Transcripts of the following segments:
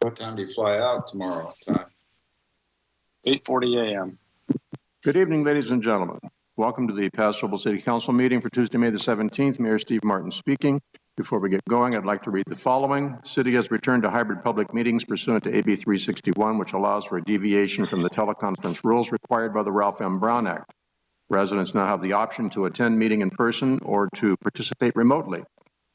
What time do you fly out tomorrow? Time? 8:40 a.m. Good evening, ladies and gentlemen. Welcome to the Paso Robles City Council meeting for Tuesday, May the 17th. Mayor Steve Martin speaking. Before we get going, I'd like to read the following. The city has returned to hybrid public meetings pursuant to AB 361, which allows for a deviation from the teleconference rules required by the Ralph M. Brown Act. Residents now have the option to attend meeting in person or to participate remotely.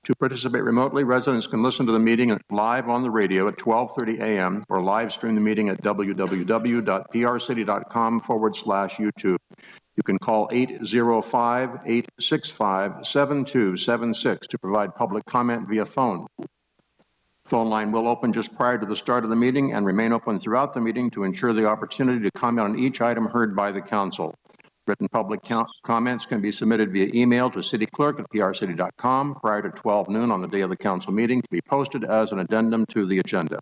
To participate remotely, residents can listen to the meeting live on the radio at 12:30 a.m. or live stream the meeting at www.prcity.com/YouTube. You can call 805-865-7276 to provide public comment via phone. Phone line will open just prior to the start of the meeting and remain open throughout the meeting to ensure the opportunity to comment on each item heard by the council. Written public comments can be submitted via email to cityclerk@prcity.com prior to 12 noon on the day of the council meeting to be posted as an addendum to the agenda.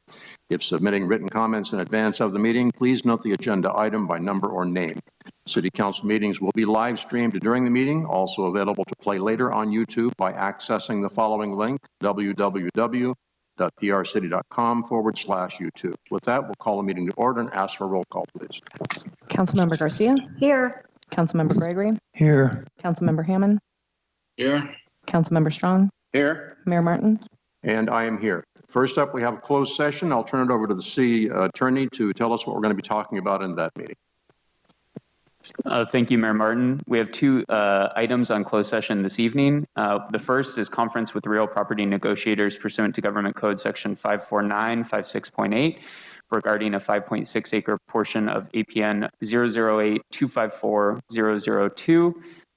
If submitting written comments in advance of the meeting, please note the agenda item by number or name. City council meetings will be live streamed during the meeting, also available to play later on YouTube by accessing the following link, www.prcity.com/YouTube. With that, we'll call the meeting to order and ask for a roll call, please. Councilmember Garcia. Here. Councilmember Gregory. Here. Councilmember Hammond. Here. Councilmember Strong. Here. Mayor Martin. And I am here. First up, we have a closed session. I'll turn it over to the city attorney to tell us what we're going to be talking about in that meeting. Thank you, Mayor Martin. We have two items on closed session this evening. The first is conference with real property negotiators pursuant to Government Code Section 54956.8 regarding a 5.6 acre portion of APN 008254002,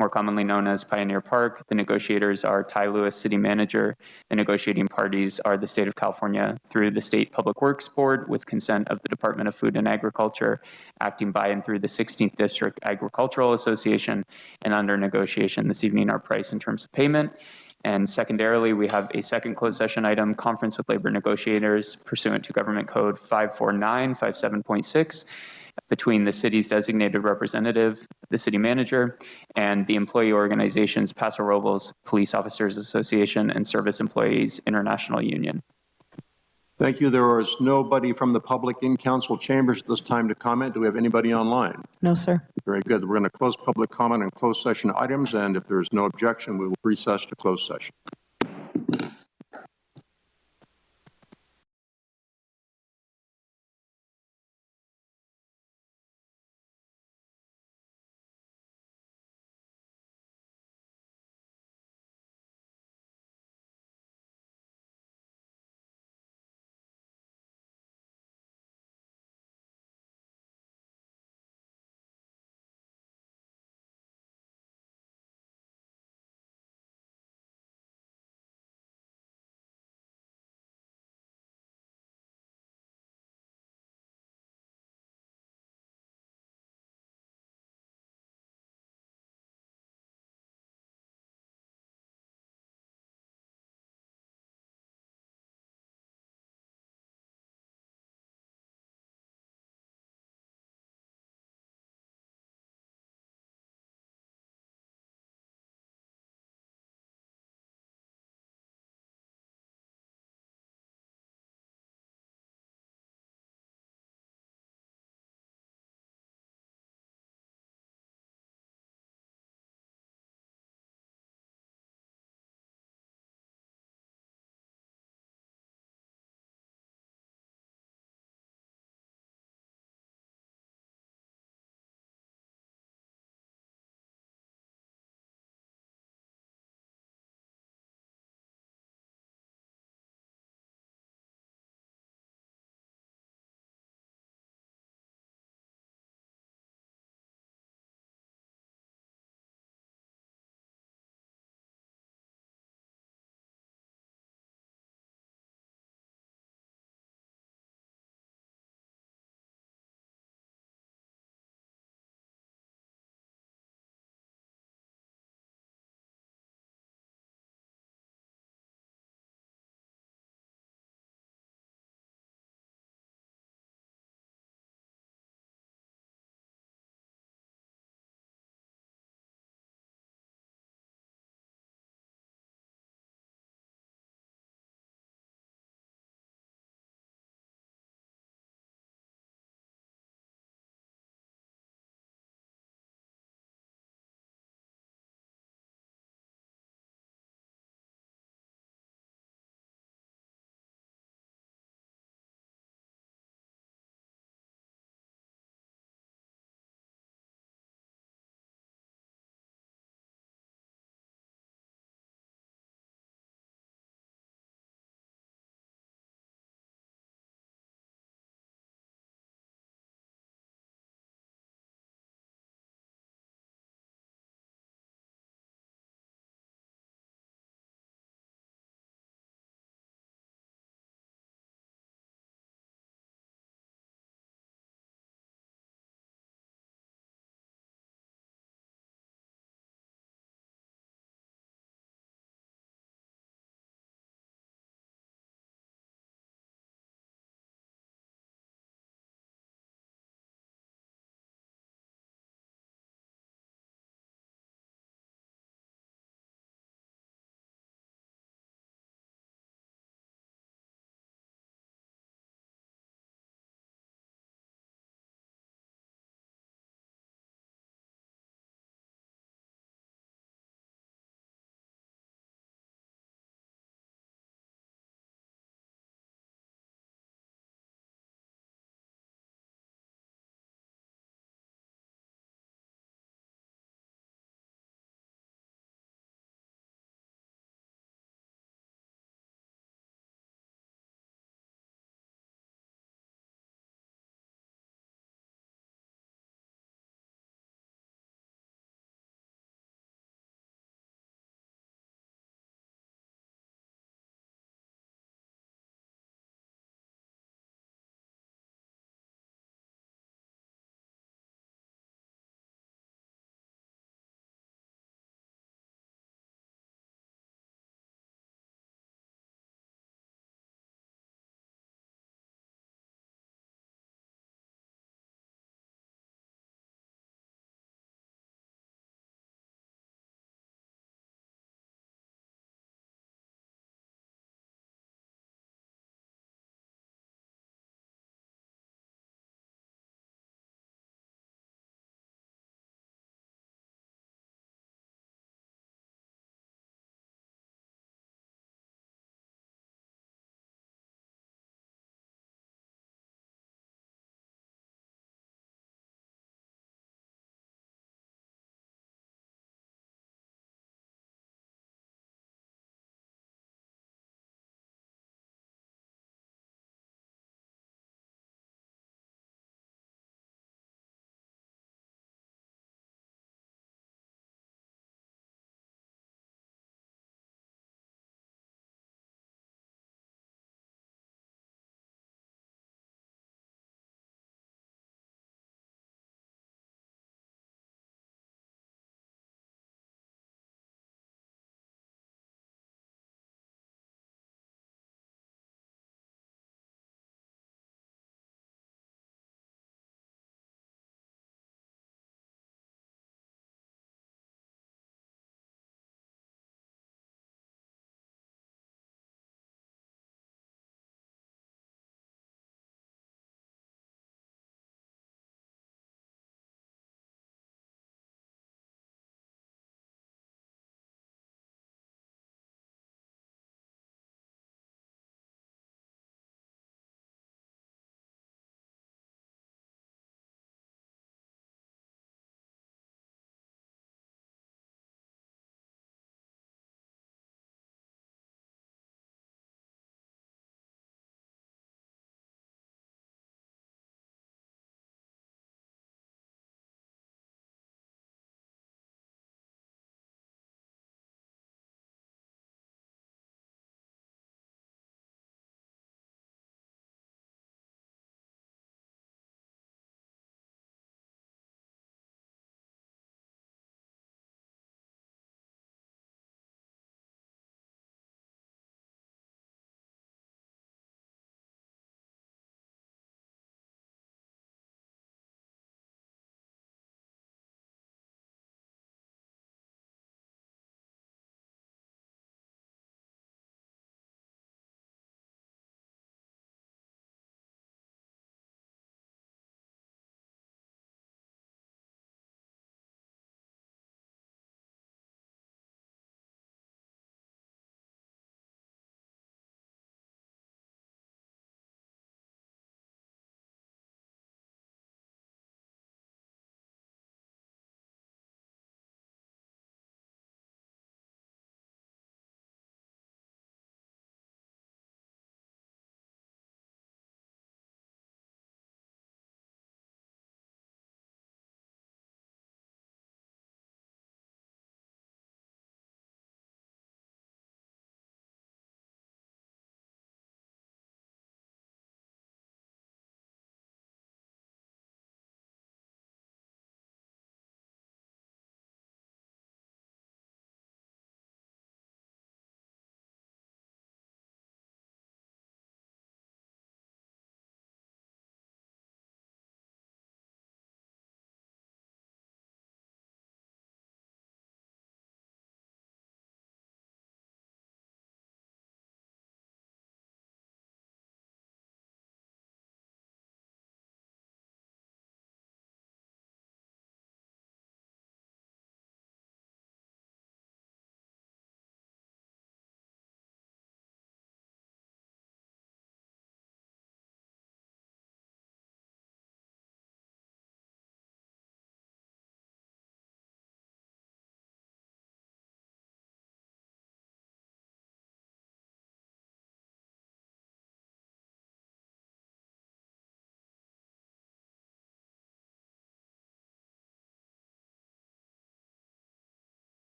more commonly known as Pioneer Park. The negotiators are Ty Lewis, city manager. The negotiating parties are the state of California through the State Public Works Board with consent of the Department of Food and Agriculture, acting by and through the 16th District Agricultural Association, and under negotiation this evening are price and terms of payment. And secondarily, we have a second closed session item, conference with labor negotiators pursuant to Government Code 54957.6 between the city's designated representative, the city manager, and the employee organizations Paso Robles Police Officers Association and Service Employees International Union. Thank you. There is nobody from the public in council chambers at this time to comment. Do we have anybody online? No, sir. Very good. We're going to close public comment on closed session items, and if there is no objection, we will recess to closed session.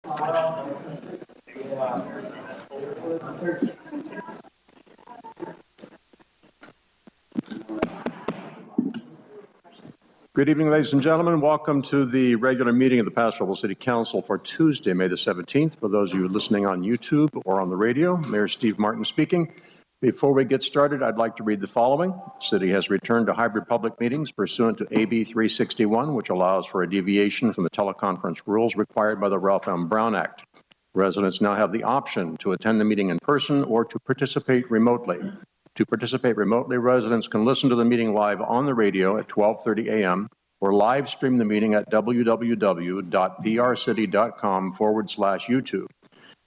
Good evening, ladies and gentlemen. Welcome to the regular meeting of the Paso Robles City Council for Tuesday, May the 17th. For those of you listening on YouTube or on the radio, Mayor Steve Martin speaking. Before we get started, I'd like to read the following. The city has returned to hybrid public meetings pursuant to AB 361, which allows for a deviation from the teleconference rules required by the Ralph M. Brown Act. Residents now have the option to attend the meeting in person or to participate remotely. To participate remotely, residents can listen to the meeting live on the radio at 12:30 a.m. or live stream the meeting at www.prcity.com/YouTube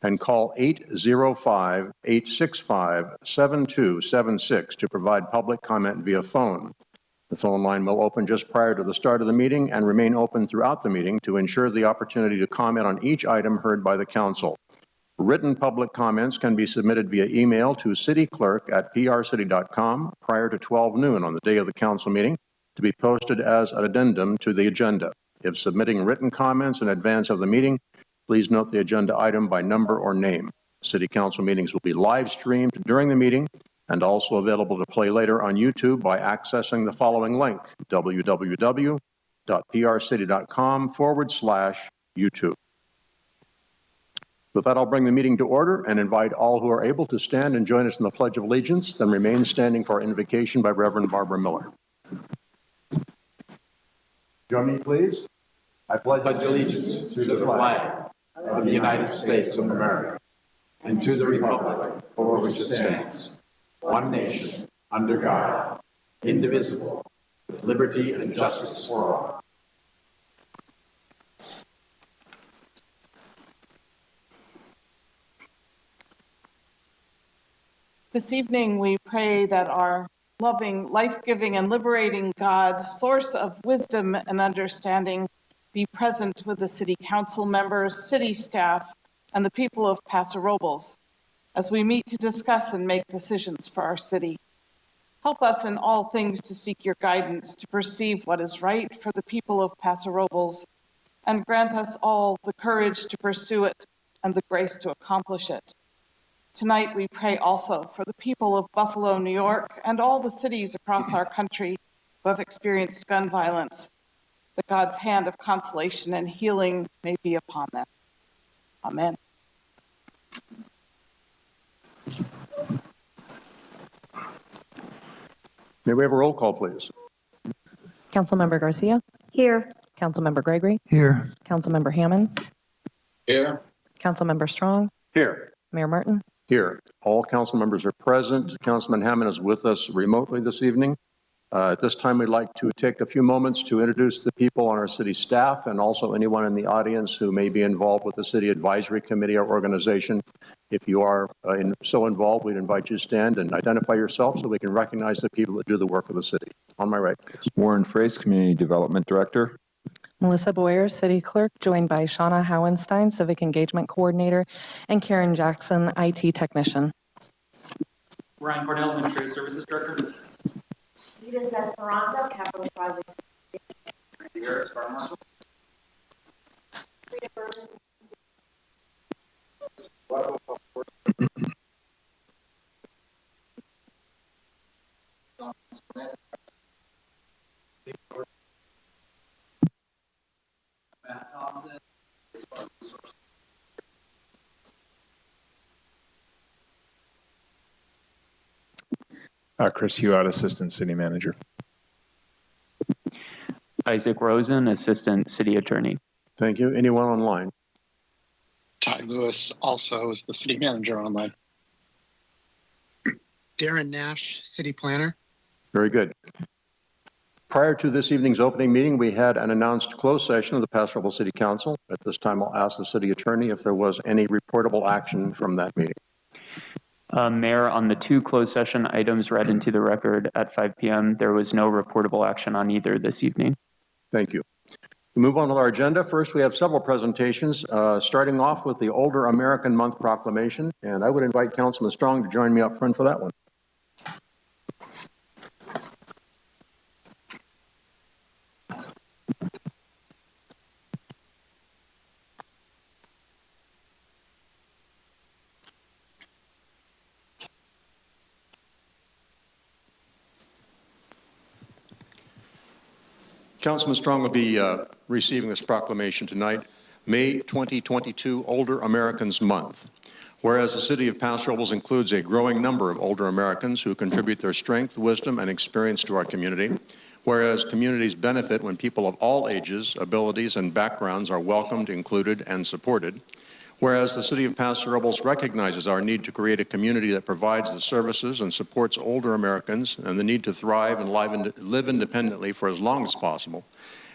and call 805-865-7276 to provide public comment via phone. The phone line will open just prior to the start of the meeting and remain open throughout the meeting to ensure the opportunity to comment on each item heard by the council. Written public comments can be submitted via email to cityclerk@prcity.com prior to 12 noon on the day of the council meeting to be posted as an addendum to the agenda. If submitting written comments in advance of the meeting, please note the agenda item by number or name. City council meetings will be live streamed during the meeting and also available to play later on YouTube by accessing the following link, www.prcity.com/YouTube. With that, I'll bring the meeting to order and invite all who are able to stand and join us in the Pledge of Allegiance, then remain standing for our invocation by Reverend Barbara Miller. Join me, please. I pledge allegiance to the flag of the United States of America and to the republic for which it stands, one nation, under God, indivisible, with liberty and justice for all. This evening, we pray that our loving, life-giving, and liberating God, source of wisdom and understanding, be present with the city council members, city staff, and the people of Paso Robles as we meet to discuss and make decisions for our city. Help us in all things to seek your guidance, to perceive what is right for the people of Paso Robles, and grant us all the courage to pursue it and the grace to accomplish it. Tonight, we pray also for the people of Buffalo, New York, and all the cities across our country who have experienced gun violence, that God's hand of consolation and healing may be upon them. Amen. May we have a roll call, please? Councilmember Garcia. Here. Councilmember Gregory. Here. Councilmember Hammond. Here. Councilmember Strong. Here. Mayor Martin. Here. All council members are present. Councilman Hammond is with us remotely this evening. At this time, we'd like to take a few moments to introduce the people on our city staff and also anyone in the audience who may be involved with the city advisory committee or organization. If you are so involved, we'd invite you to stand and identify yourself so we can recognize the people that do the work of the city. On my right, please. Warren Frace, Community Development Director. Melissa Boyer, City Clerk, joined by Shauna Howenstein, Civic Engagement Coordinator, and Karen Jackson, IT Technician. Ryan Cornell, Administrative Services Director. Rita Esperanza, Capital Projects. Randy Harris, Fire Marshal. Rita Berman. Matt Thompson. Chris Hewitt, Assistant City Manager. Isaac Rosen, Assistant City Attorney. Thank you. Anyone online? Ty Lewis also is the city manager online. Darren Nash, City Planner. Very good. Prior to this evening's opening meeting, we had an announced closed session of the Paso Robles City Council. At this time, I'll ask the city attorney if there was any reportable action from that meeting. Mayor, on the two closed session items read into the record at 5 p.m., there was no reportable action on either this evening. Thank you. We move on with our agenda. First, we have several presentations, starting off with the Older American Month Proclamation, and I would invite Councilman Strong to join me up front for that one. Councilman Strong will be receiving this proclamation tonight, May 2022 Older Americans Month. Whereas the city of Paso Robles includes a growing number of older Americans who contribute their strength, wisdom, and experience to our community. Whereas communities benefit when people of all ages, abilities, and backgrounds are welcomed, included, and supported. Whereas the city of Paso Robles recognizes our need to create a community that provides the services and supports older Americans and the need to thrive and live independently for as long as possible.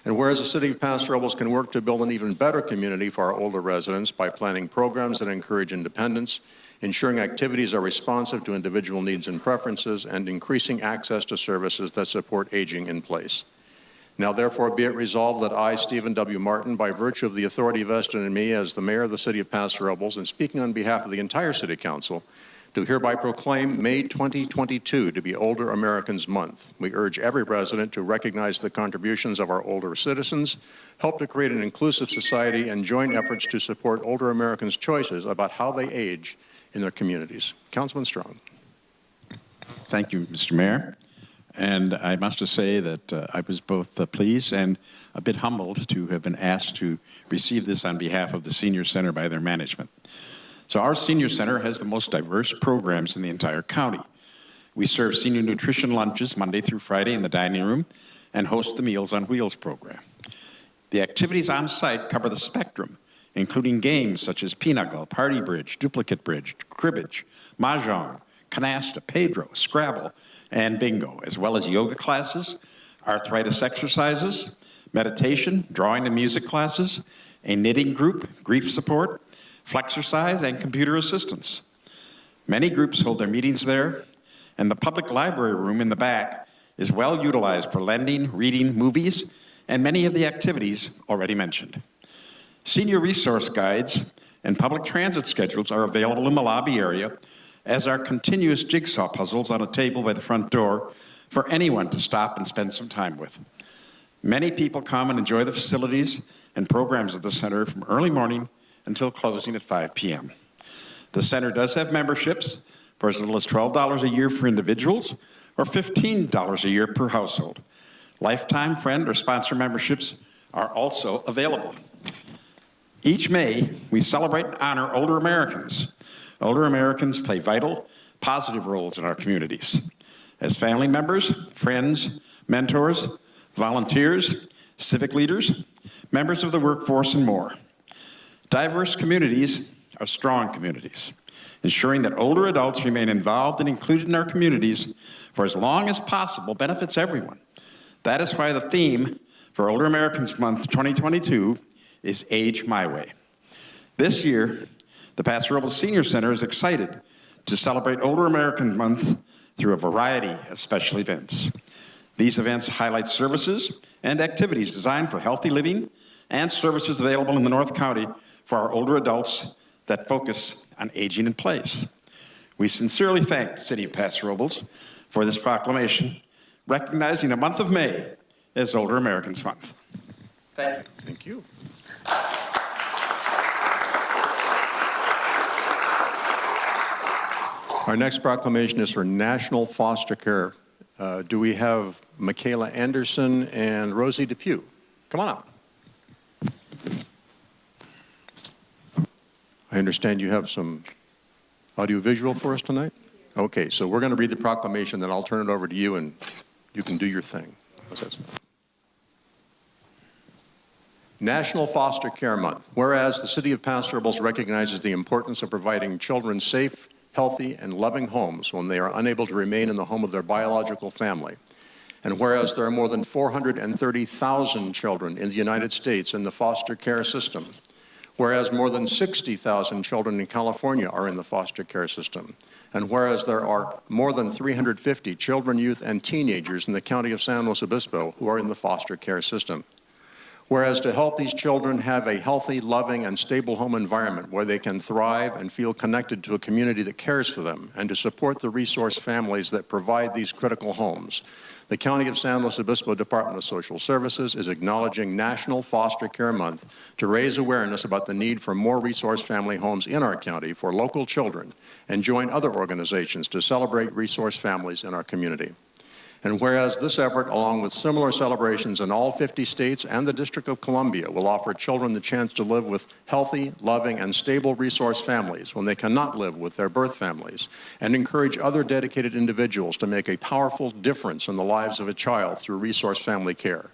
And whereas the city of Paso Robles can work to build an even better community for our older residents by planning programs that encourage independence, ensuring activities are responsive to individual needs and preferences, and increasing access to services that support aging in place. Now, therefore, be it resolved that I, Stephen W. Martin, by virtue of the authority vested in me as the mayor of the city of Paso Robles and speaking on behalf of the entire city council, do hereby proclaim May 2022 to be Older Americans Month. We urge every resident to recognize the contributions of our older citizens, help to create an inclusive society, and join efforts to support older Americans' choices about how they age in their communities. Councilman Strong. Thank you, Mr. Mayor. And I must just say that I was both pleased and a bit humbled to have been asked to receive this on behalf of the Senior Center by their management. So our Senior Center has the most diverse programs in the entire county. We serve senior nutrition lunches Monday through Friday in the dining room and host the Meals on Wheels program. The activities on site cover the spectrum, including games such as pinochle, party bridge, duplicate bridge, cribbage, mahjong, canasta, pedro, scrabble, and bingo, as well as yoga classes, arthritis exercises, meditation, drawing and music classes, a knitting group, grief support, flexercise, and computer assistance. Many groups hold their meetings there, and the public library room in the back is well utilized for lending, reading, movies, and many of the activities already mentioned. Senior resource guides and public transit schedules are available in the lobby area, as are continuous jigsaw puzzles on a table by the front door for anyone to stop and spend some time with. Many people come and enjoy the facilities and programs of the center from early morning until closing at 5 p.m. The center does have memberships for as little as $12 a year for individuals or $15 a year per household. Lifetime friend or sponsor memberships are also available. Each May, we celebrate and honor older Americans. Older Americans play vital, positive roles in our communities as family members, friends, mentors, volunteers, civic leaders, members of the workforce, and more. Diverse communities are strong communities. Ensuring that older adults remain involved and included in our communities for as long as possible benefits everyone. That is why the theme for Older Americans Month 2022 is Age My Way. This year, the Paso Robles Senior Center is excited to celebrate Older American Month through a variety of special events. These events highlight services and activities designed for healthy living and services available in the North County for our older adults that focus on aging in place. We sincerely thank the City of Paso Robles for this proclamation, recognizing the month of May as Older Americans Month. Thank you. Thank you. Our next proclamation is for National Foster Care. Do we have Michaela Anderson and Rosie Depew? Come on up. I understand you have some audiovisual for us tonight? Okay, so we're going to read the proclamation, then I'll turn it over to you and you can do your thing. How's that sound? National Foster Care Month. Whereas the City of Paso Robles recognizes the importance of providing children safe, healthy, and loving homes when they are unable to remain in the home of their biological family. And whereas there are more than 430,000 children in the United States in the foster care system, whereas more than 60,000 children in California are in the foster care system, and whereas there are more than 350 children, youth, and teenagers in the county of San Luis Obispo who are in the foster care system. Whereas to help these children have a healthy, loving, and stable home environment where they can thrive and feel connected to a community that cares for them, and to support the resource families that provide these critical homes, the County of San Luis Obispo Department of Social Services is acknowledging National Foster Care Month to raise awareness about the need for more resource family homes in our county for local children, and join other organizations to celebrate resource families in our community. And whereas this effort, along with similar celebrations in all 50 states and the District of Columbia, will offer children the chance to live with healthy, loving, and stable resource families when they cannot live with their birth families, and encourage other dedicated individuals to make a powerful difference in the lives of a child through resource family care.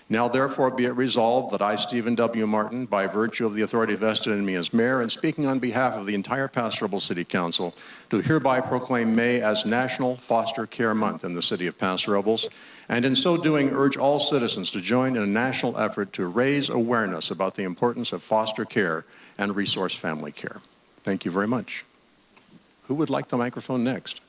Now, therefore, be it resolved that I, Stephen W. Martin, by virtue of the authority vested in me as mayor and speaking on behalf of the entire Paso Robles City Council, do hereby proclaim May as National Foster Care Month in the city of Paso Robles, and in so doing urge all citizens to join in a national effort to raise awareness about the importance of foster care and resource family care. Thank you very much. Who would like the microphone next?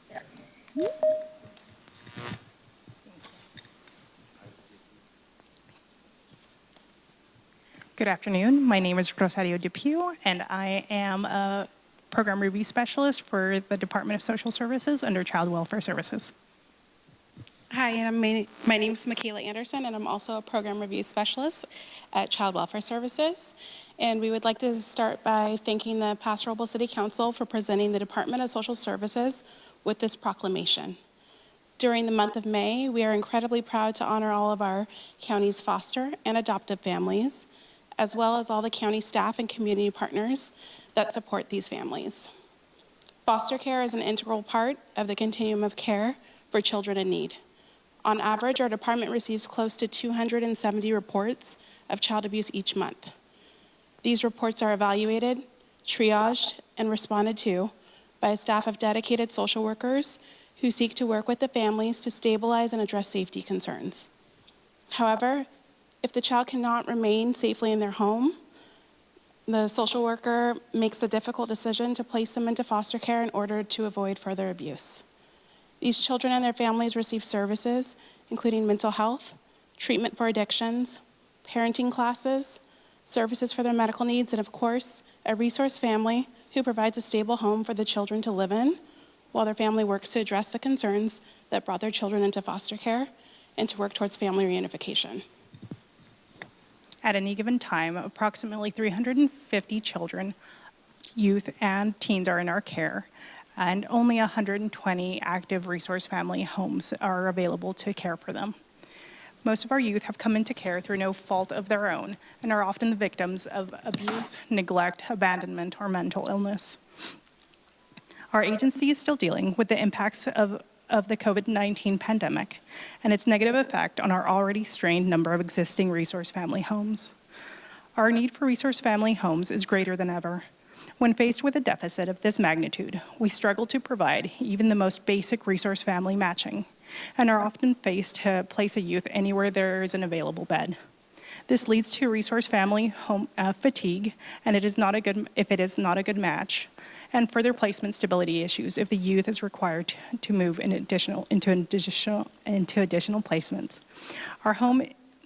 Good afternoon. My name is Rosario Depew, and I am a program review specialist for the Department of Social Services under Child Welfare Services. Hi, and my name is Michaela Anderson, and I'm also a program review specialist at Child Welfare Services. And we would like to start by thanking the Paso Robles City Council for presenting the Department of Social Services with this proclamation. During the month of May, we are incredibly proud to honor all of our county's foster and adoptive families, as well as all the county staff and community partners that support these families. Foster care is an integral part of the continuum of care for children in need. On average, our department receives close to 270 reports of child abuse each month. These reports are evaluated, triaged, and responded to by a staff of dedicated social workers who seek to work with the families to stabilize and address safety concerns. However, if the child cannot remain safely in their home, the social worker makes the difficult decision to place them into foster care in order to avoid further abuse. These children and their families receive services, including mental health, treatment for addictions, parenting classes, services for their medical needs, and of course, a resource family who provides a stable home for the children to live in while their family works to address the concerns that brought their children into foster care and to work towards family reunification. At any given time, approximately 350 children, youth, and teens are in our care, and only 120 active resource family homes are available to care for them. Most of our youth have come into care through no fault of their own and are often the victims of abuse, neglect, abandonment, or mental illness. Our agency is still dealing with the impacts of the COVID-19 pandemic and its negative effect on our already strained number of existing resource family homes. Our need for resource family homes is greater than ever. When faced with a deficit of this magnitude, we struggle to provide even the most basic resource family matching and are often faced to place a youth anywhere there is an available bed. This leads to resource family home fatigue, and if it is not a good match, and further placement stability issues if the youth is required to move into additional placements.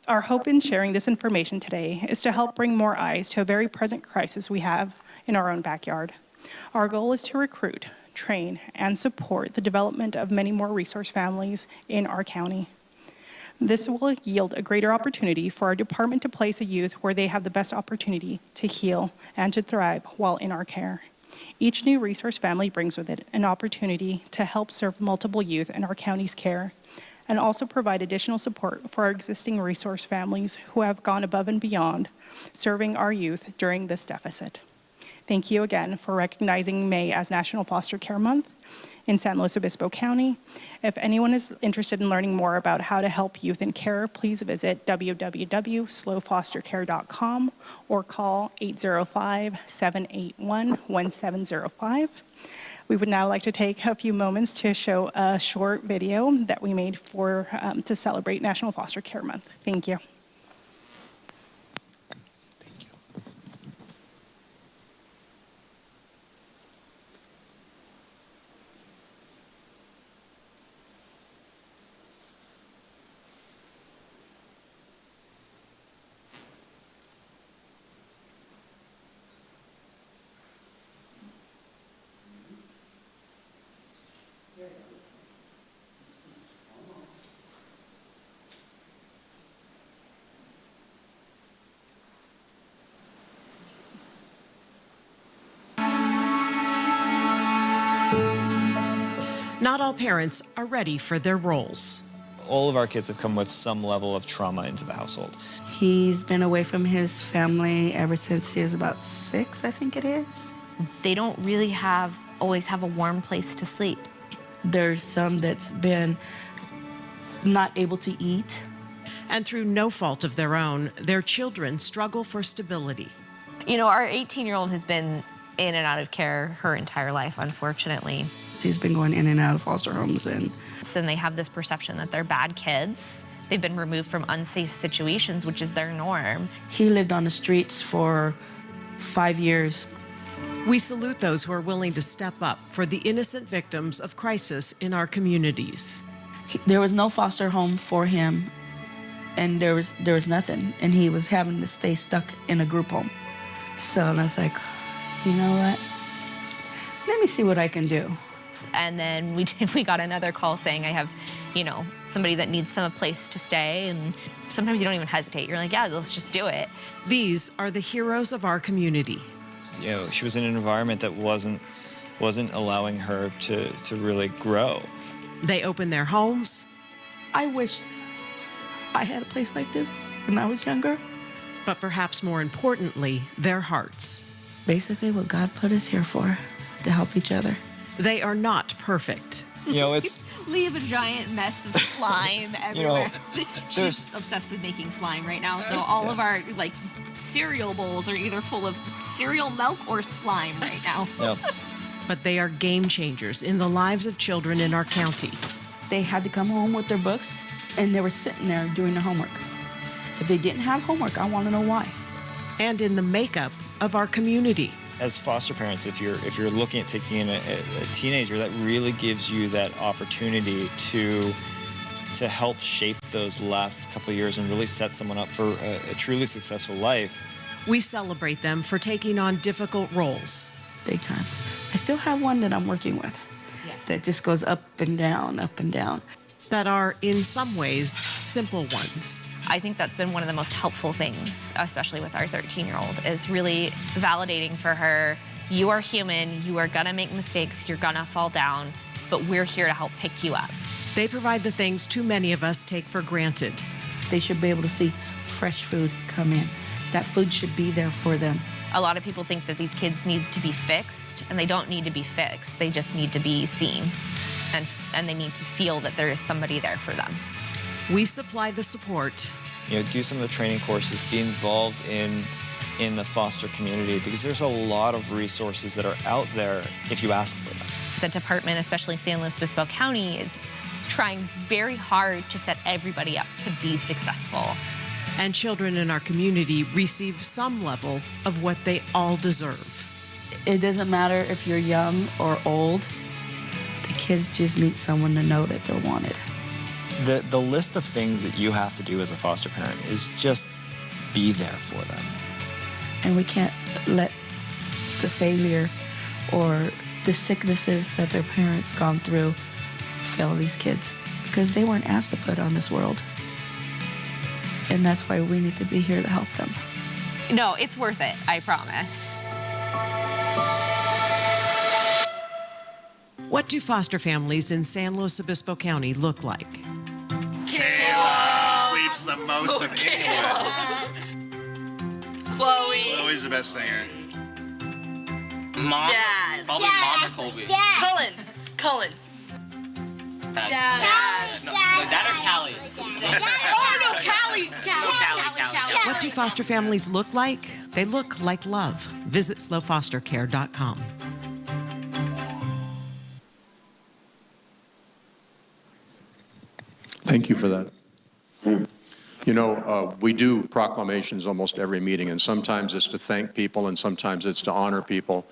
Our hope in sharing this information today is to help bring more eyes to a very present crisis we have in our own backyard. Our goal is to recruit, train, and support the development of many more resource families in our county. This will yield a greater opportunity for our department to place a youth where they have the best opportunity to heal and to thrive while in our care. Each new resource family brings with it an opportunity to help serve multiple youth in our county's care and also provide additional support for our existing resource families who have gone above and beyond serving our youth during this deficit. Thank you again for recognizing May as National Foster Care Month in San Luis Obispo County. If anyone is interested in learning more about how to help youth in care, please visit www.slowfostercare.com or call 805-781-1705. We would now like to take a few moments to show a short video that we made to celebrate National Foster Care Month. Thank you. Not all parents are ready for their roles. all of our kids have come with some level of trauma into the household. He's been away from his family ever since he was about 6, I think it is. They don't really always have a warm place to sleep. There's some that's been not able to eat. And through no fault of their own, their children struggle for stability. You know, our 18-year-old has been in and out of care her entire life, unfortunately. He's been going in and out of foster homes. And they have this perception that they're bad kids. They've been removed from unsafe situations, which is their norm. He lived on the streets for 5 years. We salute those who are willing to step up for the innocent victims of crisis in our communities. There was no foster home for him, and there was nothing, and he was having to stay stuck in a group home. So I was like, you know what? Let me see what I can do. And then we got another call saying, I have, you know, somebody that needs some place to stay. And sometimes you don't even hesitate. You're like, yeah, let's just do it. These are the heroes of our community. You know, she was in an environment that wasn't allowing her to really grow. They open their homes. I wish I had a place like this when I was younger. But perhaps more importantly, their hearts. Basically what God put us here for, to help each other. They are not perfect. You know, it's... Leave a giant mess of slime everywhere. You know, she's obsessed with making slime right now, so all of our, like, cereal bowls are either full of cereal milk or slime right now. Yep. But they are game changers in the lives of children in our county. They had to come home with their books, and they were sitting there doing the homework. If they didn't have homework, I want to know why. And in the makeup of our community. As foster parents, if you're looking at taking in a teenager, that really gives you that opportunity to help shape those last couple of years and really set someone up for a truly successful life. We celebrate them for taking on difficult roles. Big time. I still have one that I'm working with that just goes up and down, that are, in some ways, simple ones. I think that's been one of the most helpful things, especially with our 13-year-old, is really validating for her, you are human, you are gonna make mistakes, you're gonna fall down, but we're here to help pick you up. They provide the things too many of us take for granted. They should be able to see fresh food come in. That food should be there for them. A lot of people think that these kids need to be fixed, and they don't need to be fixed. They just need to be seen, and they need to feel that there is somebody there for them. We supply the support. You know, do some of the training courses, be involved in the foster community, because there's a lot of resources that are out there if you ask for them. The department, especially San Luis Obispo County, is trying very hard to set everybody up to be successful. And children in our community receive some level of what they all deserve. It doesn't matter if you're young or old. The kids just need someone to know that they're wanted. The list of things that you have to do as a foster parent is just be there for them. And we can't let the failure or the sicknesses that their parents gone through fail these kids, because they weren't asked to put on this world. And that's why we need to be here to help them. No, it's worth it, I promise. What do foster families in San Luis Obispo County look like? Kayla sleeps the most of anyone. Chloe. Chloe's the best singer. Mom. Dad. Probably Mom or Colby. Dad. Cullen. Dad. No, Dad or Callie? Oh, no, Callie. Callie. What do foster families look like? They look like love. Visit slowfostercare.com. Thank you for that. You know, we do proclamations almost every meeting, and sometimes it's to thank people, and sometimes it's to honor people,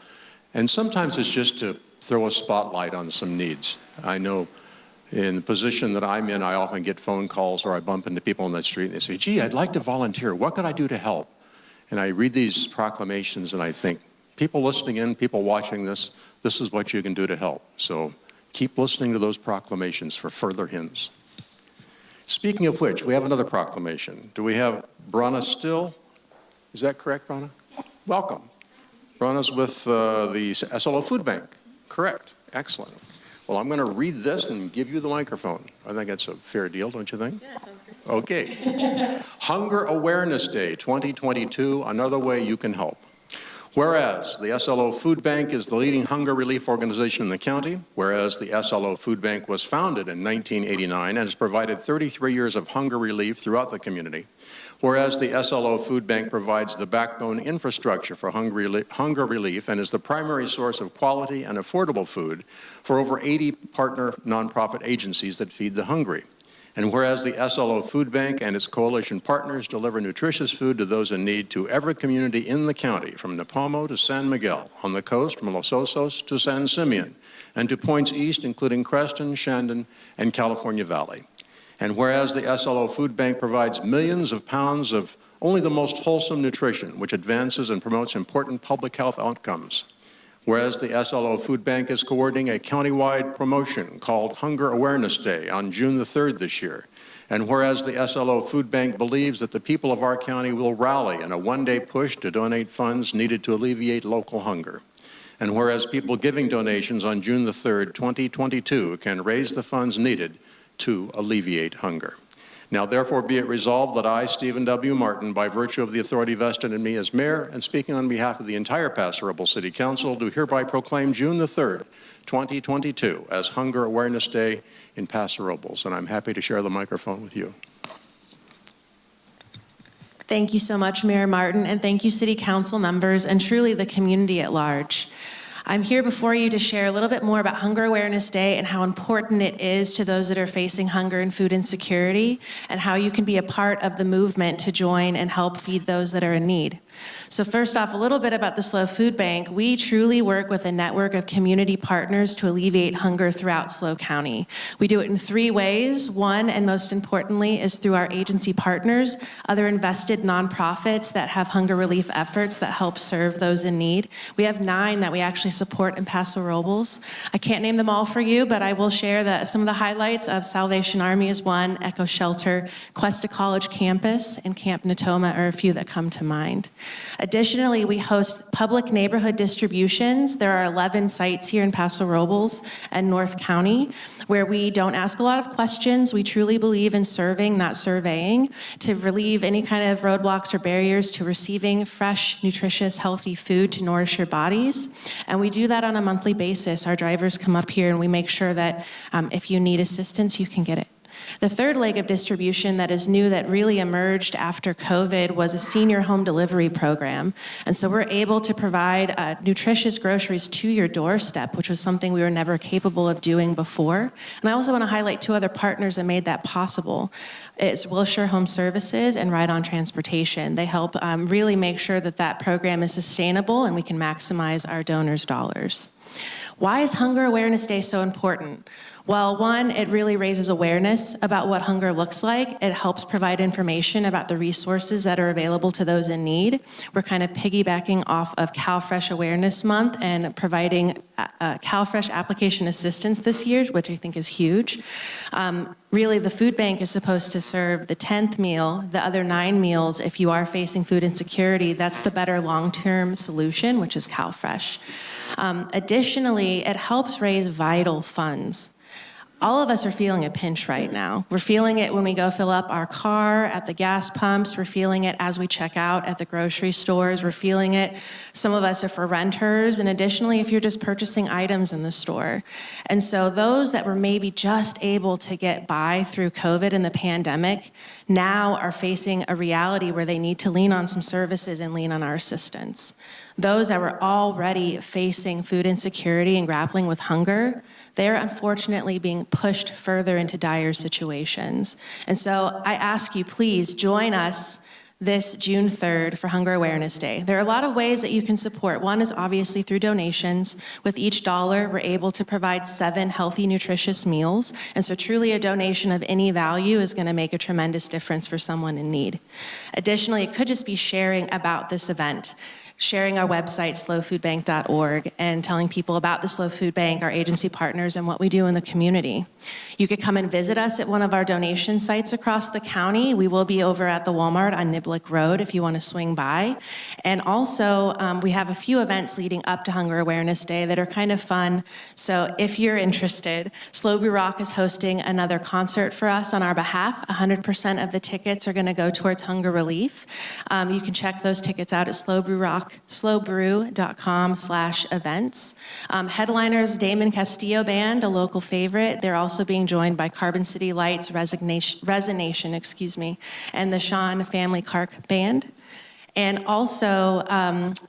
and sometimes it's just to throw a spotlight on some needs. I know in the position that I'm in, I often get phone calls or I bump into people on the street and they say, gee, I'd like to volunteer. What could I do to help? And I read these proclamations and I think, people listening in, people watching this, this is what you can do to help. So keep listening to those proclamations for further hints. Speaking of which, we have another proclamation. Do we have Brana still? Is that correct, Brana? Welcome. Brana's with the SLO Food Bank. Correct. Excellent. Well, I'm going to read this and give you the microphone. I think that's a fair deal, don't you think? Yeah, sounds great. Okay. Hunger Awareness Day 2022, another way you can help. Whereas the SLO Food Bank is the leading hunger relief organization in the county, whereas the SLO Food Bank was founded in 1989 and has provided 33 years of hunger relief throughout the community, whereas the SLO Food Bank provides the backbone infrastructure for hunger relief and is the primary source of quality and affordable food for over 80 partner nonprofit agencies that feed the hungry. And whereas the SLO Food Bank and its coalition partners deliver nutritious food to those in need to every community in the county, from Napomo to San Miguel, on the coast from Los Osos to San Simeon, and to points east including Creston, Shandon, and California Valley. And whereas the SLO Food Bank provides millions of pounds of only the most wholesome nutrition, which advances and promotes important public health outcomes. Whereas the SLO Food Bank is coordinating a countywide promotion called Hunger Awareness Day on June the 3rd this year. And whereas the SLO Food Bank believes that the people of our county will rally in a one-day push to donate funds needed to alleviate local hunger. And whereas people giving donations on June the 3rd, 2022 can raise the funds needed to alleviate hunger. Now, therefore, be it resolved that I, Stephen W. Martin, by virtue of the authority vested in me as mayor and speaking on behalf of the entire Paso Robles City Council, do hereby proclaim June the 3rd, 2022 as Hunger Awareness Day in Paso Robles. And I'm happy to share the microphone with you. Thank you so much, Mayor Martin, and thank you, City Council members, and truly the community at large. I'm here before you to share a little bit more about Hunger Awareness Day and how important it is to those that are facing hunger and food insecurity, and how you can be a part of the movement to join and help feed those that are in need. So first off, a little bit about the SLO Food Bank. We truly work with a network of community partners to alleviate hunger throughout SLO County. We do it in 3 ways. One, and most importantly, is through our agency partners, other invested nonprofits that have hunger relief efforts that help serve those in need. We have 9 that we actually support in Paso Robles. I can't name them all for you, but I will share that some of the highlights of Salvation Army is one, Echo Shelter, Cuesta College Campus, and Camp Natoma are a few that come to mind. Additionally, we host public neighborhood distributions. There are 11 sites here in Paso Robles and North County where we don't ask a lot of questions. We truly believe in serving, not surveying, to relieve any kind of roadblocks or barriers to receiving fresh, nutritious, healthy food to nourish your bodies. And we do that on a monthly basis. Our drivers come up here and we make sure that if you need assistance, you can get it. The third leg of distribution that is new that really emerged after COVID was a senior home delivery program. And so we're able to provide nutritious groceries to your doorstep, which was something we were never capable of doing before. And I also want to highlight 2 other partners that made that possible. It's Wilshire Home Services and Ride On Transportation. They help really make sure that that program is sustainable and we can maximize our donors' dollars. Why is Hunger Awareness Day so important? Well, one, it really raises awareness about what hunger looks like. It helps provide information about the resources that are available to those in need. We're kind of piggybacking off of CalFresh Awareness Month and providing CalFresh application assistance this year, which I think is huge. Really, the food bank is supposed to serve the 10th meal, the other 9 meals if you are facing food insecurity. That's the better long-term solution, which is CalFresh. Additionally, it helps raise vital funds. All of us are feeling a pinch right now. We're feeling it when we go fill up our car at the gas pumps. We're feeling it as we check out at the grocery stores. We're feeling it. Some of us are for renters, and additionally, if you're just purchasing items in the store. And so those that were maybe just able to get by through COVID and the pandemic now are facing a reality where they need to lean on some services and lean on our assistance. Those that were already facing food insecurity and grappling with hunger, they're unfortunately being pushed further into dire situations. And so I ask you, please join us this June 3rd for Hunger Awareness Day. There are a lot of ways that you can support. One is obviously through donations. With each dollar, we're able to provide 7 healthy, nutritious meals. And so truly a donation of any value is gonna make a tremendous difference for someone in need. Additionally, it could just be sharing about this event. sharing our website, slowfoodbank.org, and telling people about the Slow Food Bank, our agency partners, and what we do in the community. You could come and visit us at one of our donation sites across the county. We will be over at the Walmart on Niblick Road if you want to swing by. And also, we have a few events leading up to Hunger Awareness Day that are kind of fun. So if you're interested, Slow Brew Rock is hosting another concert for us on our behalf. 100% of the tickets are going to go towards hunger relief. You can check those tickets out at slowbrew.com/events. Headliners, Damon Castillo Band, a local favorite. They're also being joined by Carbon City Lights, Resonation, and the Sean Family Clark Band. And also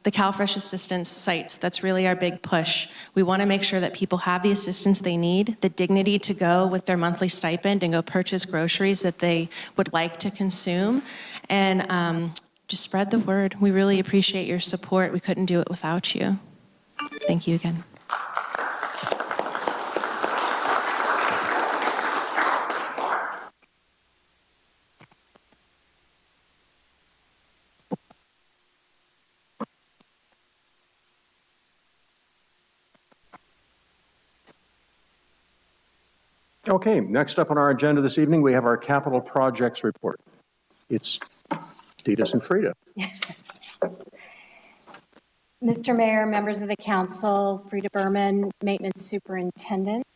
the CalFresh assistance sites. That's really our big push. We want to make sure that people have the assistance they need, the dignity to go with their monthly stipend and go purchase groceries that they would like to consume. And just spread the word. We really appreciate your support. We couldn't do it without you. Thank you again. Okay, next up on our agenda this evening, we have our capital projects report. It's Ditas and Frida. Mr. Mayor, members of the council, Frida Berman, Maintenance Superintendent.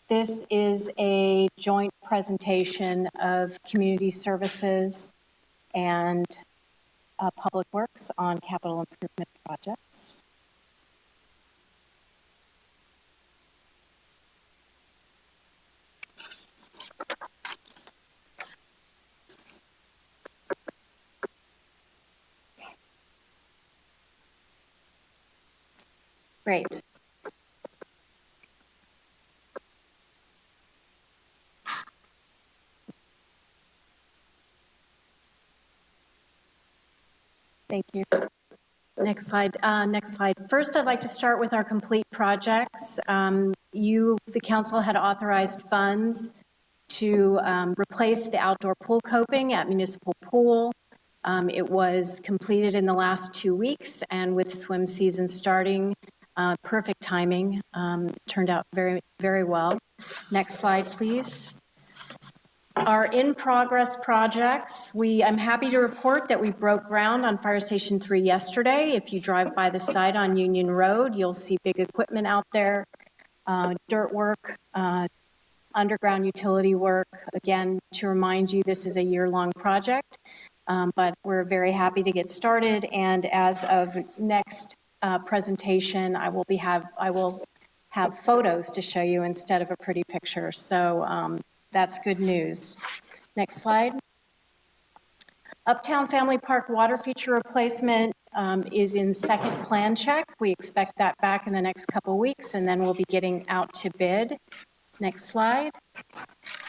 This is a joint presentation of community services and public works on capital improvement projects. Great. Thank you. Next slide. First, I'd like to start with our complete projects. The council had authorized funds to replace the outdoor pool coping at Municipal Pool. It was completed in the last 2 weeks, and with swim season starting, perfect timing. Turned out very, very well. Next slide, please. Our in-progress projects, I'm happy to report that we broke ground on Fire Station 3 yesterday. If you drive by the site on Union Road, you'll see big equipment out there, dirt work, underground utility work. Again, to remind you, this is a year-long project, but we're very happy to get started. And as of next presentation, I will have photos to show you instead of a pretty picture. So that's good news. Next slide. Uptown Family Park water feature replacement is in second plan check. We expect that back in the next couple weeks, and then we'll be getting out to bid. Next slide.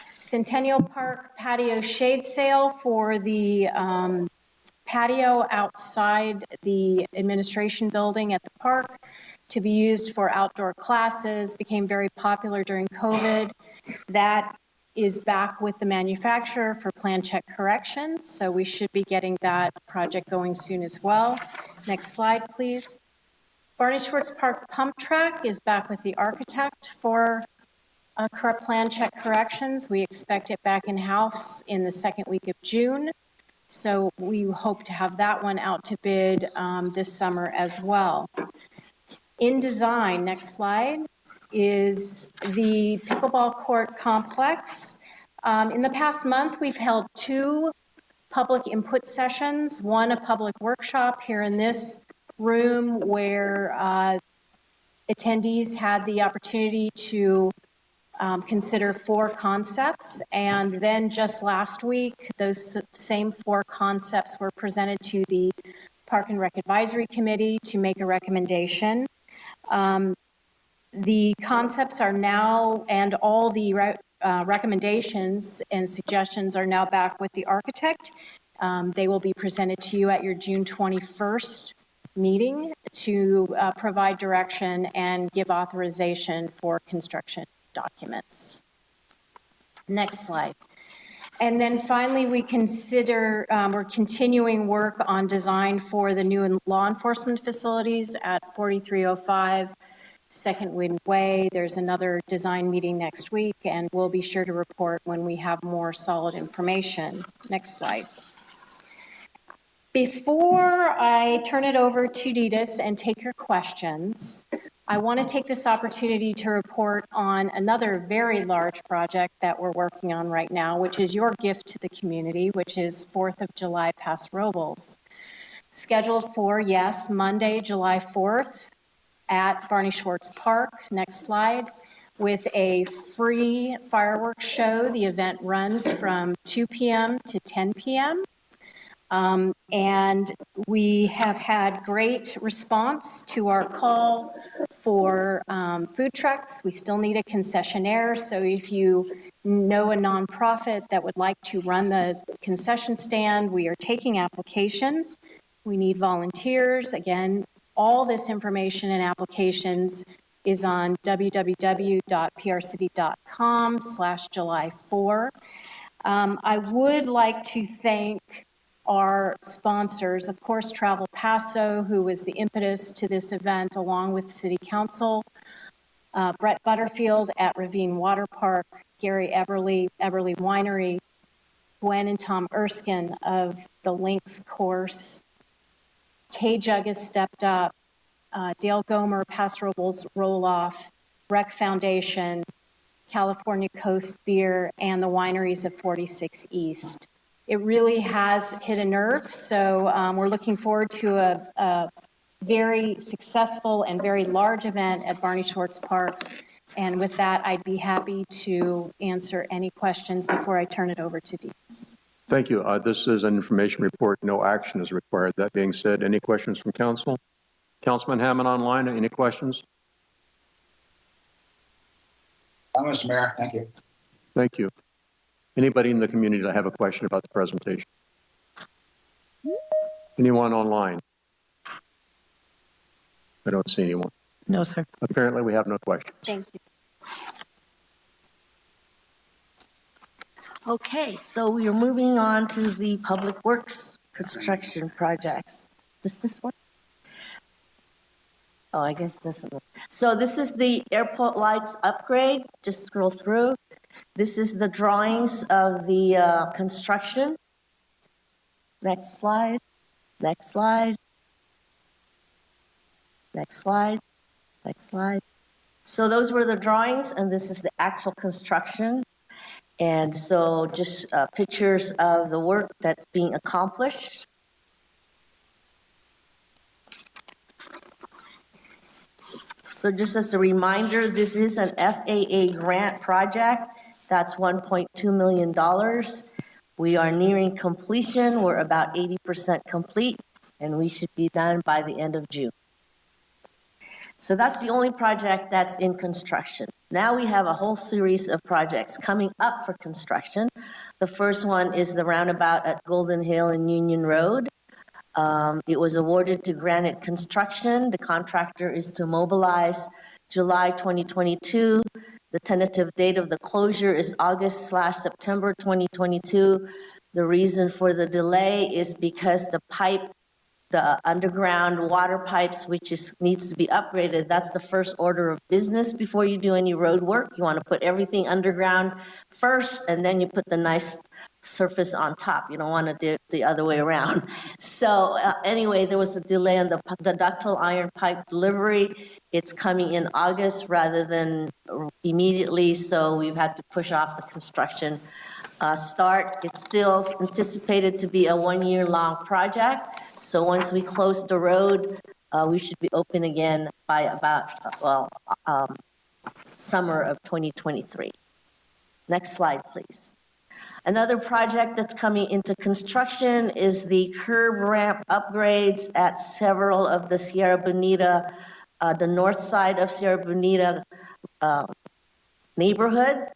Centennial Park patio shade sale for the patio outside the administration building at the park to be used for outdoor classes became very popular during COVID. That is back with the manufacturer for plan check corrections, so we should be getting that project going soon as well. Next slide, please. Barney Schwartz Park pump track is back with the architect for correct plan check corrections. We expect it back in-house in the second week of June, so we hope to have that one out to bid this summer as well. In design, next slide, is the pickleball court complex. In the past month, we've held 2 public input sessions, one a public workshop here in this room where attendees had the opportunity to consider 4 concepts, and then just last week, those same 4 concepts were presented to the Park and Rec Advisory Committee to make a recommendation. The concepts are now, and all the recommendations and suggestions are now back with the architect. They will be presented to you at your June 21st meeting to provide direction and give authorization for construction documents. Next slide. And then finally, we're continuing work on design for the new law enforcement facilities at 4305 Second Wind Way. There's another design meeting next week, and we'll be sure to report when we have more solid information. Next slide. Before I turn it over to Ditas and take your questions, I want to take this opportunity to report on another very large project that we're working on right now, which is your gift to the community, which is 4th of July Paso Robles. Scheduled for, yes, Monday, July 4th at Barney Schwartz Park. Next slide. With a free fireworks show. The event runs from 2 p.m. to 10 p.m. And we have had great response to our call for food trucks. We still need a concessionaire, so if you know a nonprofit that would like to run the concession stand, we are taking applications. We need volunteers. Again, all this information and applications is on www.prcity.com/July4. I would like to thank our sponsors, of course, Travel Paso, who was the impetus to this event, along with City Council, Brett Butterfield at Ravine Water Park, Gary Eberly Winery, Gwen and Tom Erskine of the Links course, Kay Jug has stepped up, Dale Gomer, Paso Robles Roll-Off, Rec Foundation, California Coast Beer, and the wineries of 46 East. It really has hit a nerve, so we're looking forward to a very successful and very large event at Barney Schwartz Park. And with that, I'd be happy to answer any questions before I turn it over to Dees. Thank you. This is an information report. No action is required. That being said, any questions from council? Councilman Hammond online, any questions? Hi, Mr. Mayor. Thank you. Thank you. Anybody in the community that have a question about the presentation? Anyone online? I don't see anyone. No, sir. Apparently, we have no questions. Thank you. Okay, so we are moving on to the public works construction projects. Does this work? Oh, I guess this one. So this is the airport lights upgrade. Just scroll through. This is the drawings of the construction. Next slide. Next slide. Next slide. Next slide. So those were the drawings, and this is the actual construction. And so just pictures of the work that's being accomplished. So just as a reminder, this is an FAA grant project. That's $1.2 million. We are nearing completion. We're about 80% complete, and we should be done by the end of June. So that's the only project that's in construction. Now we have a whole series of projects coming up for construction. The first one is the roundabout at Golden Hill and Union Road. It was awarded to Granite Construction. The contractor is to mobilize July 2022. The tentative date of the closure is August/September 2022. The reason for the delay is because the underground water pipes, which needs to be upgraded, that's the first order of business before you do any road work. You want to put everything underground first, and then you put the nice surface on top. You don't want to do it the other way around. So anyway, there was a delay on the ductile iron pipe delivery. It's coming in August rather than immediately, so we've had to push off the construction start. It's still anticipated to be a one-year-long project. So once we close the road, we should be open again by about, summer of 2023. Next slide, please. Another project that's coming into construction is the curb ramp upgrades at several of the Sierra Bonita, the north side of Sierra Bonita neighborhood.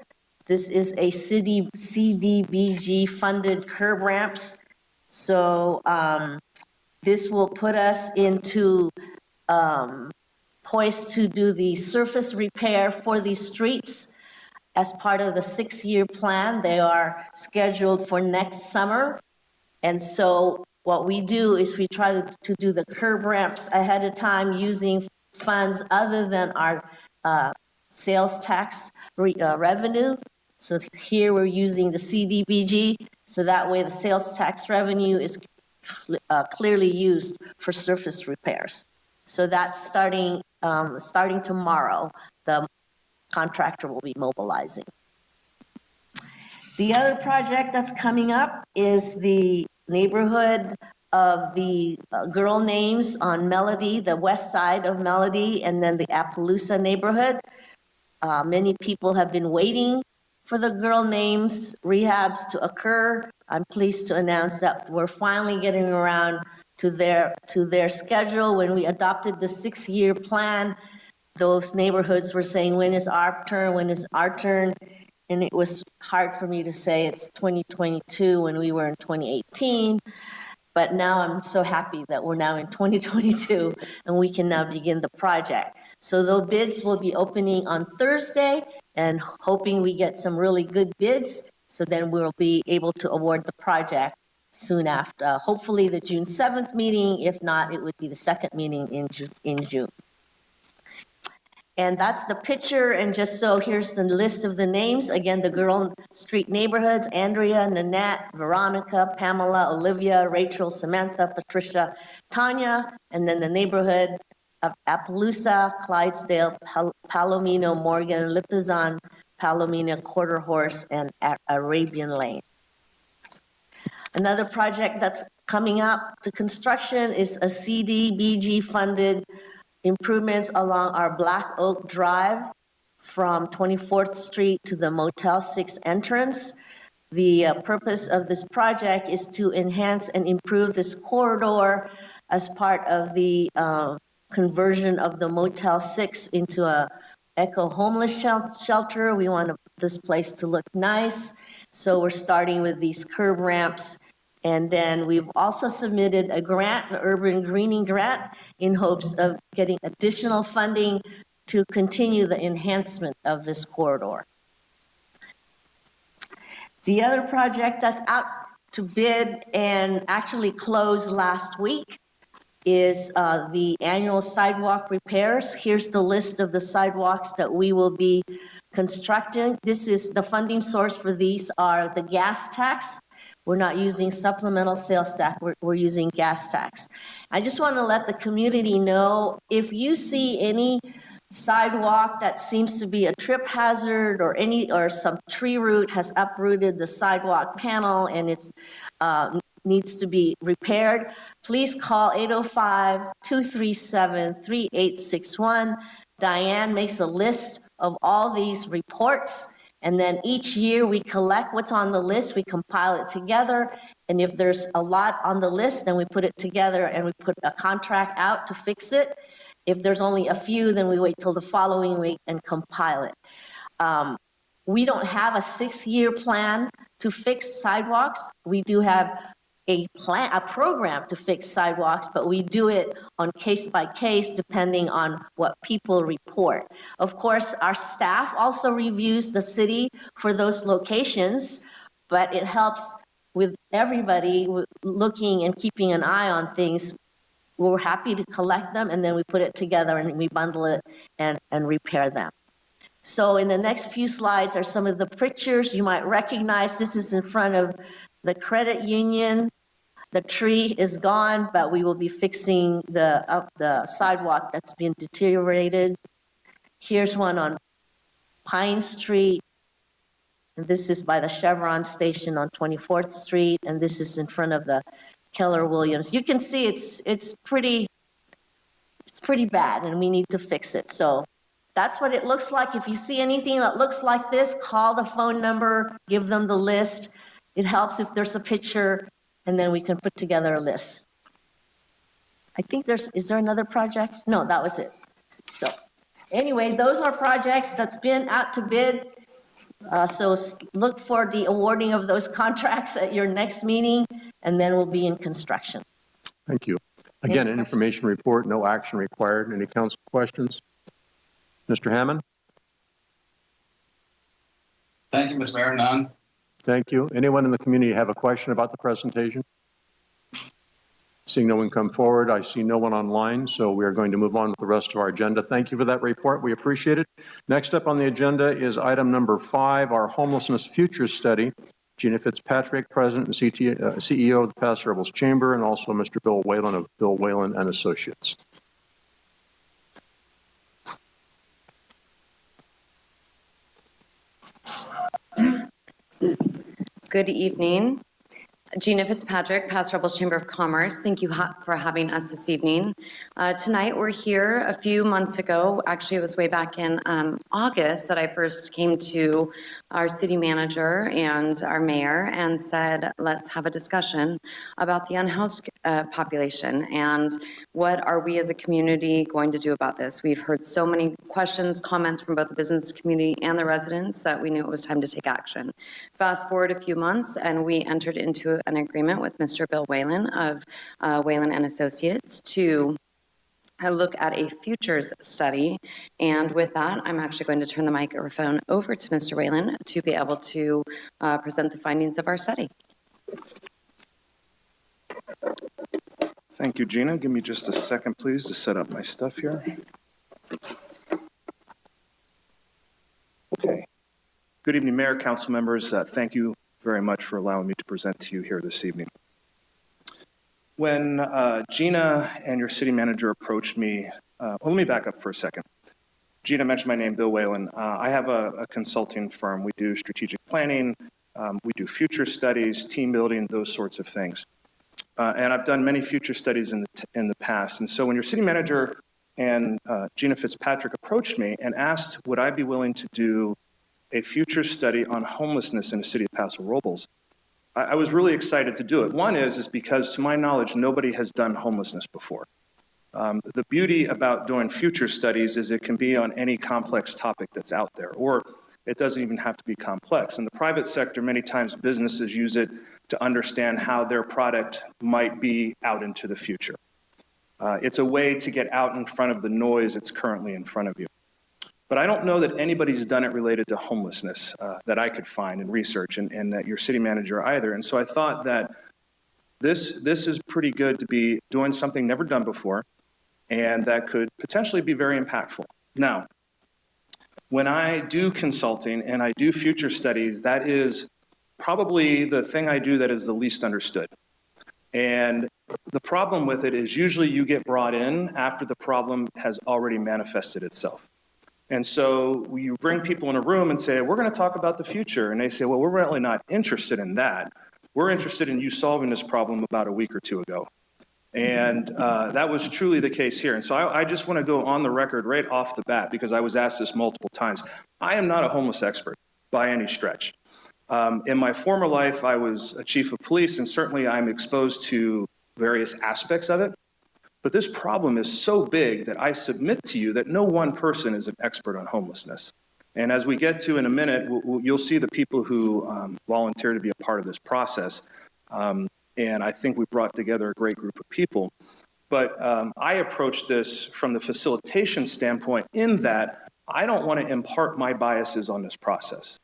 This is a Cdbg funded curb ramps. So this will put us into poised to do the surface repair for these streets. as part of the 6-year plan. They are scheduled for next summer. And so what we do is we try to do the curb ramps ahead of time using funds other than our sales tax revenue. So here we're using the Cdbg, so that way the sales tax revenue is clearly used for surface repairs. So that's starting tomorrow. The contractor will be mobilizing. The other project that's coming up is the neighborhood of the girl names on Melody, the west side of Melody, and then the Appaloosa neighborhood. Many people have been waiting for the girl names rehabs to occur. I'm pleased to announce that we're finally getting around to their schedule. When we adopted the 6-year plan, those neighborhoods were saying, when is our turn? When is our turn? And it was hard for me to say it's 2022 when we were in 2018. But now I'm so happy that we're now in 2022 and we can now begin the project. So those bids will be opening on Thursday and hoping we get some really good bids. So then we'll be able to award the project soon after, hopefully the June 7th meeting. If not, it would be the second meeting in June. And that's the picture, and just so here's the list of the names. Again, the girl street neighborhoods: Andrea, Nanette, Veronica, Pamela, Olivia, Rachel, Samantha, Patricia, Tanya, and then the neighborhood of Appaloosa, Clydesdale, Palomino, Morgan, Lipizan, Palomino, Quarter Horse, and Arabian Lane. Another project that's coming up to construction is a Cdbg funded improvements along our Black Oak Drive from 24th Street to the Motel 6 entrance. The purpose of this project is to enhance and improve this corridor as part of the conversion of the Motel 6 into a eco homeless shelter. We want this place to look nice, so we're starting with these curb ramps. And then we've also submitted a grant, the Urban Greening Grant, in hopes of getting additional funding to continue the enhancement of this corridor. The other project that's out to bid and actually closed last week is the annual sidewalk repairs. Here's the list of the sidewalks that we will be constructing. This is the funding source for these are the gas tax. We're not using supplemental sales tax, we're using gas tax. I just want to let the community know, if you see any sidewalk that seems to be a trip hazard or some tree root has uprooted the sidewalk panel and it's needs to be repaired, please call 805-237-3861. Diane makes a list of all these reports. And then each year we collect what's on the list, we compile it together. And if there's a lot on the list, then we put it together and we put a contract out to fix it. If there's only a few, then we wait till the following week and compile it. We don't have a 6-year plan to fix sidewalks. We do have a program to fix sidewalks, but we do it on case by case depending on what people report. Of course, our staff also reviews the city for those locations, but it helps with everybody looking and keeping an eye on things. We're happy to collect them and then we put it together and we bundle it and repair them. So in the next few slides are some of the pictures you might recognize. This is in front of the credit union. The tree is gone, but we will be fixing the sidewalk that's been deteriorated. Here's one on Pine Street. And this is by the Chevron station on 24th Street. And this is in front of the Keller Williams. You can see it's pretty bad and we need to fix it. So that's what it looks like. If you see anything that looks like this, call the phone number, give them the list. It helps if there's a picture, and then we can put together a list. I think is there another project? No, that was it. So anyway, those are projects that's been out to bid. So look for the awarding of those contracts at your next meeting, and then we'll be in construction. Thank you. Again, an information report, no action required. Any council questions? Mr. Hammond? Thank you, Mr. Mayor. None. Thank you. Anyone in the community have a question about the presentation? Seeing no one come forward, I see no one online, so we are going to move on with the rest of our agenda. Thank you for that report. We appreciate it. Next up on the agenda is item number 5, our homelessness futures study. Gina Fitzpatrick, President and CEO of the Paso Robles Chamber, and also Mr. Bill Whalen of Bill Whalen and Associates. Good evening. Gina Fitzpatrick, Paso Robles Chamber of Commerce. Thank you for having us this evening. Tonight we're here a few months ago. Actually, it was way back in August that I first came to our city manager and our mayor and said, let's have a discussion about the unhoused population and what are we as a community going to do about this. We've heard so many questions, comments from both the business community and the residents that we knew it was time to take action. Fast forward a few months and we entered into an agreement with Mr. Bill Whalen of Whalen and Associates to look at a futures study. And with that, I'm actually going to turn the microphone over to Mr. Whalen to be able to present the findings of our study. Thank you, Gina. Give me just a second, please, to set up my stuff here. Okay. Good evening, Mayor, council members. Thank you very much for allowing me to present to you here this evening. When Gina and your city manager approached me, well, let me back up for a second. Gina mentioned my name, Bill Whalen. I have a consulting firm. We do strategic planning, we do future studies, team building, those sorts of things. And I've done many future studies in the past. And so when your city manager and Gina Fitzpatrick approached me and asked, would I be willing to do a future study on homelessness in the city of Paso Robles, I was really excited to do it. One is because, to my knowledge, nobody has done homelessness before. The beauty about doing future studies is it can be on any complex topic that's out there, or it doesn't even have to be complex. In the private sector, many times businesses use it to understand how their product might be out into the future. It's a way to get out in front of the noise that's currently in front of you. But I don't know that anybody's done it related to homelessness that I could find in research, and that your city manager either. And so I thought that this is pretty good to be doing something never done before, and that could potentially be very impactful. Now, when I do consulting and I do future studies, that is probably the thing I do that is the least understood. And the problem with it is usually you get brought in after the problem has already manifested itself. And so you bring people in a room and say, we're going to talk about the future. And they say, well, we're really not interested in that. We're interested in you solving this problem about a week or two ago. And that was truly the case here. And so I just want to go on the record right off the bat, because I was asked this multiple times. I am not a homeless expert by any stretch. In my former life, I was a chief of police, and certainly I'm exposed to various aspects of it. But this problem is so big that I submit to you that no one person is an expert on homelessness. And as we get to in a minute, you'll see the people who volunteer to be a part of this process. And I think we brought together a great group of people. But I approach this from the facilitation standpoint in that I don't want to impart my biases on this process.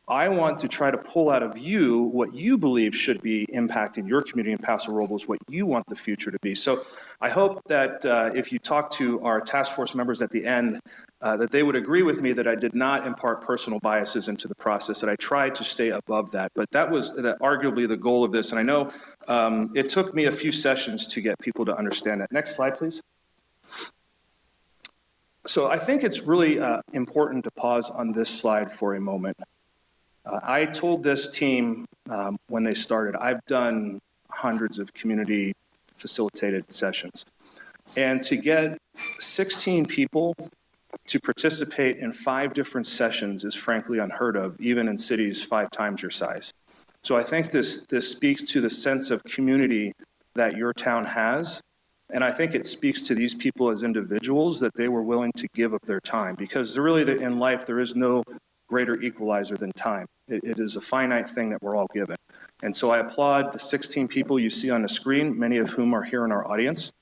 I want to try to pull out of you what you believe should be impacting your community in Paso Robles, what you want the future to be. So I hope that if you talk to our task force members at the end, that they would agree with me that I did not impart personal biases into the process, that I tried to stay above that. But that was arguably the goal of this. And I know it took me a few sessions to get people to understand that. Next slide, please. So I think it's really important to pause on this slide for a moment. I told this team when they started, I've done hundreds of community facilitated sessions. And to get 16 people to participate in 5 different sessions is frankly unheard of, even in cities 5 times your size. So I think this speaks to the sense of community that your town has. And I think it speaks to these people as individuals that they were willing to give up their time, because really in life, there is no greater equalizer than time. It is a finite thing that we're all given. And so I applaud the 16 people you see on the screen, many of whom are here in our audience.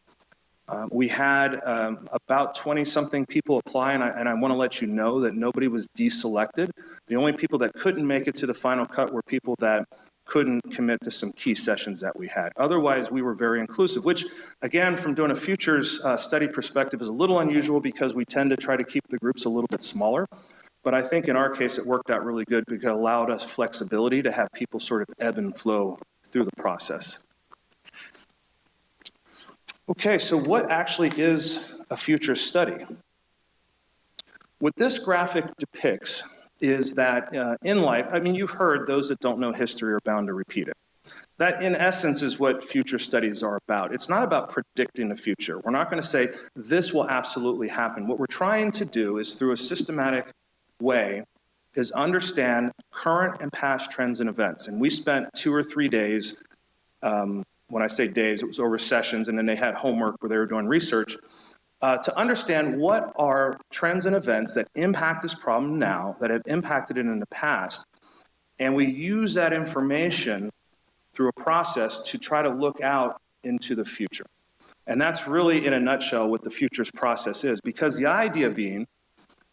We had about 20-something people apply, and I want to let you know that nobody was deselected. The only people that couldn't make it to the final cut were people that couldn't commit to some key sessions that we had. Otherwise, we were very inclusive, which, again, from doing a futures study perspective is a little unusual because we tend to try to keep the groups a little bit smaller. But I think in our case, it worked out really good because it allowed us flexibility to have people sort of ebb and flow through the process. Okay, so what actually is a future study? What this graphic depicts is that in life, I mean, you've heard those that don't know history are bound to repeat it. That, in essence, is what future studies are about. It's not about predicting the future. We're not going to say this will absolutely happen. What we're trying to do is, through a systematic way, is understand current and past trends and events. And we spent 2 or 3 days, when I say days, it was over sessions, and then they had homework where they were doing research, to understand what are trends and events that impact this problem now, that have impacted it in the past, and we use that information through a process to try to look out into the future. And that's really, in a nutshell, what the futures process is, because the idea being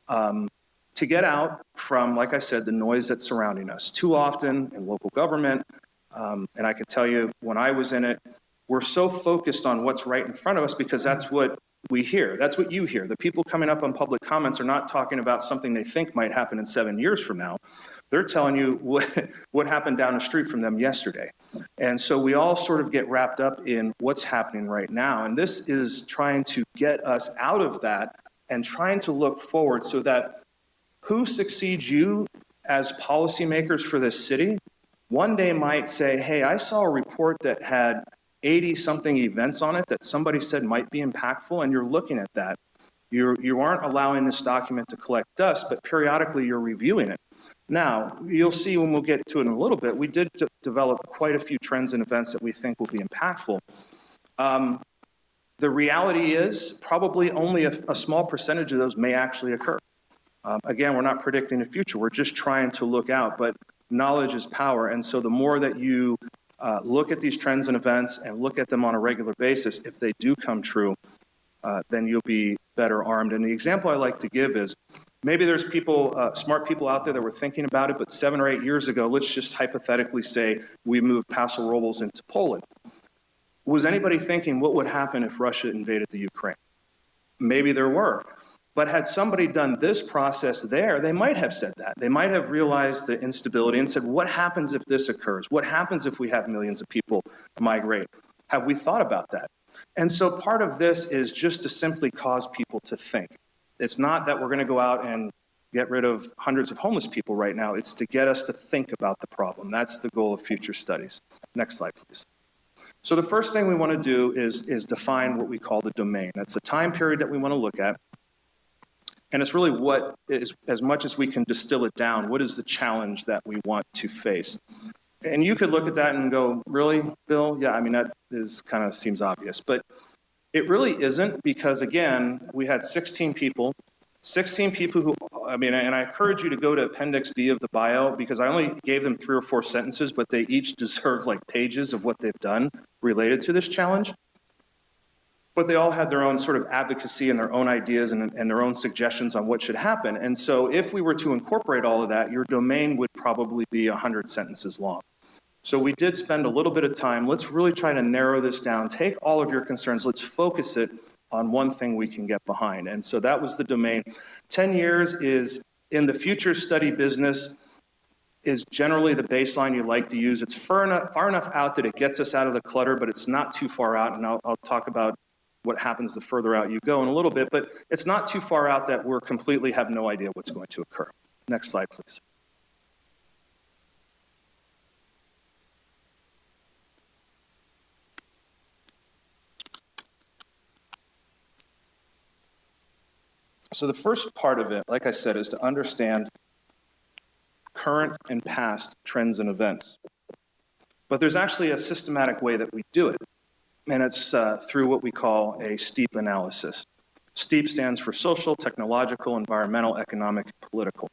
to get out from, like I said, the noise that's surrounding us. Too often in local government, and I can tell you when I was in it, we're so focused on what's right in front of us because that's what we hear. That's what you hear. The people coming up on public comments are not talking about something they think might happen in 7 years from now. They're telling you what happened down the street from them yesterday. And so we all sort of get wrapped up in what's happening right now. And this is trying to get us out of that and trying to look forward so that who succeeds you as policymakers for this city one day might say, hey, I saw a report that had 80-something events on it that somebody said might be impactful, and you're looking at that. You aren't allowing this document to collect dust, but periodically you're reviewing it. Now, you'll see when we'll get to it in a little bit, we did develop quite a few trends and events that we think will be impactful. The reality is probably only a small percentage of those may actually occur. Again, we're not predicting the future. We're just trying to look out, but knowledge is power. And so the more that you look at these trends and events and look at them on a regular basis, if they do come true, then you'll be better armed. And the example I like to give is, maybe there's people, smart people out there that were thinking about it, but 7 or 8 years ago, let's just hypothetically say we moved Paso Robles into Poland. Was anybody thinking what would happen if Russia invaded the Ukraine? Maybe there were. But had somebody done this process there, they might have said that. They might have realized the instability and said, what happens if this occurs? What happens if we have millions of people migrate? Have we thought about that? And so part of this is just to simply cause people to think. It's not that we're going to go out and get rid of hundreds of homeless people right now. It's to get us to think about the problem. That's the goal of future studies. Next slide, please. So the first thing we want to do is define what we call the domain. That's the time period that we want to look at. And it's really what is, as much as we can distill it down, what is the challenge that we want to face? And you could look at that and go, really, Bill? Yeah, I mean, that is kind of seems obvious. But it really isn't, because, again, we had 16 people who, I mean, and I encourage you to go to Appendix B of the bio, because I only gave them 3 or 4 sentences, but they each deserve like pages of what they've done related to this challenge. But they all had their own sort of advocacy and their own ideas and their own suggestions on what should happen. And so if we were to incorporate all of that, your domain would probably be 100 sentences long. So we did spend a little bit of time. Let's really try to narrow this down. Take all of your concerns. Let's focus it on one thing we can get behind. And so that was the domain. 10 years is, in the future study business, is generally the baseline you like to use. It's far enough out that it gets us out of the clutter, but it's not too far out. And I'll talk about what happens the further out you go in a little bit, but it's not too far out that we're completely have no idea what's going to occur. Next slide, please. So the first part of it, like I said, is to understand current and past trends and events. But there's actually a systematic way that we do it. And it's through what we call a STEEP analysis. STEEP stands for social, technological, environmental, economic, political.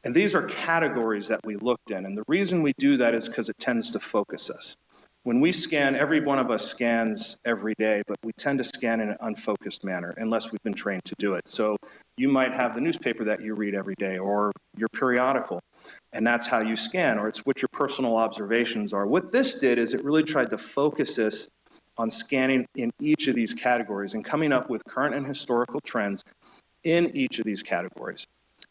And these are categories that we looked in. And the reason we do that is because it tends to focus us. When we scan, every one of us scans every day, but we tend to scan in an unfocused manner unless we've been trained to do it. So you might have the newspaper that you read every day or your periodical, and that's how you scan, or it's what your personal observations are. What this did is it really tried to focus us on scanning in each of these categories and coming up with current and historical trends in each of these categories.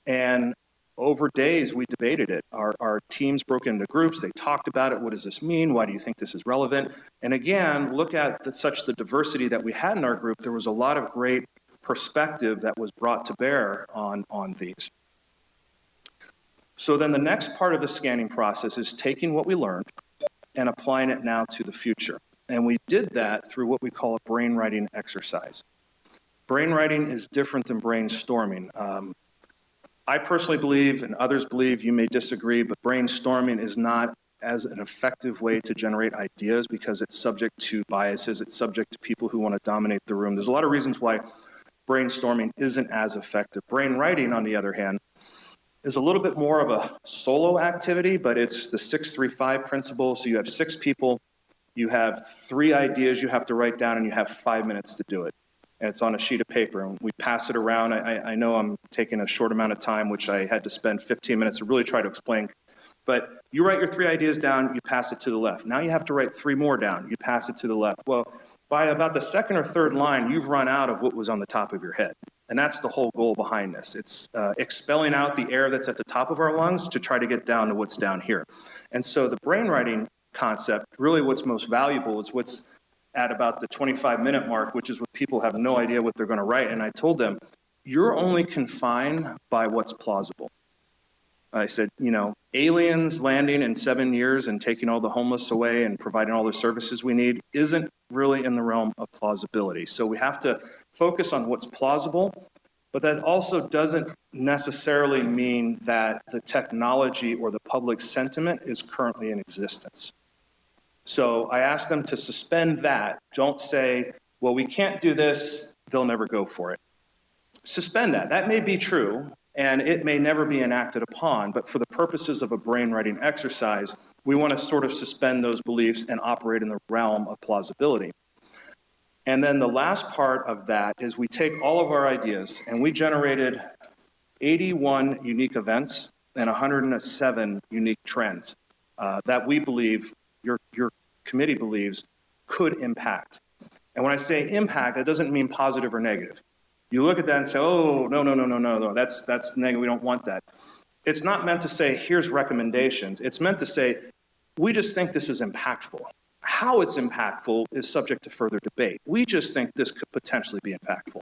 And over days, we debated it. Our teams broke into groups. They talked about it. What does this mean? Why do you think this is relevant? And again, look at such the diversity that we had in our group. There was a lot of great perspective that was brought to bear on these. So then the next part of the scanning process is taking what we learned and applying it now to the future. And we did that through what we call a brainwriting exercise. Brainwriting is different than brainstorming. I personally believe, and others believe, you may disagree, but brainstorming is not as an effective way to generate ideas because it's subject to biases, it's subject to people who want to dominate the room. There's a lot of reasons why brainstorming isn't as effective. Brainwriting, on the other hand, is a little bit more of a solo activity, but it's the 6-3-5 principle. So you have 6 people, you have 3 ideas you have to write down, and you have 5 minutes to do it. And it's on a sheet of paper, and we pass it around. I know I'm taking a short amount of time, which I had to spend 15 minutes to really try to explain. But you write your 3 ideas down, you pass it to the left. Now you have to write 3 more down, you pass it to the left. Well, by about the 2nd or 3rd line, you've run out of what was on the top of your head. And that's the whole goal behind this. It's expelling out the air that's at the top of our lungs to try to get down to what's down here. And so the brainwriting concept, really what's most valuable is what's at about the 25-minute mark, which is what people have no idea what they're going to write. And I told them, you're only confined by what's plausible. I said, aliens landing in 7 years and taking all the homeless away and providing all the services we need isn't really in the realm of plausibility. So we have to focus on what's plausible, but that also doesn't necessarily mean that the technology or the public sentiment is currently in existence. So I asked them to suspend that. Don't say, well, we can't do this, they'll never go for it. Suspend that. That may be true, and it may never be enacted upon, but for the purposes of a brainwriting exercise, we want to sort of suspend those beliefs and operate in the realm of plausibility. And then the last part of that is we take all of our ideas, and we generated 81 unique events and 107 unique trends that we believe your committee believes could impact. And when I say impact, it doesn't mean positive or negative. You look at that and say, oh, no, that's negative, we don't want that. It's not meant to say, here's recommendations. It's meant to say, we just think this is impactful. How it's impactful is subject to further debate. We just think this could potentially be impactful.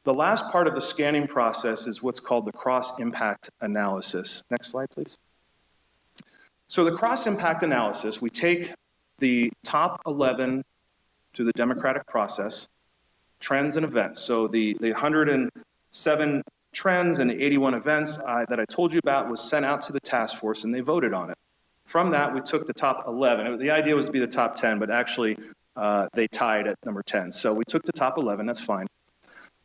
The last part of the scanning process is what's called the cross-impact analysis. Next slide, please. So the cross-impact analysis, we take the top 11 through the democratic process, trends and events. So the 107 trends and the 81 events that I told you about was sent out to the task force, and they voted on it. From that, we took the top 11. The idea was to be the top 10, but actually they tied at number 10. So we took the top 11, that's fine.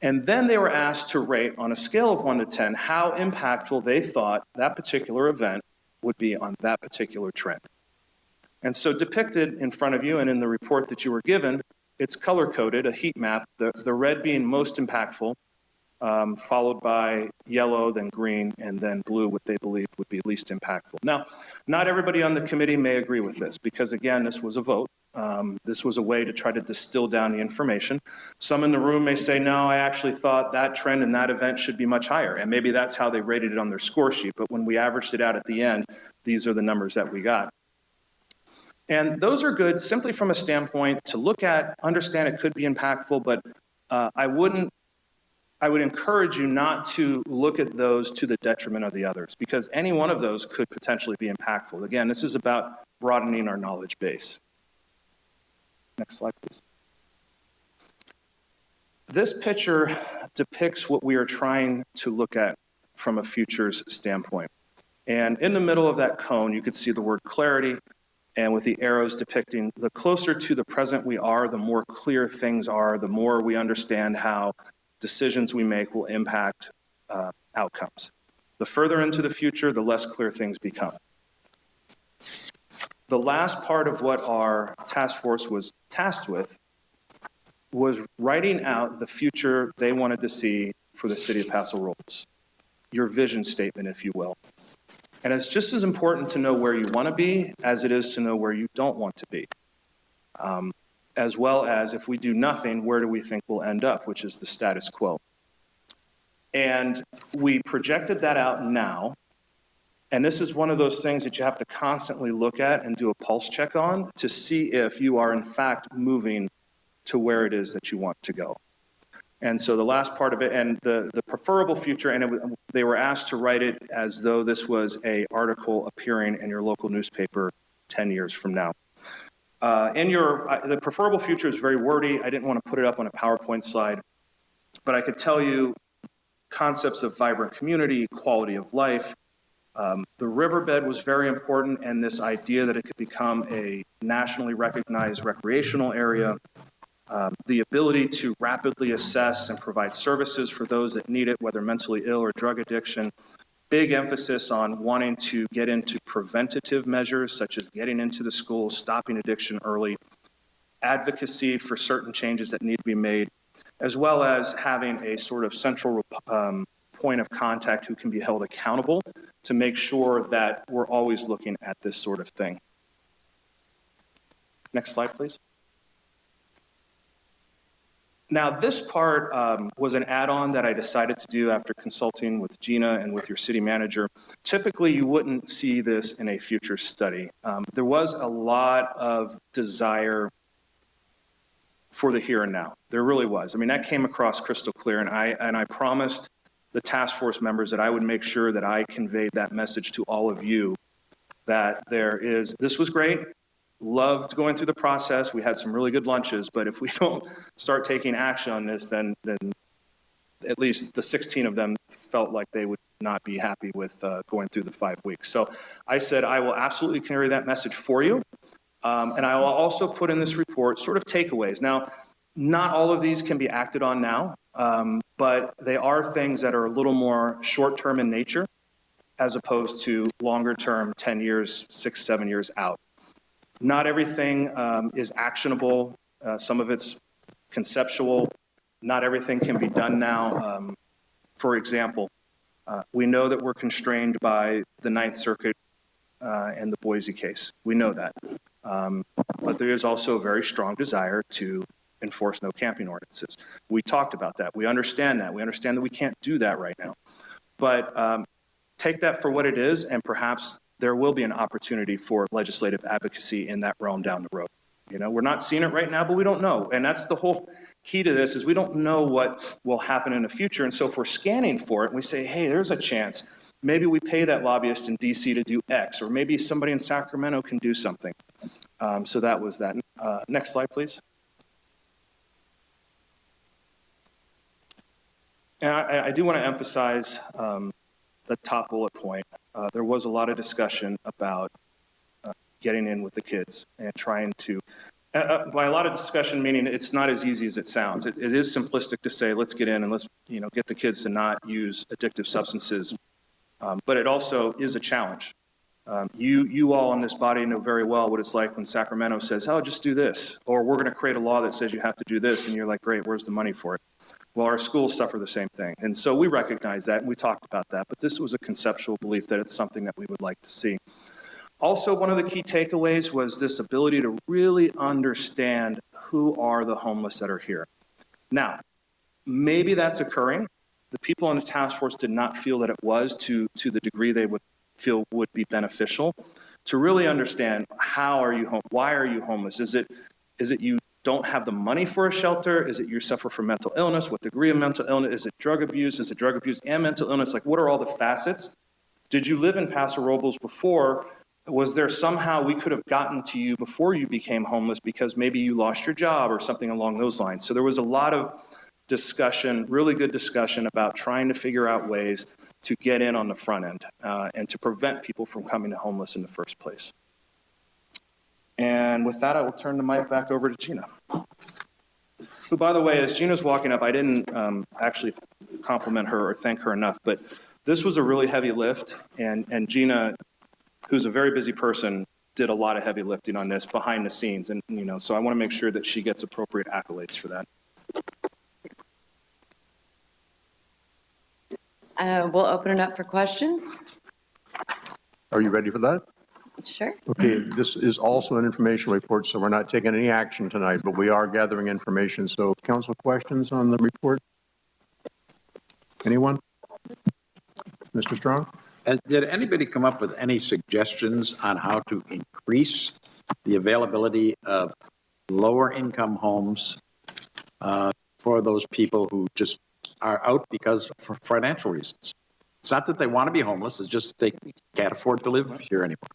And then they were asked to rate on a scale of 1 to 10 how impactful they thought that particular event would be on that particular trend. And so depicted in front of you and in the report that you were given, it's color-coded, a heat map, the red being most impactful, followed by yellow, then green, and then blue, what they believe would be least impactful. Now, not everybody on the committee may agree with this, because again, this was a vote. This was a way to try to distill down the information. Some in the room may say, no, I actually thought that trend and that event should be much higher. And maybe that's how they rated it on their score sheet. But when we averaged it out at the end, these are the numbers that we got. And those are good simply from a standpoint to look at, understand it could be impactful, but I would encourage you not to look at those to the detriment of the others, because any one of those could potentially be impactful. Again, this is about broadening our knowledge base. Next slide, please. This picture depicts what we are trying to look at from a futures standpoint. And in the middle of that cone, you could see the word clarity, and with the arrows depicting the closer to the present we are, the more clear things are, the more we understand how decisions we make will impact outcomes. The further into the future, the less clear things become. The last part of what our task force was tasked with was writing out the future they wanted to see for the city of Paso Robles, your vision statement, if you will. And it's just as important to know where you want to be as it is to know where you don't want to be. As well as, if we do nothing, where do we think we'll end up, which is the status quo. And we projected that out now. And this is one of those things that you have to constantly look at and do a pulse check on to see if you are in fact moving to where it is that you want to go. And so the last part of it, and the preferable future, and they were asked to write it as though this was an article appearing in your local newspaper 10 years from now. The preferable future is very wordy. I didn't want to put it up on a PowerPoint slide, but I could tell you concepts of vibrant community, quality of life. The riverbed was very important, and this idea that it could become a nationally recognized recreational area. The ability to rapidly assess and provide services for those that need it, whether mentally ill or drug addiction. Big emphasis on wanting to get into preventative measures, such as getting into the school, stopping addiction early, advocacy for certain changes that need to be made, as well as having a sort of central point of contact who can be held accountable to make sure that we're always looking at this sort of thing. Next slide, please. Now, this part was an add-on that I decided to do after consulting with Gina and with your city manager. Typically, you wouldn't see this in a future study. There was a lot of desire for the here and now. There really was. I mean, that came across crystal clear, and I promised the task force members that I would make sure that I conveyed that message to all of you, that this was great. Loved going through the process. We had some really good lunches, but if we don't start taking action on this, then at least the 16 of them felt like they would not be happy with going through the 5 weeks. So I said, I will absolutely carry that message for you. And I will also put in this report sort of takeaways. Now, not all of these can be acted on now, but they are things that are a little more short-term in nature as opposed to longer-term, 10 years, 6, 7 years out. Not everything is actionable. Some of it's conceptual. Not everything can be done now. For example, we know that we're constrained by the Ninth Circuit and the Boise case. We know that. But there is also a very strong desire to enforce no camping ordinances. We talked about that. We understand that. We understand that we can't do that right now. But take that for what it is, and perhaps there will be an opportunity for legislative advocacy in that realm down the road. You know, we're not seeing it right now, but we don't know. And that's the whole key to this, is we don't know what will happen in the future. And so if we're scanning for it, and we say, hey, there's a chance. Maybe we pay that lobbyist in DC to do X, or maybe somebody in Sacramento can do something. So that was that. Next slide, please. And I do want to emphasize the top bullet point. There was a lot of discussion about getting in with the kids and trying to, by a lot of discussion, meaning it's not as easy as it sounds. It is simplistic to say, let's get in and let's get the kids to not use addictive substances. But it also is a challenge. You all in this body know very well what it's like when Sacramento says, oh, just do this. Or we're going to create a law that says you have to do this. And you're like, great, where's the money for it? Well, our schools suffer the same thing. And so we recognize that, and we talked about that. But this was a conceptual belief that it's something that we would like to see. Also, one of the key takeaways was this ability to really understand who are the homeless that are here. Now, maybe that's occurring. The people on the task force did not feel that it was to the degree they would feel would be beneficial. To really understand, how are you home? Why are you homeless? Is it you don't have the money for a shelter? Is it you suffer from mental illness? What degree of mental illness? Is it drug abuse? Is it drug abuse and mental illness? Like, what are all the facets? Did you live in Paso Robles before? Was there somehow we could have gotten to you before you became homeless because maybe you lost your job or something along those lines? So there was a lot of discussion, really good discussion about trying to figure out ways to get in on the front end and to prevent people from coming to homeless in the first place. And with that, I will turn the mic back over to Gina, who, by the way, as Gina's walking up, I didn't actually compliment her or thank her enough, but this was a really heavy lift, and Gina, who's a very busy person, did a lot of heavy lifting on this behind the scenes. And, so I want to make sure that she gets appropriate accolades for that. We'll open it up for questions. Are you ready for that? Sure. Okay, this is also an information report, so we're not taking any action tonight, but we are gathering information. So council questions on the report? Anyone? Mr. Strong? And did anybody come up with any suggestions on how to increase the availability of lower income homes for those people who just are out because for financial reasons? It's not that they want to be homeless, it's just they can't afford to live here anymore.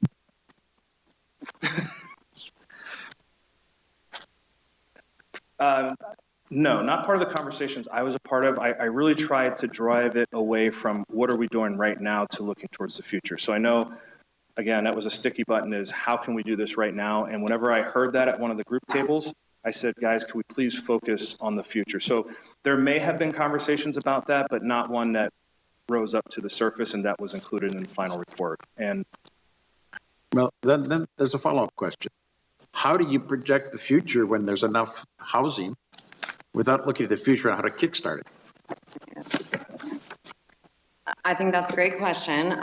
No, not part of the conversations I was a part of. I really tried to drive it away from what are we doing right now to looking towards the future. So I know, again, that was a sticky button, is how can we do this right now? And whenever I heard that at one of the group tables, I said, guys, can we please focus on the future? So there may have been conversations about that, but not one that rose up to the surface, and that was included in the final report. And well, then there's a follow-up question. How do you project the future when there's enough housing without looking at the future and how to kickstart it? I think that's a great question.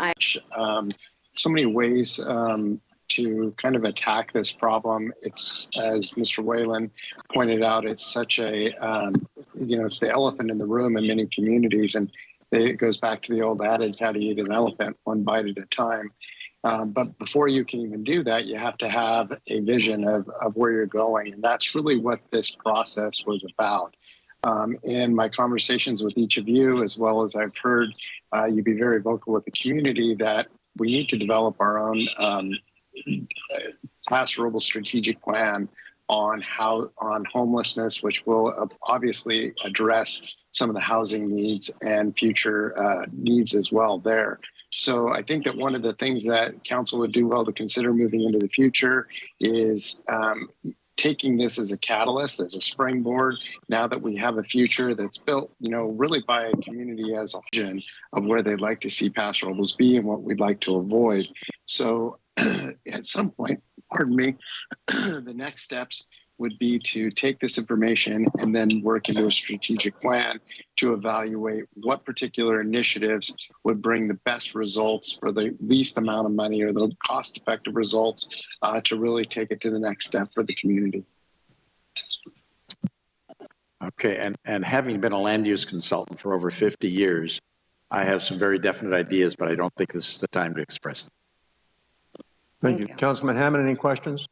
So many ways to kind of attack this problem. It's, as Mr. Whalen pointed out, it's such a, it's the elephant in the room in many communities. And it goes back to the old adage, how to eat an elephant, one bite at a time. But before you can even do that, you have to have a vision of where you're going. And that's really what this process was about. In my conversations with each of you, as well as I've heard you be very vocal with the community, that we need to develop our own Paso Robles strategic plan on homelessness, which will obviously address some of the housing needs and future needs as well there. So I think that one of the things that council would do well to consider moving into the future is taking this as a catalyst, as a springboard, now that we have a future that's built, really by a community as a vision of where they'd like to see Paso Robles be and what we'd like to avoid. So at some point, the next steps would be to take this information and then work into a strategic plan to evaluate what particular initiatives would bring the best results for the least amount of money or the cost-effective results to really take it to the next step for the community. Okay, and having been a land use consultant for over 50 years, I have some very definite ideas, but I don't think this is the time to express them. Thank you. Councilman Hammond, any questions?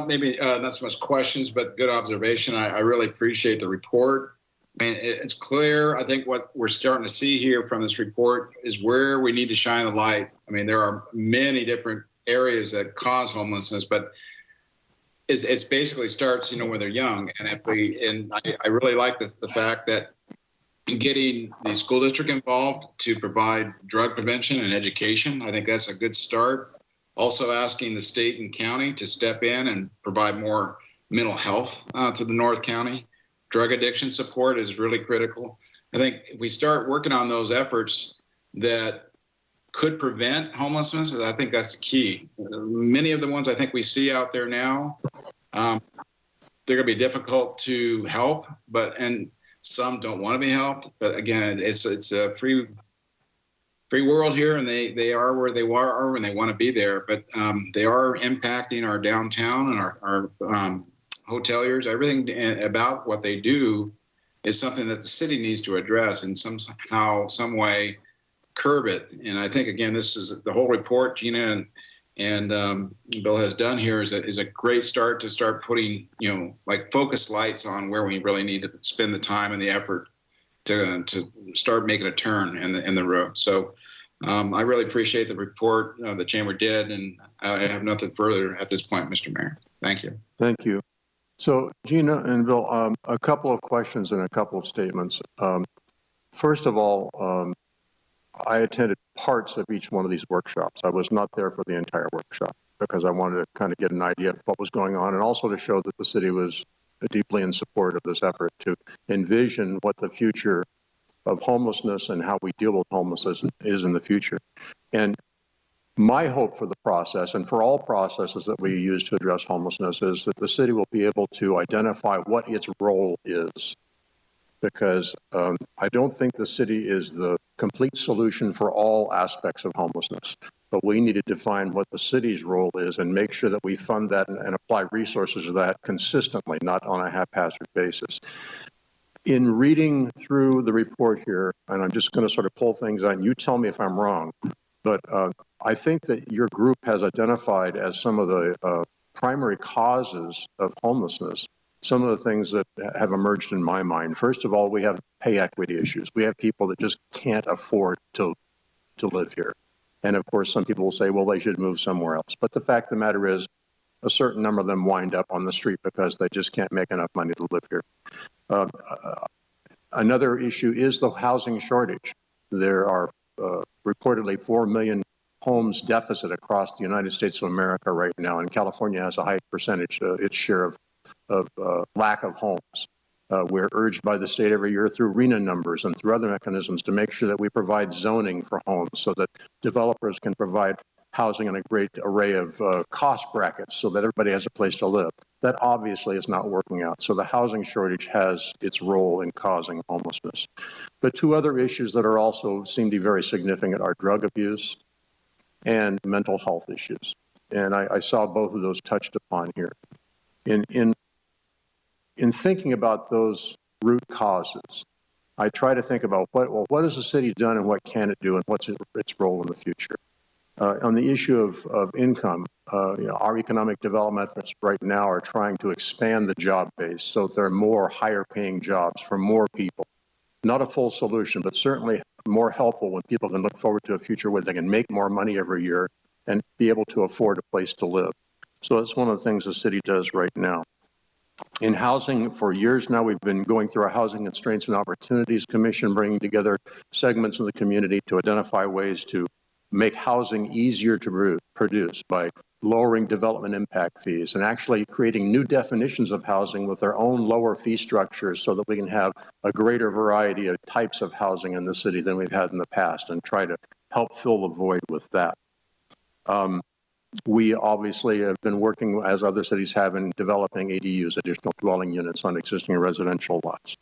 Maybe not so much questions, but good observation. I really appreciate the report. I mean, it's clear. I think what we're starting to see here from this report is where we need to shine the light. I mean, there are many different areas that cause homelessness, but it's basically starts, when they're young. And I really like the fact that getting the school district involved to provide drug prevention and education, I think that's a good start. Also asking the state and county to step in and provide more mental health to the North County. Drug addiction support is really critical. I think if we start working on those efforts that could prevent homelessness, I think that's the key. Many of the ones I think we see out there now, they're going to be difficult to help, and some don't want to be helped. But again, it's a free world here, and they are where they are when they want to be there. But they are impacting our downtown and our hoteliers. Everything about what they do is something that the city needs to address and somehow, some way, curb it. And I think, again, this is the whole report Gina and Bill has done here is a great start to start putting, focus lights on where we really need to spend the time and the effort to start making a turn in the road. So I really appreciate the report the chamber did, and I have nothing further at this point, Mr. Mayor. Thank you. Thank you. So Gina and Bill, a couple of questions and a couple of statements. First of all, I attended parts of each one of these workshops. I was not there for the entire workshop because I wanted to kind of get an idea of what was going on and also to show that the city was deeply in support of this effort to envision what the future of homelessness and how we deal with homelessness is in the future. And My hope for the process and for all processes that we use to address homelessness is that the city will be able to identify what its role is. Because I don't think the city is the complete solution for all aspects of homelessness. But we need to define what the city's role is and make sure that we fund that and apply resources to that consistently, not on a haphazard basis. In reading through the report here, and I'm just going to sort of pull things on, you tell me if I'm wrong, but I think that your group has identified as some of the primary causes of homelessness some of the things that have emerged in my mind. First of all, we have pay equity issues. We have people that just can't afford to live here. And of course, some people will say, well, they should move somewhere else. But the fact of the matter is, a certain number of them wind up on the street because they just can't make enough money to live here. Another issue is the housing shortage. There are reportedly 4 million homes deficit across the United States of America right now, and California has a high percentage, its share of lack of homes. We're urged by the state every year through RENA numbers and through other mechanisms to make sure that we provide zoning for homes so that developers can provide housing in a great array of cost brackets so that everybody has a place to live. That obviously is not working out. So the housing shortage has its role in causing homelessness. But two other issues that are also seem to be very significant are drug abuse and mental health issues. And I saw both of those touched upon here. In thinking about those root causes, I try to think about what has the city done and what can it do and what's its role in the future. On the issue of income, our economic development efforts right now are trying to expand the job base so there are more higher paying jobs for more people. Not a full solution, but certainly more helpful when people can look forward to a future where they can make more money every year and be able to afford a place to live. So that's one of the things the city does right now. In housing, for years now, we've been going through our Housing Constraints and Opportunities Commission, bringing together segments of the community to identify ways to make housing easier to produce by lowering development impact fees and actually creating new definitions of housing with their own lower fee structures so that we can have a greater variety of types of housing in the city than we've had in the past and try to help fill the void with that. We obviously have been working, as other cities have, in developing ADUs, additional dwelling units on existing residential lots.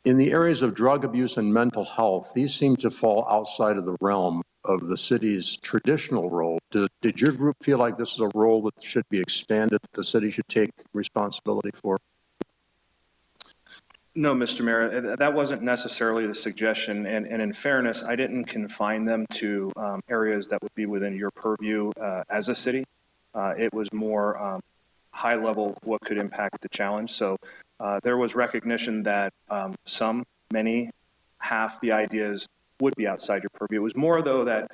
In the areas of drug abuse and mental health, these seem to fall outside of the realm of the city's traditional role. Did your group feel like this is a role that should be expanded, that the city should take responsibility for? No, Mr. Mayor, that wasn't necessarily the suggestion. And in fairness, I didn't confine them to areas that would be within your purview as a city. It was more high level what could impact the challenge. So there was recognition that many, half the ideas would be outside your purview. It was more, though, that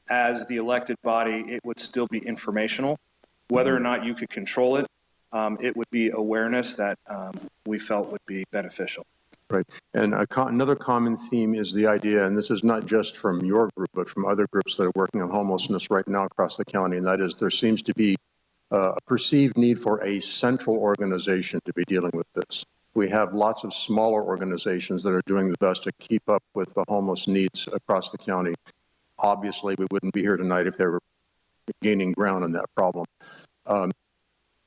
as the elected body, it would still be informational. Whether or not you could control it, it would be awareness that we felt would be beneficial. Right. And another common theme is the idea, and this is not just from your group, but from other groups that are working on homelessness right now across the county, and that is there seems to be a perceived need for a central organization to be dealing with this. We have lots of smaller organizations that are doing the best to keep up with the homeless needs across the county. Obviously, we wouldn't be here tonight if they were gaining ground on that problem.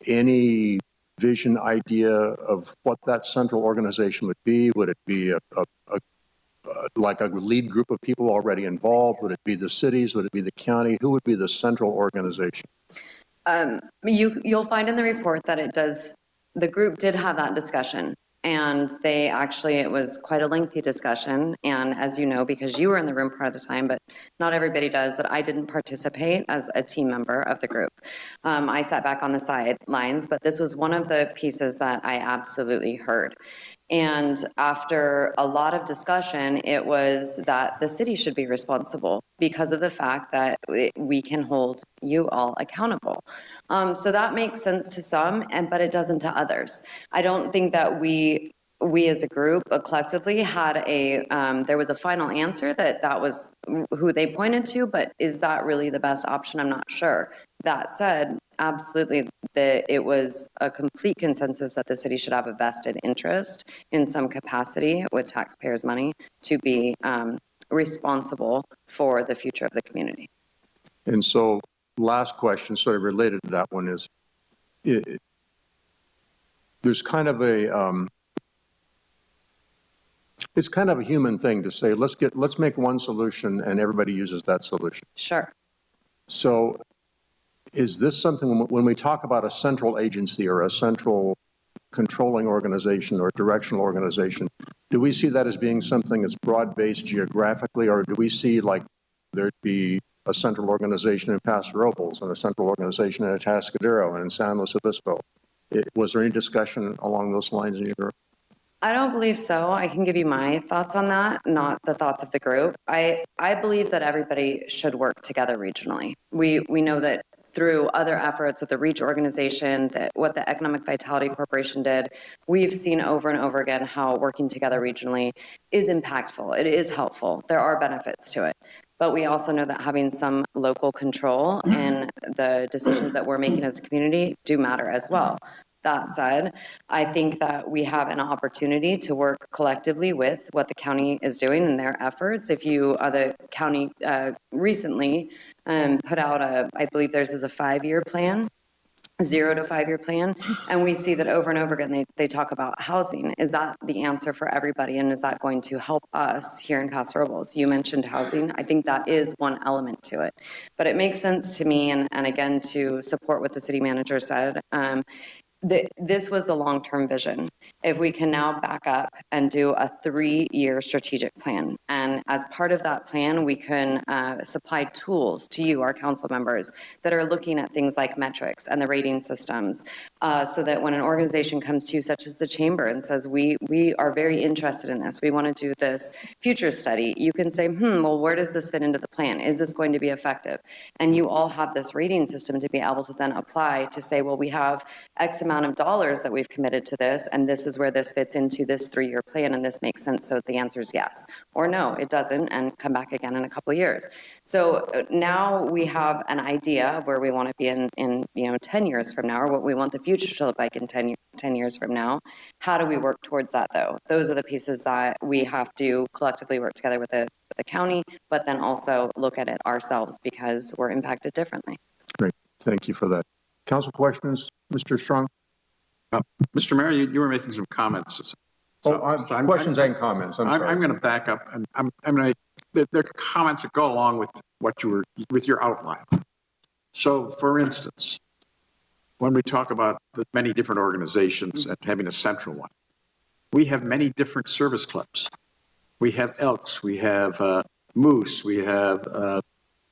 Any vision, idea of what that central organization would be? Would it be like a lead group of people already involved? Would it be the cities? Would it be the county? Who would be the central organization? You'll find in the report that the group did have that discussion, and it was quite a lengthy discussion. And as you know, because you were in the room part of the time, but not everybody does, that I didn't participate as a team member of the group. I sat back on the sidelines, but this was one of the pieces that I absolutely heard. And after a lot of discussion, it was that the city should be responsible because of the fact that we can hold you all accountable. So that makes sense to some, but it doesn't to others. I don't think that we as a group collectively had there was a final answer that was who they pointed to, but is that really the best option? I'm not sure. That said, absolutely, it was a complete consensus that the city should have a vested interest in some capacity with taxpayers' money to be responsible for the future of the community. And so last question, sort of related to that one is, there's kind of a, it's kind of a human thing to say, let's make one solution and everybody uses that solution. Sure. So is this something, when we talk about a central agency or a central controlling organization or directional organization, do we see that as being something that's broad-based geographically, or do we see like there'd be a central organization in Paso Robles and a central organization in Atascadero and in San Luis Obispo? Was there any discussion along those lines in your group? I don't believe so. I can give you my thoughts on that, not the thoughts of the group. I believe that everybody should work together regionally. We know that through other efforts with the REACH organization, that what the Economic Vitality Corporation did, we've seen over and over again how working together regionally is impactful. It is helpful. There are benefits to it. But we also know that having some local control and the decisions that we're making as a community do matter as well. That said, I think that we have an opportunity to work collectively with what the county is doing in their efforts. If you, the county recently put out I believe theirs is a 5-year plan, 0 to 5-year plan, and we see that over and over again they talk about housing. Is that the answer for everybody, and is that going to help us here in Paso Robles? You mentioned housing. I think that is one element to it, but it makes sense to me, and again, to support what the city manager said, this was the long-term vision. If we can now back up and do a 3-year strategic plan, and as part of that plan, we can supply tools to you, our council members, that are looking at things like metrics and the rating systems, so that when an organization comes to you, such as the chamber, and says, we are very interested in this, we want to do this future study, you can say, well, where does this fit into the plan? Is this going to be effective? And you all have this rating system to be able to then apply to say, well, we have X amount of dollars that we've committed to this, and this is where this fits into this 3-year plan, and this makes sense. So the answer is yes, or no, it doesn't, and come back again in a couple of years. So now we have an idea of where we want to be in 10 years from now, or what we want the future to look like in 10 years from now. How do we work towards that, though? Those are the pieces that we have to collectively work together with the county, but then also look at it ourselves, because we're impacted differently. Great, thank you for that. Council questions, Mr. Strong? Mr. Mayor, you were making some comments. Questions and comments. I'm going to back up, and I'm going to. There are comments that go along with what you were with your outline. So, for instance, when we talk about the many different organizations and having a central one, we have many different service clubs. We have Elks, we have Moose, we have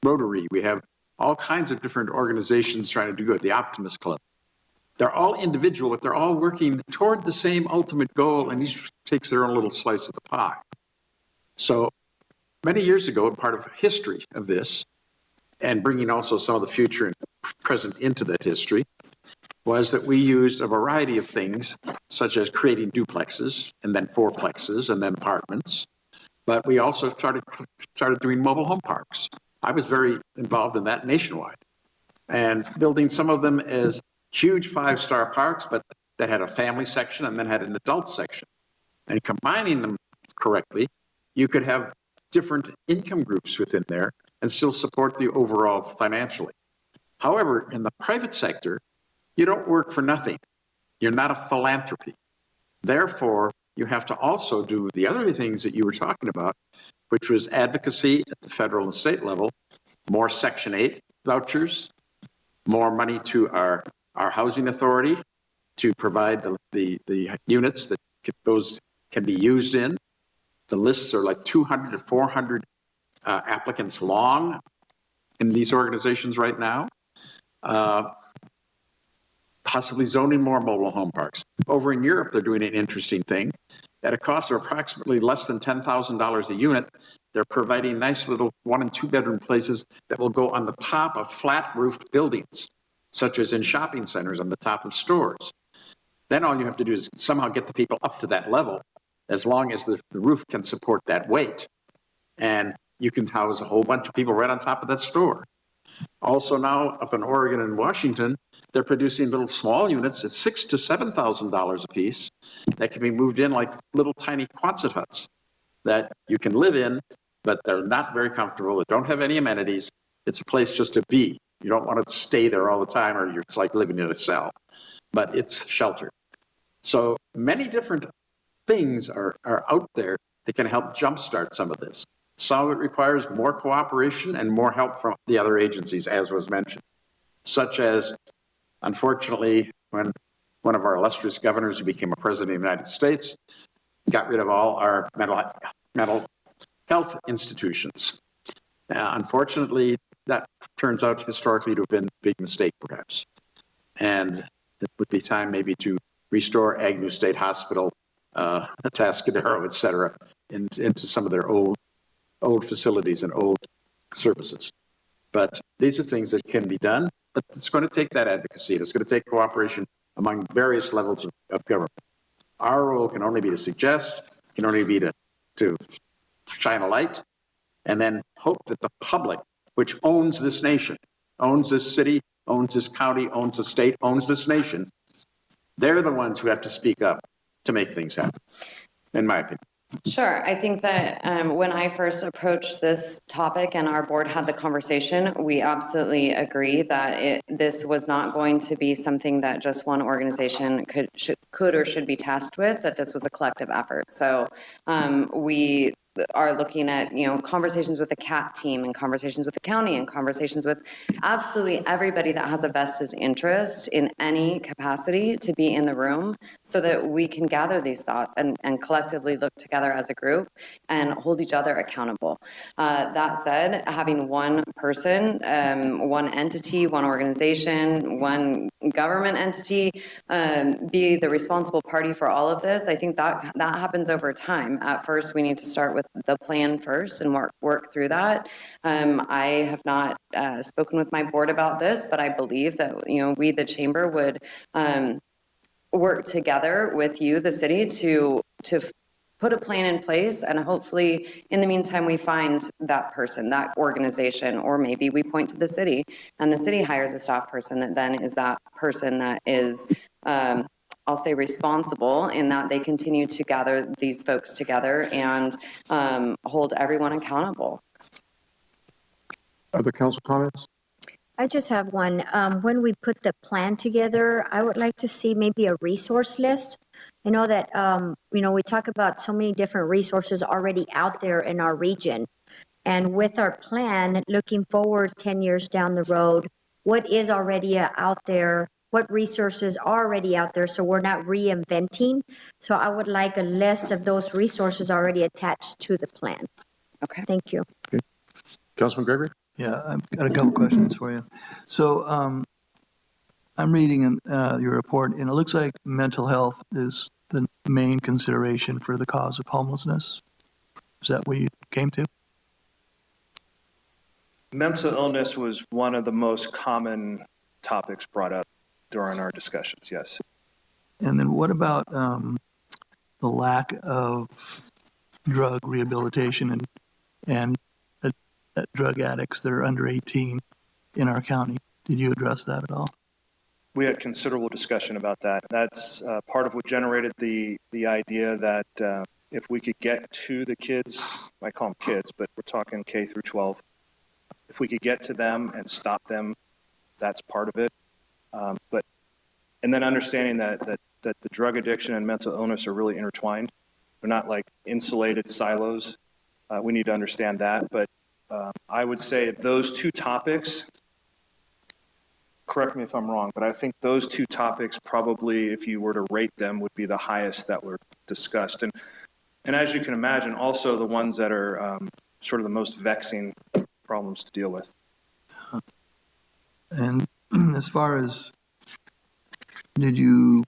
Rotary, we have all kinds of different organizations trying to do good. The Optimist Club. They're all individual, but they're all working toward the same ultimate goal, and each takes their own little slice of the pie. So many years ago, part of history of this, and bringing also some of the future and present into that history, was that we used a variety of things, such as creating duplexes, and then fourplexes, and then apartments. But we also started doing mobile home parks. I was very involved in that nationwide, and building some of them as huge 5-star parks, but that had a family section and then had an adult section. And combining them correctly, you could have different income groups within there and still support the overall financially. However, in the private sector, you don't work for nothing. You're not a philanthropy. Therefore, you have to also do the other things that you were talking about, which was advocacy at the federal and state level, more Section 8 vouchers, more money to our housing authority to provide the units that those can be used in. The lists are like 200 to 400 applicants long in these organizations right now. Possibly zoning more mobile home parks. Over in Europe, they're doing an interesting thing. At a cost of approximately less than $10,000 a unit, they're providing nice little 1- and 2-bedroom places that will go on the top of flat-roofed buildings, such as in shopping centers on the top of stores. Then all you have to do is somehow get the people up to that level, as long as the roof can support that weight. And you can house a whole bunch of people right on top of that store. Also now up in Oregon and Washington, they're producing little small units at $6,000 to $7,000 a piece that can be moved in like little tiny Quonset huts that you can live in, but they're not very comfortable. They don't have any amenities, It's a place just to be. You don't want to stay there all the time, or it's like living in a cell, but it's shelter. So many different things are out there that can help jumpstart some of this. Some of it requires more cooperation and more help from the other agencies, as was mentioned, such as, unfortunately, when one of our illustrious governors who became a president of the United States got rid of all our mental health institutions. Unfortunately, that turns out historically to have been a big mistake, perhaps. And it would be time maybe to restore Agnew State Hospital, Atascadero, et cetera, into some of their old facilities and old services. But these are things that can be done, but it's going to take that advocacy, and it's going to take cooperation among various levels of government. Our role can only be to suggest, can only be to shine a light, and then hope that the public, which owns this nation, owns this city, owns this county, owns the state, owns this nation, they're the ones who have to speak up to make things happen, in my opinion. Sure. I think that when I first approached this topic and our board had the conversation, we absolutely agree that this was not going to be something that just one organization could or should be tasked with, that this was a collective effort. So we are looking at, conversations with the CAT team and conversations with the county and conversations with absolutely everybody that has a vested interest in any capacity to be in the room so that we can gather these thoughts and collectively look together as a group and hold each other accountable. That said, having one person, one entity, one organization, one government entity be the responsible party for all of this, I think that happens over time. At first, we need to start with the plan first and work through that. I have not spoken with my board about this, but I believe that we, the chamber, would work together with you, the city, to put a plan in place, and hopefully in the meantime we find that person, that organization, or maybe we point to the city and the city hires a staff person that then is that person that is I'll say responsible in that they continue to gather these folks together and hold everyone accountable. Other council comments? I just have one. When we put the plan together, I would like to see maybe a resource list. I know that, we talk about so many different resources already out there in our region. And with our plan, looking forward 10 years down the road, what is already out there? What resources are already out there so we're not reinventing? So I would like a list of those resources already attached to the plan. Okay. Thank you. Okay. Councilman Gregory? Yeah, I've got a couple questions for you. So I'm reading in your report, and it looks like mental health is the main consideration for the cause of homelessness. Is that what you came to? Mental illness was one of the most common topics brought up during our discussions, yes. And then what about the lack of drug rehabilitation and drug addicts that are under 18 in our county? Did you address that at all? We had considerable discussion about that. That's part of what generated the idea that if we could get to the kids, I call them kids, but we're talking K through 12, if we could get to them and stop them, that's part of it. And then understanding that the drug addiction and mental illness are really intertwined. They're not like insulated silos. We need to understand that. But I would say those two topics, correct me if I'm wrong, but I think those two topics probably, if you were to rate them, would be the highest that were discussed. And as you can imagine, also the ones that are sort of the most vexing problems to deal with. And as far as, did you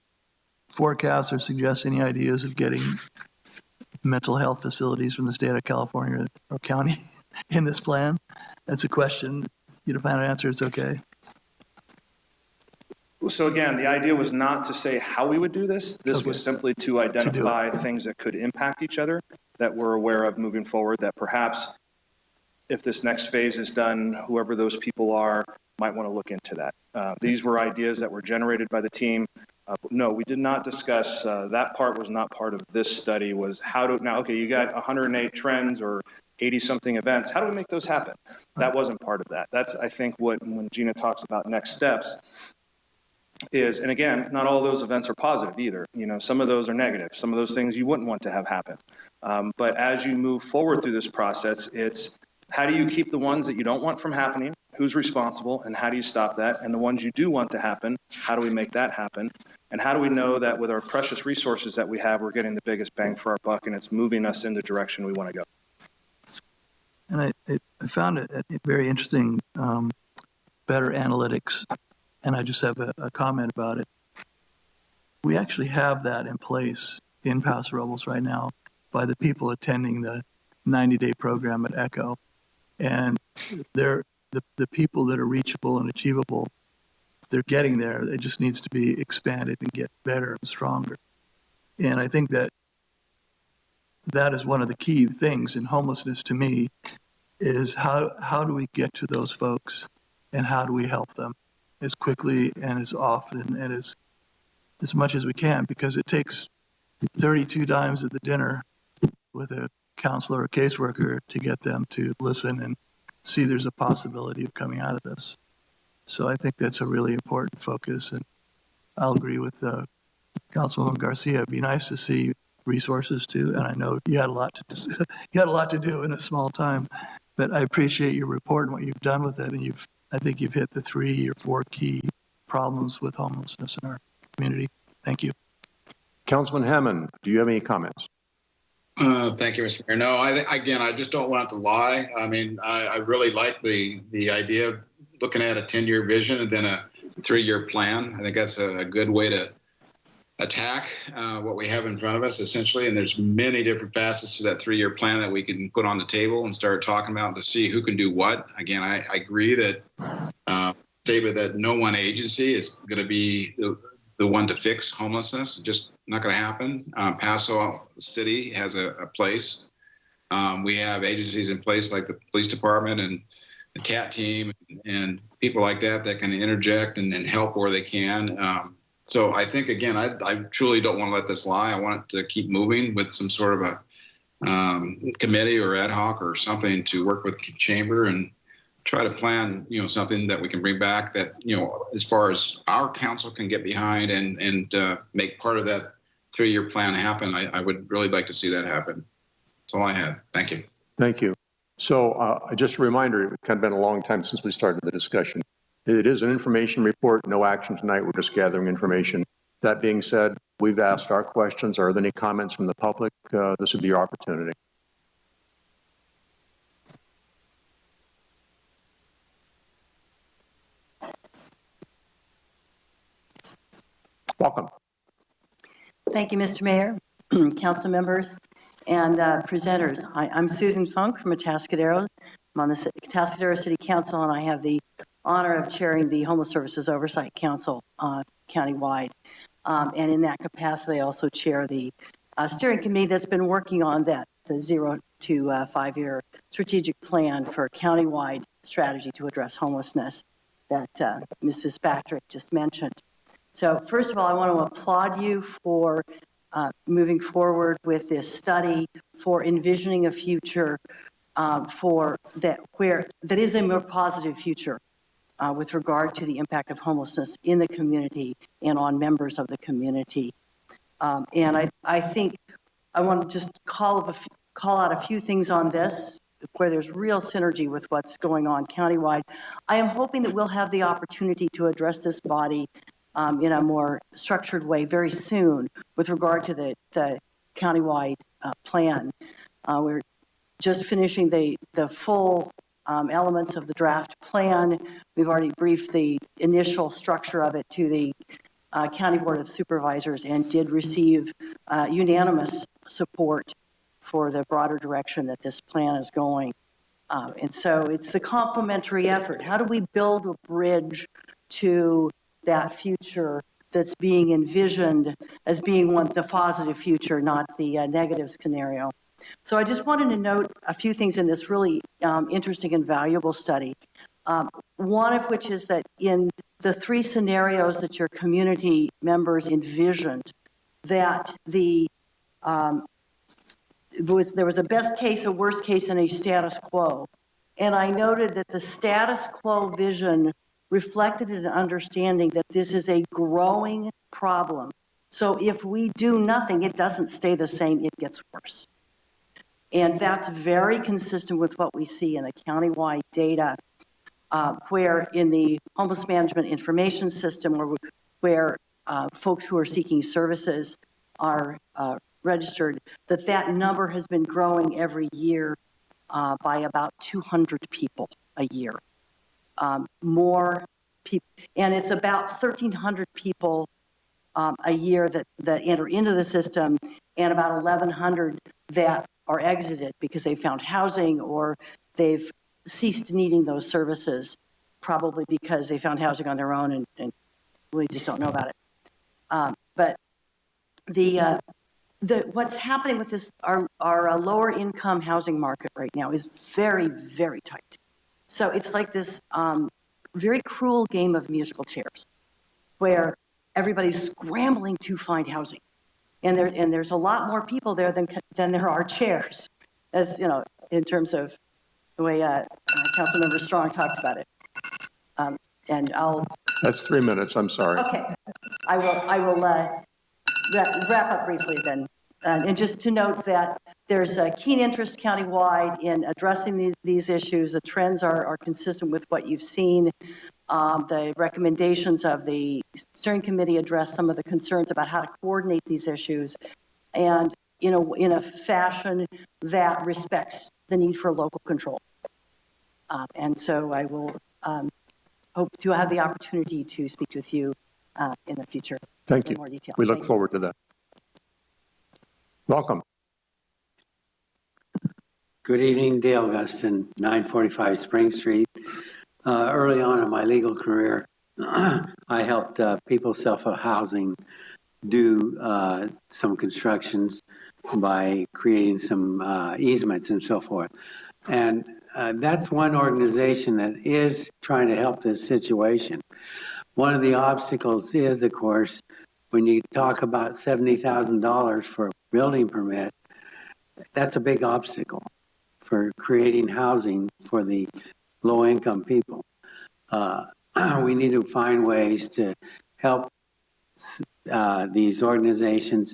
forecast or suggest any ideas of getting mental health facilities from the state of California or county in this plan? That's a question. If you don't find an answer, it's okay. So again, the idea was not to say how we would do this. This was simply to identify things that could impact each other that we're aware of moving forward, that perhaps if this next phase is done, whoever those people are might want to look into that. These were ideas that were generated by the team. No, we did not discuss, that part was not part of this study, was how to, now, okay, you got 108 trends or 80-something events. How do we make those happen? That wasn't part of that. That's, I think, what, when Gina talks about next steps, is, and again, not all those events are positive either. You know, some of those are negative. Some of those things you wouldn't want to have happen. But as you move forward through this process, it's how do you keep the ones that you don't want from happening? Who's responsible, and how do you stop that? And the ones you do want to happen, how do we make that happen? And how do we know that with our precious resources that we have, we're getting the biggest bang for our buck, and it's moving us in the direction we want to go? And I found it very interesting, better analytics. And I just have a comment about it. We actually have that in place in Paso Robles right now by the people attending the 90-day program at ECHO. And they're the people that are reachable and achievable, they're getting there. It just needs to be expanded and get better and stronger. And I think that is one of the key things in homelessness to me is how do we get to those folks and how do we help them as quickly and as often and as much as we can, because it takes 32 dimes at the dinner with a counselor or caseworker to get them to listen and see there's a possibility of coming out of this. So I think that's a really important focus, and I'll agree with Councilwoman Garcia. It'd be nice to see resources too, and I know you had a lot to do in a small time, but I appreciate your report and what you've done with it, and I think you've hit the 3 or 4 key problems with homelessness in our community. Thank you. Councilman Hammond, do you have any comments? Thank you, Mr. Mayor. No, I just don't want to lie. I mean, I really like the idea of looking at a 10-year vision and then a 3-year plan. I think that's a good way to attack what we have in front of us, essentially. And there's many different facets to that 3-year plan that we can put on the table and start talking about to see who can do what. Again, I agree that statement that no one agency is going to be the one to fix homelessness. Just not going to happen. Paso City has a place. We have agencies in place like the police department and the CAT team and people like that can interject and help where they can. So I think, again, I truly don't want to let this lie. I want it to keep moving with some sort of a committee or ad hoc or something to work with the chamber and try to plan, something that we can bring back that, as far as our council can get behind and make part of that 3-year plan happen. I would really like to see that happen. That's all I had. Thank you. Thank you. So just a reminder, it's kind of been a long time since we started the discussion. It is an information report, no action tonight. We're just gathering information. That being said, we've asked our questions. Are there any comments from the public? This would be your opportunity. Welcome. Thank you, Mr. Mayor, council members, and presenters. I'm Susan Funk from Atascadero. I'm on the Atascadero City Council, and I have the honor of chairing the Homeless Services Oversight Council countywide. And in that capacity, I also chair the steering committee that's been working on the 0 to 5 year strategic plan for countywide strategy to address homelessness that Ms. Fitzpatrick just mentioned. So first of all, I want to applaud you for moving forward with this study, for envisioning a future that is a more positive future with regard to the impact of homelessness in the community and on members of the community. And I think I want to just call out a few things on this where there's real synergy with what's going on countywide. I am hoping that we'll have the opportunity to address this body in a more structured way very soon with regard to the countywide plan. We're just finishing the full elements of the draft plan. We've already briefed the initial structure of it to the County Board of Supervisors and did receive unanimous support for the broader direction that this plan is going. And so it's the complementary effort. How do we build a bridge to that future that's being envisioned as being the positive future, not the negative scenario? So I just wanted to note a few things in this really interesting and valuable study. One of which is that in the 3 scenarios that your community members envisioned, that the there was a best case, a worst case, and a status quo. And I noted that the status quo vision reflected an understanding that this is a growing problem. So if we do nothing, it doesn't stay the same, it gets worse. And that's very consistent with what we see in the countywide data, where in the homeless management information system, where folks who are seeking services are registered, that number has been growing every year by about 200 people a year. More people, and it's about 1,300 people a year that enter into the system, and about 1,100 that are exited because they found housing or they've ceased needing those services, probably because they found housing on their own and we just don't know about it. But what's happening with this, our lower income housing market right now is very, very tight. So it's like this very cruel game of musical chairs where everybody's scrambling to find housing. And there's a lot more people there than there are chairs, as you know, in terms of the way Councilmember Strong talked about it. And I'll. That's 3 minutes. I'm sorry. Okay, I will wrap up briefly then, and just to note that there's a keen interest countywide in addressing these issues. The trends are consistent with what you've seen. The recommendations of the steering committee address some of the concerns about how to coordinate these issues, and in a fashion that respects the need for local control. And so I will hope to have the opportunity to speak with you in the future. Thank you. More detail. We look forward to that. Welcome. Good evening, Dale Gustin, 945 Spring Street. Early on in my legal career, I helped people self-housing do some constructions by creating some easements and so forth. And that's one organization that is trying to help this situation. One of the obstacles is, of course, when you talk about $70,000 for a building permit, that's a big obstacle for creating housing for the low-income people. We need to find ways to help these organizations.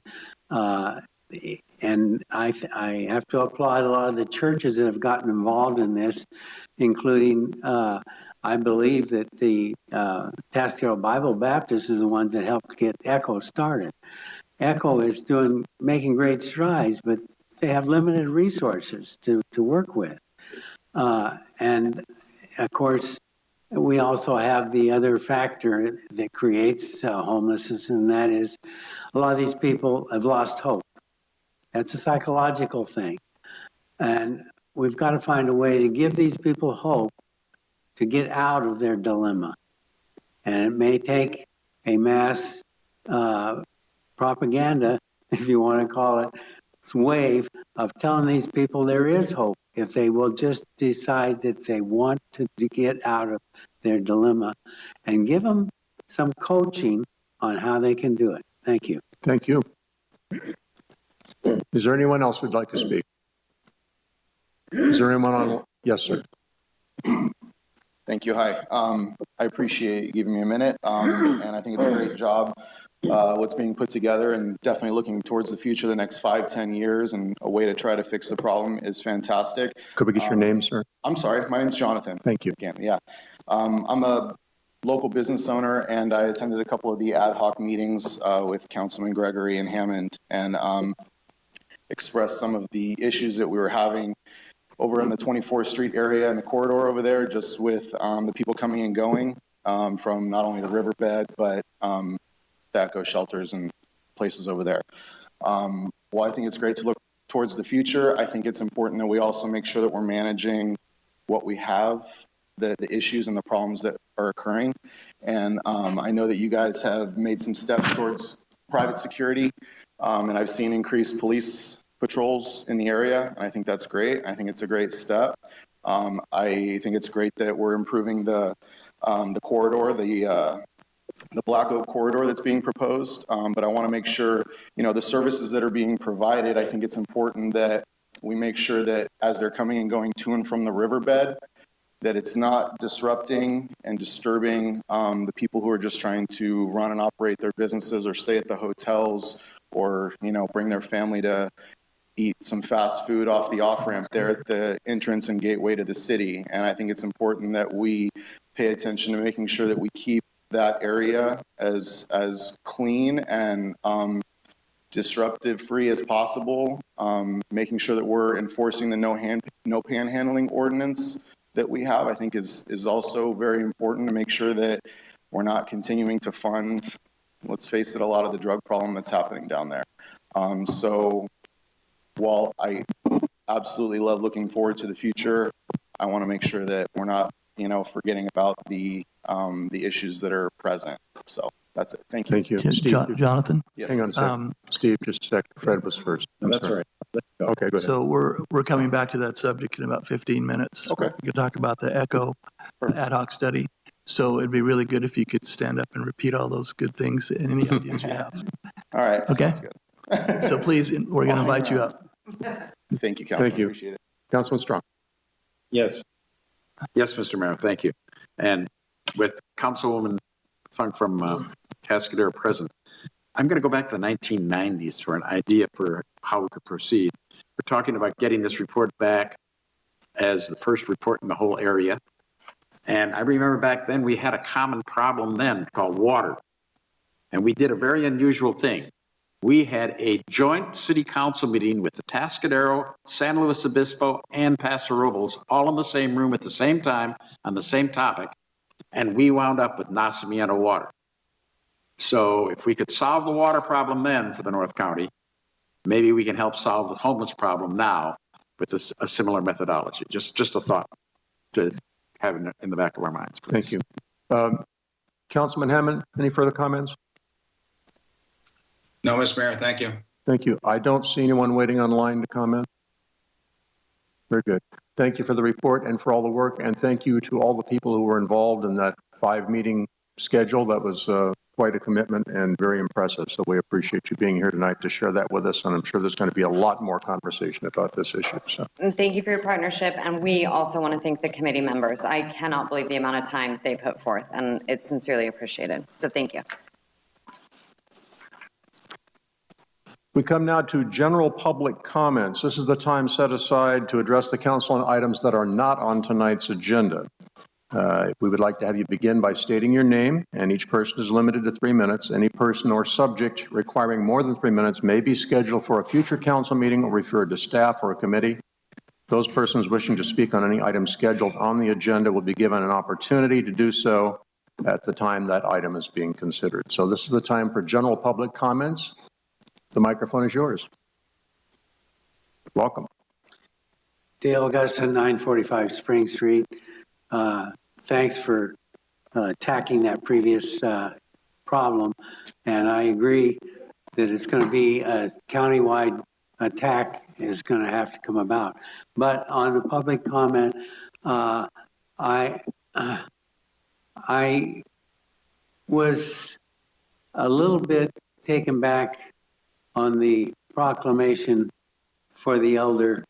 And I have to applaud a lot of the churches that have gotten involved in this, including, I believe that the Tascadero Bible Baptist is the ones that helped get ECHO started. ECHO is making great strides, but they have limited resources to work with. And of course, we also have the other factor that creates homelessness, and that is a lot of these people have lost hope. That's a psychological thing. And we've got to find a way to give these people hope to get out of their dilemma. And it may take a mass propaganda, if you want to call it, wave of telling these people there is hope if they will just decide that they want to get out of their dilemma, and give them some coaching on how they can do it. Thank you. Thank you. Is there anyone else who'd like to speak? Is there anyone on? Yes, sir. Thank you. Hi. I appreciate you giving me a minute, and I think it's a great job what's being put together, and definitely looking towards the future, the next 5-10 years, and a way to try to fix the problem is fantastic. Could we get your name, sir? I'm sorry. My name's Jonathan. Thank you. Again, yeah. I'm a local business owner, and I attended a couple of the ad hoc meetings with Councilman Gregory and Hammond, and expressed some of the issues that we were having over in the 24th Street area and the corridor over there, just with the people coming and going from not only the riverbed, but DACO shelters and places over there. Well, I think it's great to look towards the future. I think it's important that we also make sure that we're managing what we have, the issues and the problems that are occurring. And I know that you guys have made some steps towards private security, and I've seen increased police patrols in the area, and I think that's great. I think it's a great step. I think it's great that we're improving the corridor, the Black Oak corridor that's being proposed, but I want to make sure, the services that are being provided, I think it's important that we make sure that as they're coming and going to and from the riverbed, that it's not disrupting and disturbing the people who are just trying to run and operate their businesses or stay at the hotels or, bring their family to eat some fast food off the off-ramp there at the entrance and gateway to the city. And I think it's important that we pay attention to making sure that we keep that area as clean and disruptive free as possible, making sure that we're enforcing the no panhandling ordinance that we have, I think is also very important to make sure that we're not continuing to fund, let's face it, a lot of the drug problem that's happening down there. So while I absolutely love looking forward to the future, I want to make sure that we're not, forgetting about the issues that are present. So that's it. Thank you. Thank you. Steve, Jonathan? Yes. Hang on a second. Steve, just a sec. Fred was first. That's all right. Okay, go ahead. So we're coming back to that subject in about 15 minutes. Okay. We could talk about the ECHO ad hoc study. So it'd be really good if you could stand up and repeat all those good things and any ideas you have. All right. Okay. Sounds good. So please, we're going to invite you up. Thank you, Councilman. Thank you. Appreciate it. Councilman Strong. Yes. Yes, Mr. Mayor, thank you. And with Councilwoman Funk from Tascadero present, I'm going to go back to the 1990s for an idea for how we could proceed. We're talking about getting this report back as the first report in the whole area. And I remember back then we had a common problem then called water. And we did a very unusual thing. We had a joint city council meeting with the Tascadero, San Luis Obispo, and Paso Robles, all in the same room at the same time on the same topic. And we wound up with Nacimiento water. So if we could solve the water problem then for the North County, maybe we can help solve the homeless problem now with a similar methodology. Just a thought to have in the back of our minds, please. Thank you. Councilman Hammond, any further comments? No, Mr. Mayor, thank you. Thank you. I don't see anyone waiting online to comment. Very good. Thank you for the report and for all the work. And thank you to all the people who were involved in that 5-meeting schedule. That was quite a commitment and very impressive. So we appreciate you being here tonight to share that with us. And I'm sure there's going to be a lot more conversation about this issue. So Thank you for your partnership. And we also want to thank the committee members. I cannot believe the amount of time they put forth, and it's sincerely appreciated. So thank you. we come now to general public comments. This is the time set aside to address the council on items that are not on tonight's agenda. We would like to have you begin by stating your name, and each person is limited to 3 minutes. Any person or subject requiring more than 3 minutes may be scheduled for a future council meeting or referred to staff or a committee. Those persons wishing to speak on any item scheduled on the agenda will be given an opportunity to do so at the time that item is being considered. So this is the time for general public comments. The microphone is yours. Welcome. Dale Augustin, 945 Spring Street. Thanks for tackling that previous problem. And I agree that it's going to be a countywide attack is going to have to come about. But on the public comment, I was a little bit taken back on the proclamation for the elder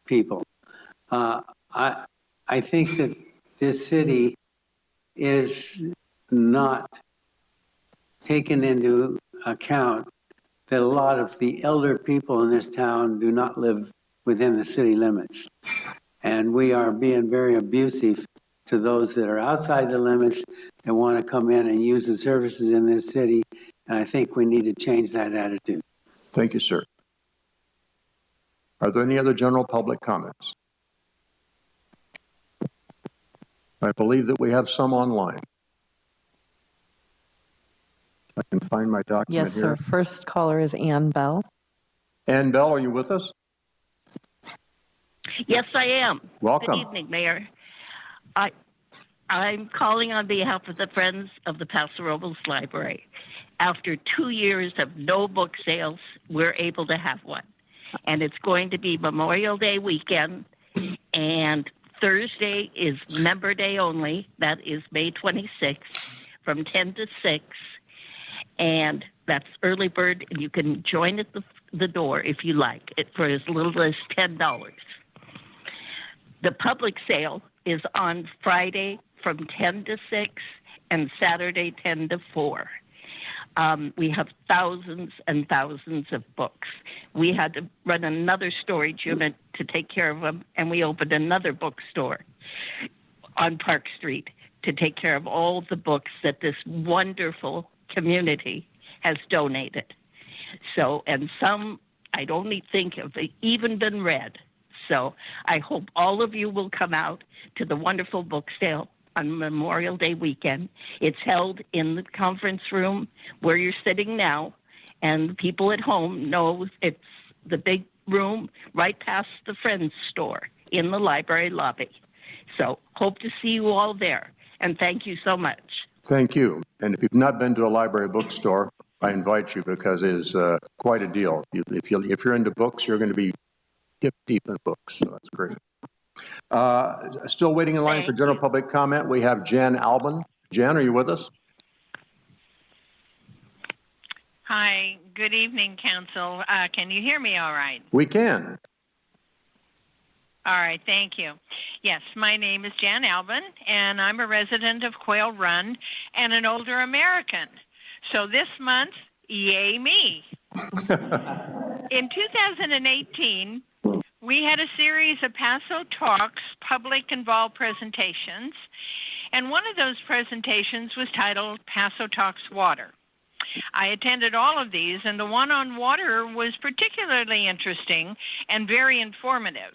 people. I think that this city is not taken into account that a lot of the elder people in this town do not live within the city limits. And we are being very abusive to those that are outside the limits and want to come in and use the services in this city. And I think we need to change that attitude. Thank you, sir. Are there any other general public comments? I believe that we have some online. I can find my document Yes, here. sir. First caller is Ann Bell. Ann Bell, are you with us? Yes, I am. Welcome. Good evening, Mayor. I'm calling on behalf of the Friends of the Paso Robles Library. After 2 years of no book sales, we're able to have one. And it's going to be Memorial Day weekend, and Thursday is Member Day only. That is May 26th. from 10 to 6, and that's early bird, and you can join at the door if you like, it for as little as $10. The public sale is on Friday from 10 to 6 and Saturday 10 to 4. We have thousands and thousands of books. We had to run another storage unit to take care of them, and we opened another bookstore on Park Street to take care of all the books that this wonderful community has donated. So, and some I don't think have even been read. So I hope all of you will come out to the wonderful book sale on Memorial Day weekend. It's held in the conference room where you're sitting now, and people at home know it's the big room right past the Friends store in the library lobby. So hope to see you all there, and thank you so much. Thank you. And if you've not been to a library bookstore, I invite you because it is quite a deal. If you're into books, you're going to be hip deep in books, so that's great. Still waiting in line for general public comment. We have Jan Albin. Jan, are you with us? Hi, good evening, Council. Can you hear me all right? We can. All right, thank you. Yes, my name is Jan Albin, and I'm a resident of Quail Run and an older American. So this month, yay me. In 2018, we had a series of Paso Talks public involved presentations, and one of those presentations was titled Paso Talks Water. I attended all of these, and the one on water was particularly interesting and very informative.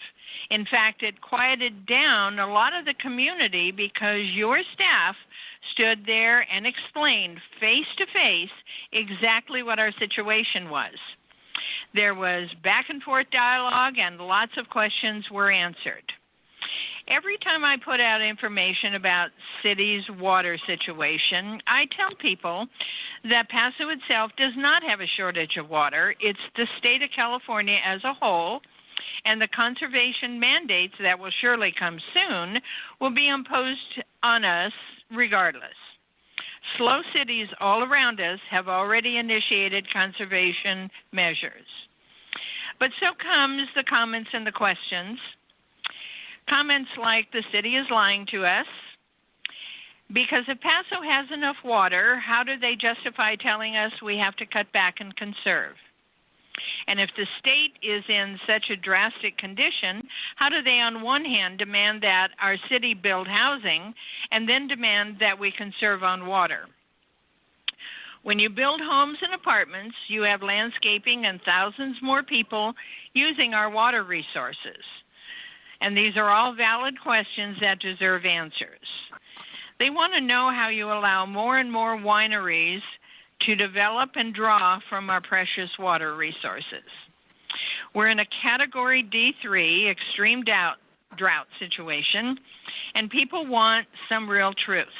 In fact, it quieted down a lot of the community because your staff stood there and explained face to face exactly what our situation was. There was back and forth dialogue and lots of questions were answered. Every time I put out information about city's water situation, I tell people that Paso itself does not have a shortage of water. It's the state of California as a whole, and the conservation mandates that will surely come soon will be imposed on us regardless. Slow cities all around us have already initiated conservation measures. But so comes the comments and the questions. Comments like the city is lying to us, because if Paso has enough water, how do they justify telling us we have to cut back and conserve? And if the state is in such a drastic condition, how do they on one hand demand that our city build housing and then demand that we conserve on water? When you build homes and apartments, you have landscaping and thousands more people using our water resources. And these are all valid questions that deserve answers. They want to know how you allow more and more wineries to develop and draw from our precious water resources. We're in a Category D3 extreme drought situation, and people want some real truths.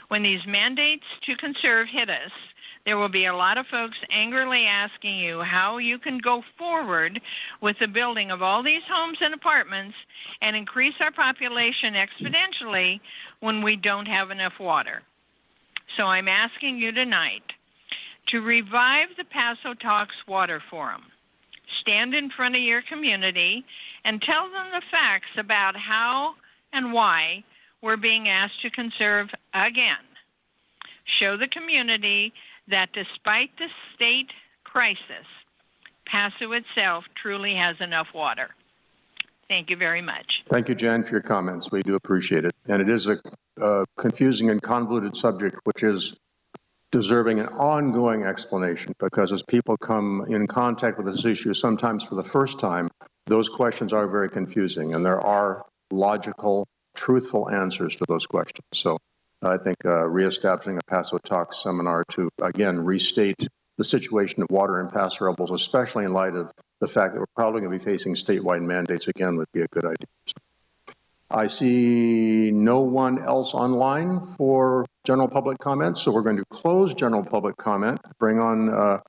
When these mandates to conserve hit us, there will be a lot of folks angrily asking you how you can go forward with the building of all these homes and apartments and increase our population exponentially when we don't have enough water. So I'm asking you tonight to revive the Paso Talks Water Forum. Stand in front of your community and tell them the facts about how and why we're being asked to conserve again. Show the community that despite the state crisis, Paso itself truly has enough water. Thank you very much. Thank you, Jan, for your comments. We do appreciate it. And it is a confusing and convoluted subject, which is deserving an ongoing explanation, because as people come in contact with this issue, sometimes for the first time, those questions are very confusing, and there are logical, truthful answers to those questions. So I think reestablishing a Paso Talks seminar to, again, restate the situation of water in Paso Robles, especially in light of the fact that we're probably going to be facing statewide mandates again, would be a good idea. I see no one else online for general public comments, so we're going to close general public comment, bring on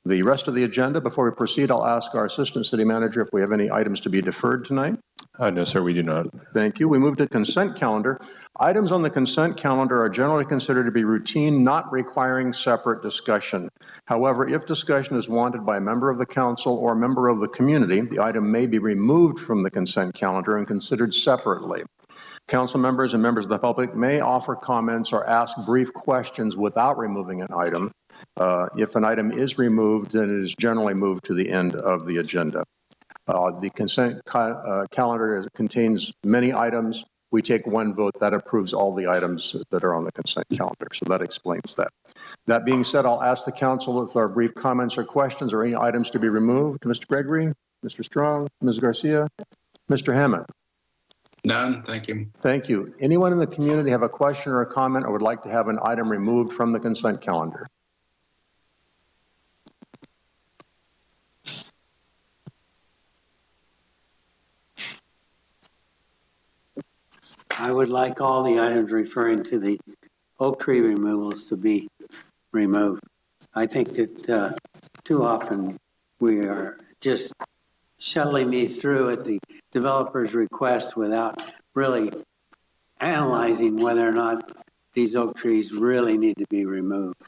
The rest of the agenda, before we proceed, I'll ask our Assistant City Manager if we have any items to be deferred tonight. No, sir, we do not. Thank you. We move to consent calendar. Items on the consent calendar are generally considered to be routine, not requiring separate discussion. However, if discussion is wanted by a member of the council or a member of the community, the item may be removed from the consent calendar and considered separately. Council members and members of the public may offer comments or ask brief questions without removing an item. If an item is removed, then it is generally moved to the end of the agenda. The consent calendar contains many items. We take one vote that approves all the items that are on the consent calendar. So that explains that. That being said, I'll ask the council if there are brief comments or questions or any items to be removed. Mr. Gregory, Mr. Strong, Ms. Garcia, Mr. Hammond. None, thank you. Thank you. Anyone in the community have a question or a comment or would like to have an item removed from the consent calendar? I would like all the items referring to the oak tree removals to be removed. I think that too often we are just shuttling these through at the developer's request without really analyzing whether or not these oak trees really need to be removed.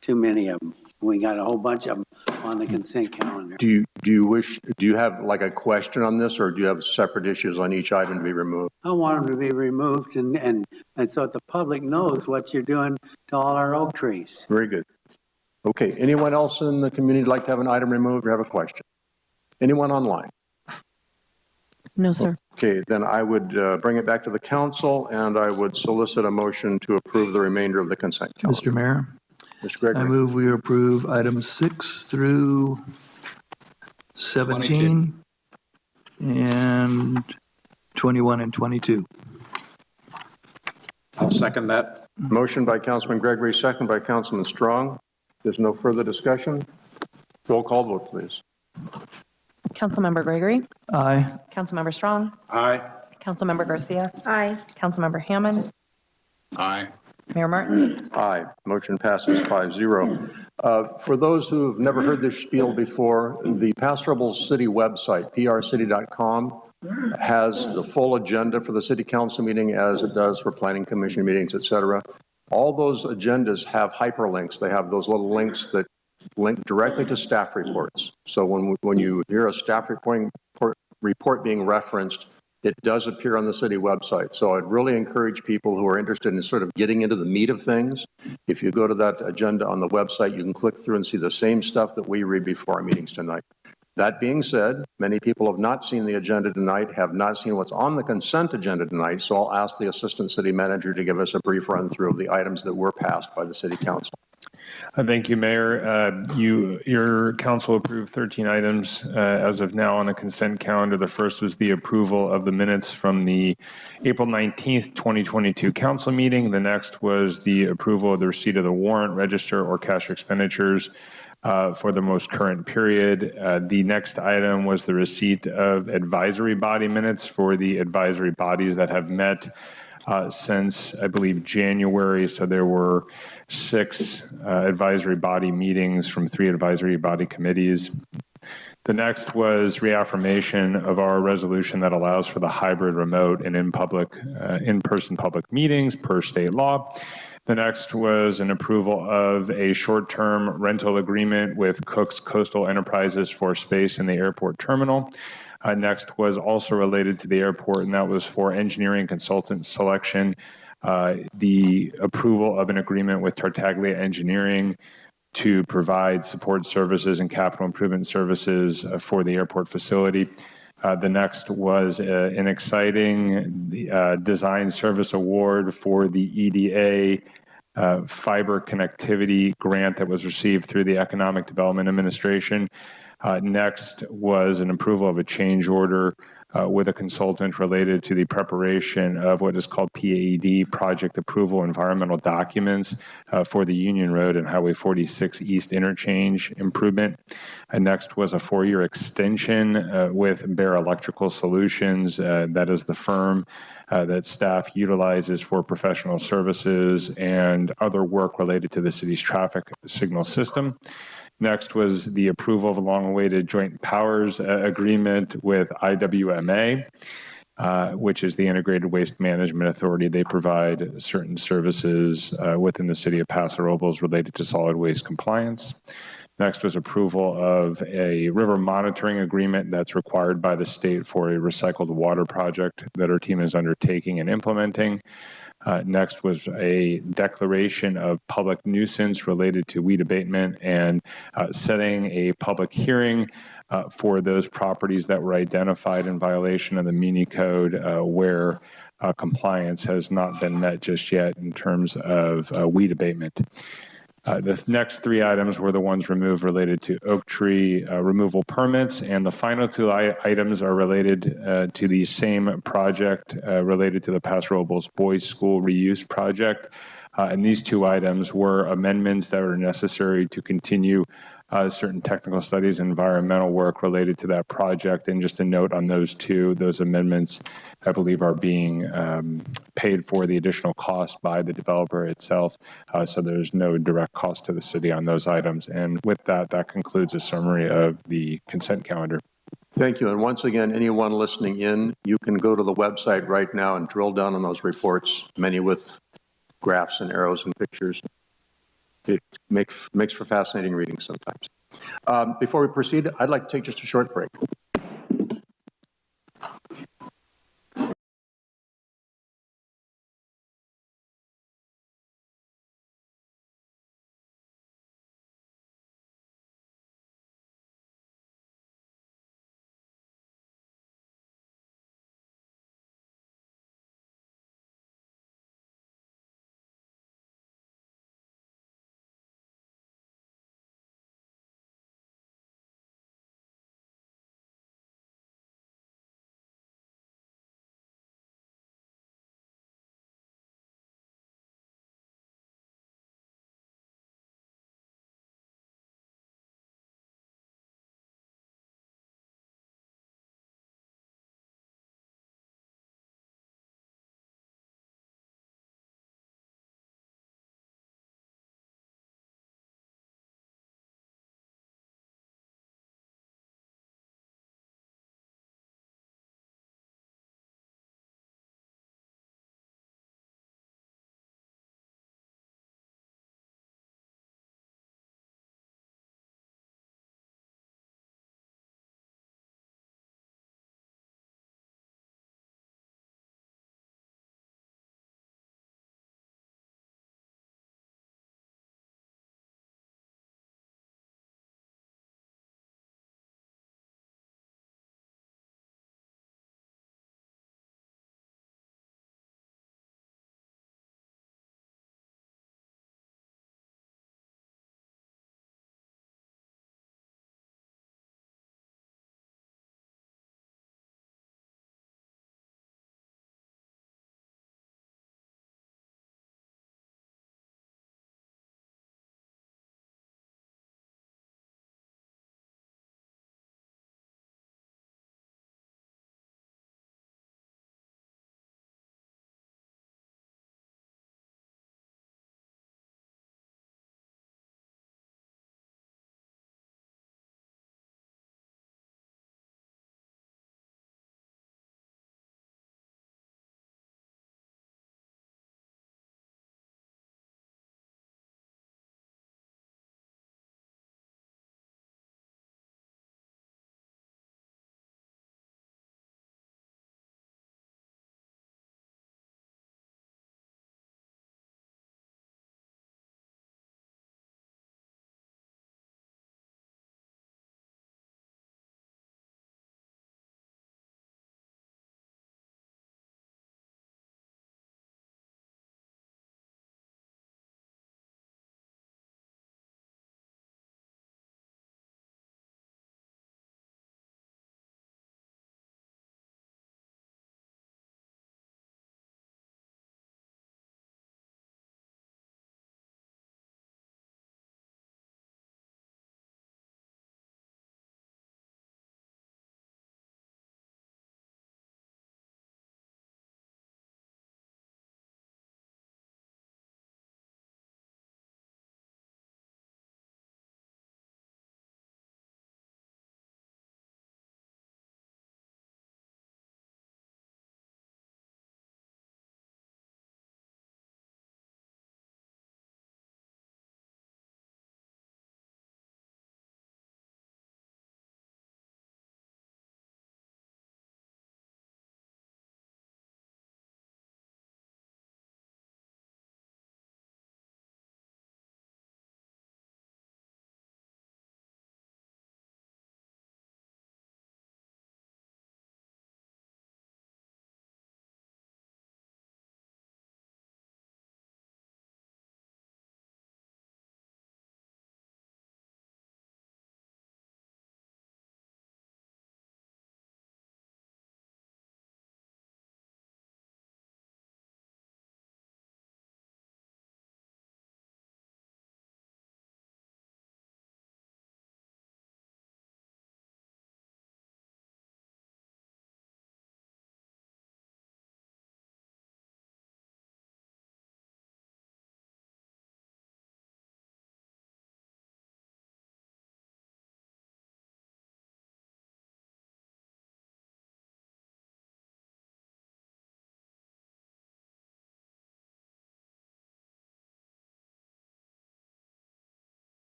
Too many of them. We got a whole bunch of them on the consent calendar. Do you have like a question on this, or do you have separate issues on each item to be removed? I want them to be removed and so that the public knows what you're doing to all our oak trees. Very good. Okay, anyone else in the community like to have an item removed or have a question? Anyone online? No, sir. Okay, then I would bring it back to the council and I would solicit a motion to approve the remainder of the consent calendar. Mr. Mayor, Mr. Gregory. I move we approve items 6 through 17 and 21 and 22. I'll second that. Motion by Councilman Gregory, second by Councilman Strong. There's no further discussion. Roll call vote, please. Councilmember Gregory? Aye. Councilmember Strong? Aye. Councilmember Garcia? Aye. Councilmember Hammond? Aye. Mayor Martin? Aye. Motion passes 5-0. For those who have never heard this spiel before, the Paso Robles City website, prcity.com, has the full agenda for the city council meeting as it does for planning commission meetings, et cetera. All those agendas have hyperlinks. They have those little links that link directly to staff reports. So when you hear a staff report being referenced, it does appear on the city website. So I'd really encourage people who are interested in sort of getting into the meat of things. If you go to that agenda on the website, you can click through and see the same stuff that we read before our meetings tonight. That being said, many people have not seen the agenda tonight, have not seen what's on the consent agenda tonight, so I'll ask the Assistant City Manager to give us a brief run through of the items that were passed by the City Council. Thank you, Mayor. Your council approved 13 items as of now on the consent calendar. The first was the approval of the minutes from the April 19th, 2022 council meeting. The next was the approval of the receipt of the warrant, register, or cash expenditures for the most current period. The next item was the receipt of advisory body minutes for the advisory bodies that have met since, I believe, January. So there were 6 advisory body meetings from 3 advisory body committees. The next was reaffirmation of our resolution that allows for the hybrid remote and in-person public meetings per state law. The next was an approval of a short-term rental agreement with Cook's Coastal Enterprises for space in the airport terminal. Next was also related to the airport, and that was for engineering consultant selection. The approval of an agreement with Tartaglia Engineering to provide support services and capital improvement services for the airport facility. The next was an exciting design service award for the EDA fiber connectivity grant that was received through the Economic Development Administration. Next was an approval of a change order with a consultant related to the preparation of what is called PAED, Project Approval Environmental Documents for the Union Road and Highway 46 East Interchange improvement. Next was a 4-year extension with Bear Electrical Solutions. That is the firm that staff utilizes for professional services and other work related to the city's traffic signal system. Next was the approval of a long-awaited joint powers agreement with Iwma, which is the Integrated Waste Management Authority. They provide certain services within the city of Paso Robles related to solid waste compliance. Next was approval of a river monitoring agreement that's required by the state for a recycled water project that our team is undertaking and implementing. Next was a declaration of public nuisance related to weed abatement and setting a public hearing for those properties that were identified in violation of the Muni Code where compliance has not been met just yet in terms of weed abatement. The next three items were the ones removed related to oak tree removal permits, and the final two items are related to the same project related to the Paso Robles Boys School Reuse Project. And these two items were amendments that were necessary to continue certain technical studies and environmental work related to that project. And just a note on those amendments, I believe, are being paid for the additional cost by the developer itself. So there's no direct cost to the city on those items. And with that, that concludes a summary of the consent calendar. Thank you. And once again, anyone listening in, you can go to the website right now and drill down on those reports, many with graphs and arrows and pictures. It makes for fascinating reading sometimes. Before we proceed, I'd like to take just a short break.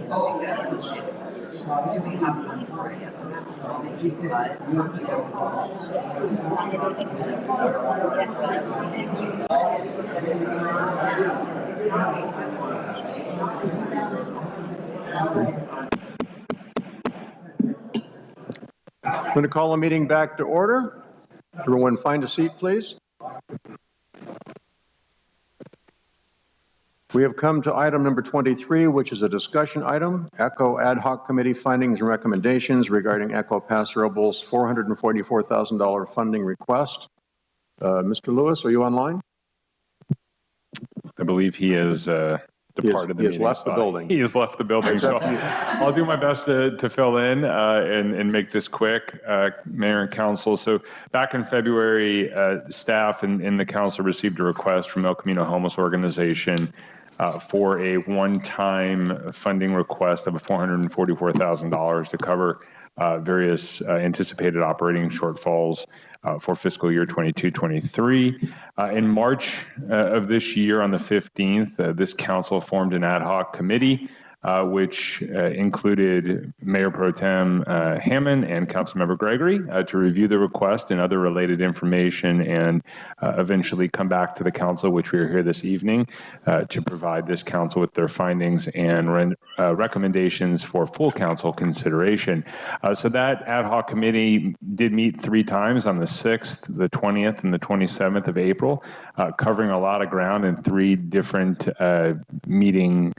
Do we have one for it? Yes, I'm going to call the meeting back to order. Everyone find a seat, please. We have come to item number 23, which is a discussion item, ECHO Ad Hoc Committee findings and recommendations regarding ECHO Paso Robles $444,000 funding request. Mr. Lewis, are you online? I believe he is departed the meeting. He has left the building. He has left the building, so I'll do my best to fill in and make this quick, Mayor and Council. So back in February, staff and the council received a request from El Camino Homeless Organization for a one-time funding request of $444,000 to cover various anticipated operating shortfalls for fiscal year 22-23. In March of this year, on the 15th, this council formed an ad hoc committee, which included Mayor Pro Tem Hammond and Councilmember Gregory to review the request and other related information and eventually come back to the council, which we are here this evening, to provide this council with their findings and recommendations for full council consideration. So that ad hoc committee did meet 3 times on the 6th, the 20th, and the 27th of April, covering a lot of ground in 3 different meeting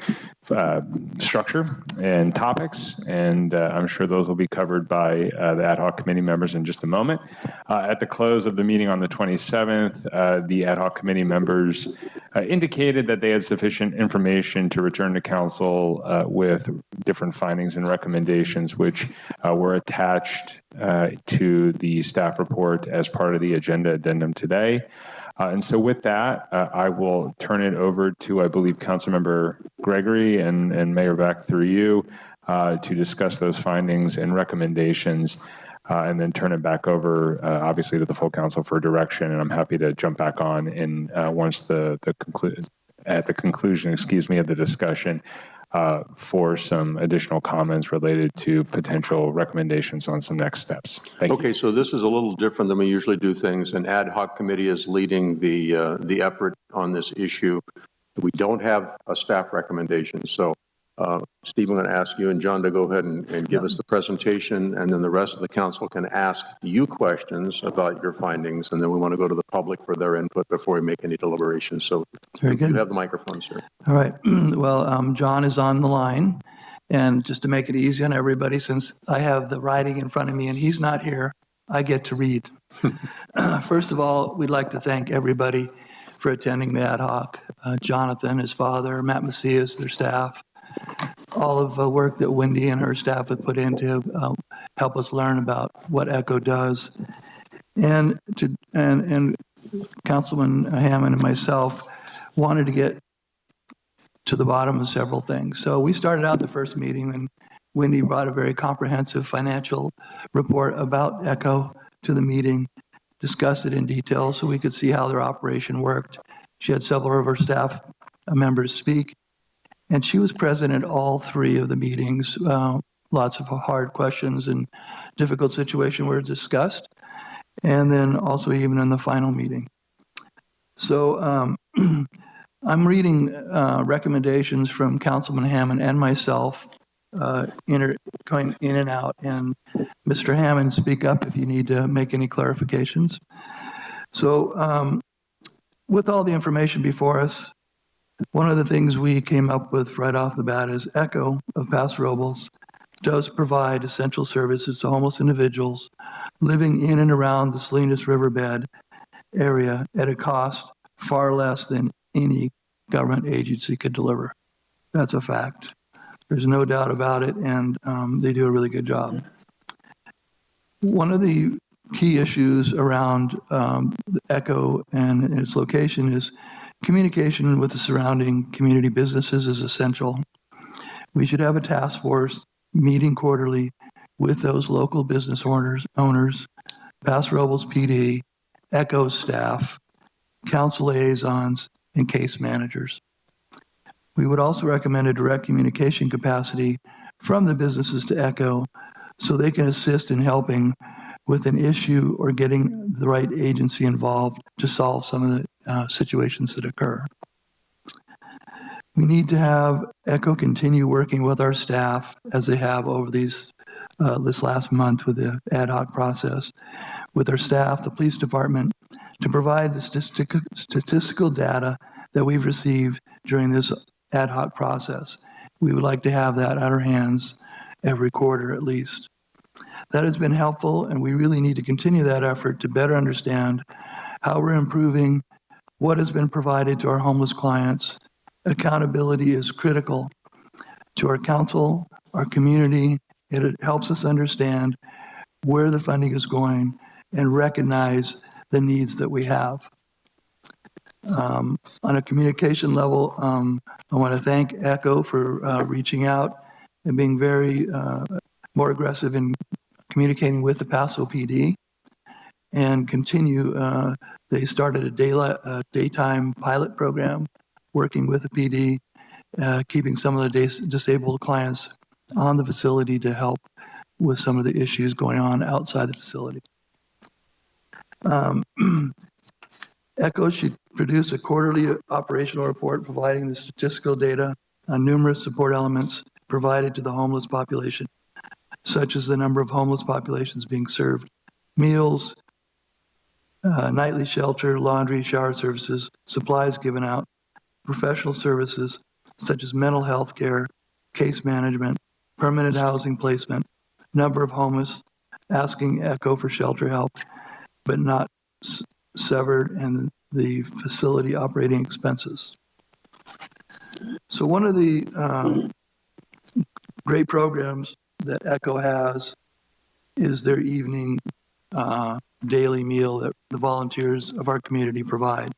structure and topics, and I'm sure those will be covered by the ad hoc committee members in just a moment. At the close of the meeting on the 27th, the ad hoc committee members indicated that they had sufficient information to return to council with different findings and recommendations, which were attached to the staff report as part of the agenda addendum today. And so with that, I will turn it over to, I believe, Councilmember Gregory and Mayor Beck through you to discuss those findings and recommendations, and then turn it back over, obviously, to the full council for direction. And I'm happy to jump back on in once at the conclusion, of the discussion, for some additional comments related to potential recommendations on some next steps. Thank you. Okay, so this is a little different than we usually do things. An ad hoc committee is leading the effort on this issue. We don't have a staff recommendation. So, Steve, I'm going to ask you and John to go ahead and give us the presentation, and then the rest of the council can ask you questions about your findings, and then we want to go to the public for their input before we make any deliberations. So very good. You have the microphone, sir. All right. Well, John is on the line, and just to make it easy on everybody, since I have the writing in front of me and he's not here, I get to read. First of all, we'd like to thank everybody for attending the ad hoc. Jonathan, his father, Matt Macias, their staff, all of the work that Wendy and her staff have put in to help us learn about what ECHO does. And Councilman Hammond and myself wanted to get to the bottom of several things. So we started out the first meeting, and Wendy brought a very comprehensive financial report about ECHO to the meeting, discussed it in detail so we could see how their operation worked. She had several of her staff members speak, and she was present at all 3 of the meetings. Lots of hard questions and difficult situations were discussed, and then also even in the final meeting. So I'm reading recommendations from Councilman Hammond and myself, going in and out, and Mr. Hammond, speak up if you need to make any clarifications. So with all the information before us, one of the things we came up with right off the bat is ECHO of Paso Robles does provide essential services to homeless individuals living in and around the Salinas Riverbed area at a cost far less than any government agency could deliver. That's a fact. There's no doubt about it, and they do a really good job. One of the key issues around the ECHO and its location is communication with the surrounding community businesses is essential. We should have a task force meeting quarterly with those local business owners, Paso Robles PD, ECHO staff, council liaisons, and case managers. We would also recommend a direct communication capacity from the businesses to ECHO so they can assist in helping with an issue or getting the right agency involved to solve some of the situations that occur. We need to have ECHO continue working with our staff as they have over this last month with the ad hoc process, with our staff, the police department, to provide the statistical data that we've received during this ad hoc process. We would like to have that at our hands every quarter at least. That has been helpful, and we really need to continue that effort to better understand how we're improving what has been provided to our homeless clients. Accountability is critical to our council, our community. It helps us understand where the funding is going and recognize the needs that we have. On a communication level, I want to thank ECHO for reaching out and being very more aggressive in communicating with the Paso PD and continue. They started a daytime pilot program working with the PD, keeping some of the disabled clients on the facility to help with some of the issues going on outside the facility. ECHO should produce a quarterly operational report providing the statistical data on numerous support elements provided to the homeless population, such as the number of homeless populations being served, meals, nightly shelter, laundry, shower services, supplies given out, professional services such as mental health care, case management, permanent housing placement, number of homeless, asking ECHO for shelter help, but not severed, and the facility operating expenses. So one of the great programs that ECHO has is their evening daily meal that the volunteers of our community provide.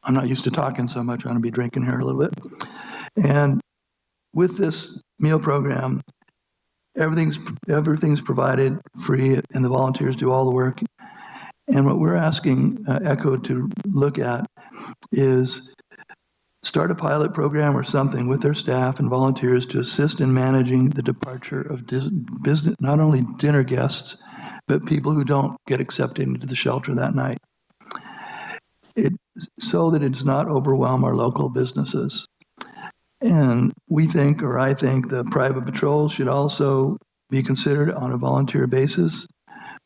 I'm not used to talking so much. I'm going to be drinking here a little bit. And with this meal program, everything's provided free, and the volunteers do all the work. And what we're asking ECHO to look at is start a pilot program or something with their staff and volunteers to assist in managing the departure of business, not only dinner guests, but people who don't get accepted into the shelter that night, so that it does not overwhelm our local businesses. And we think, or I think, the private patrol should also be considered on a volunteer basis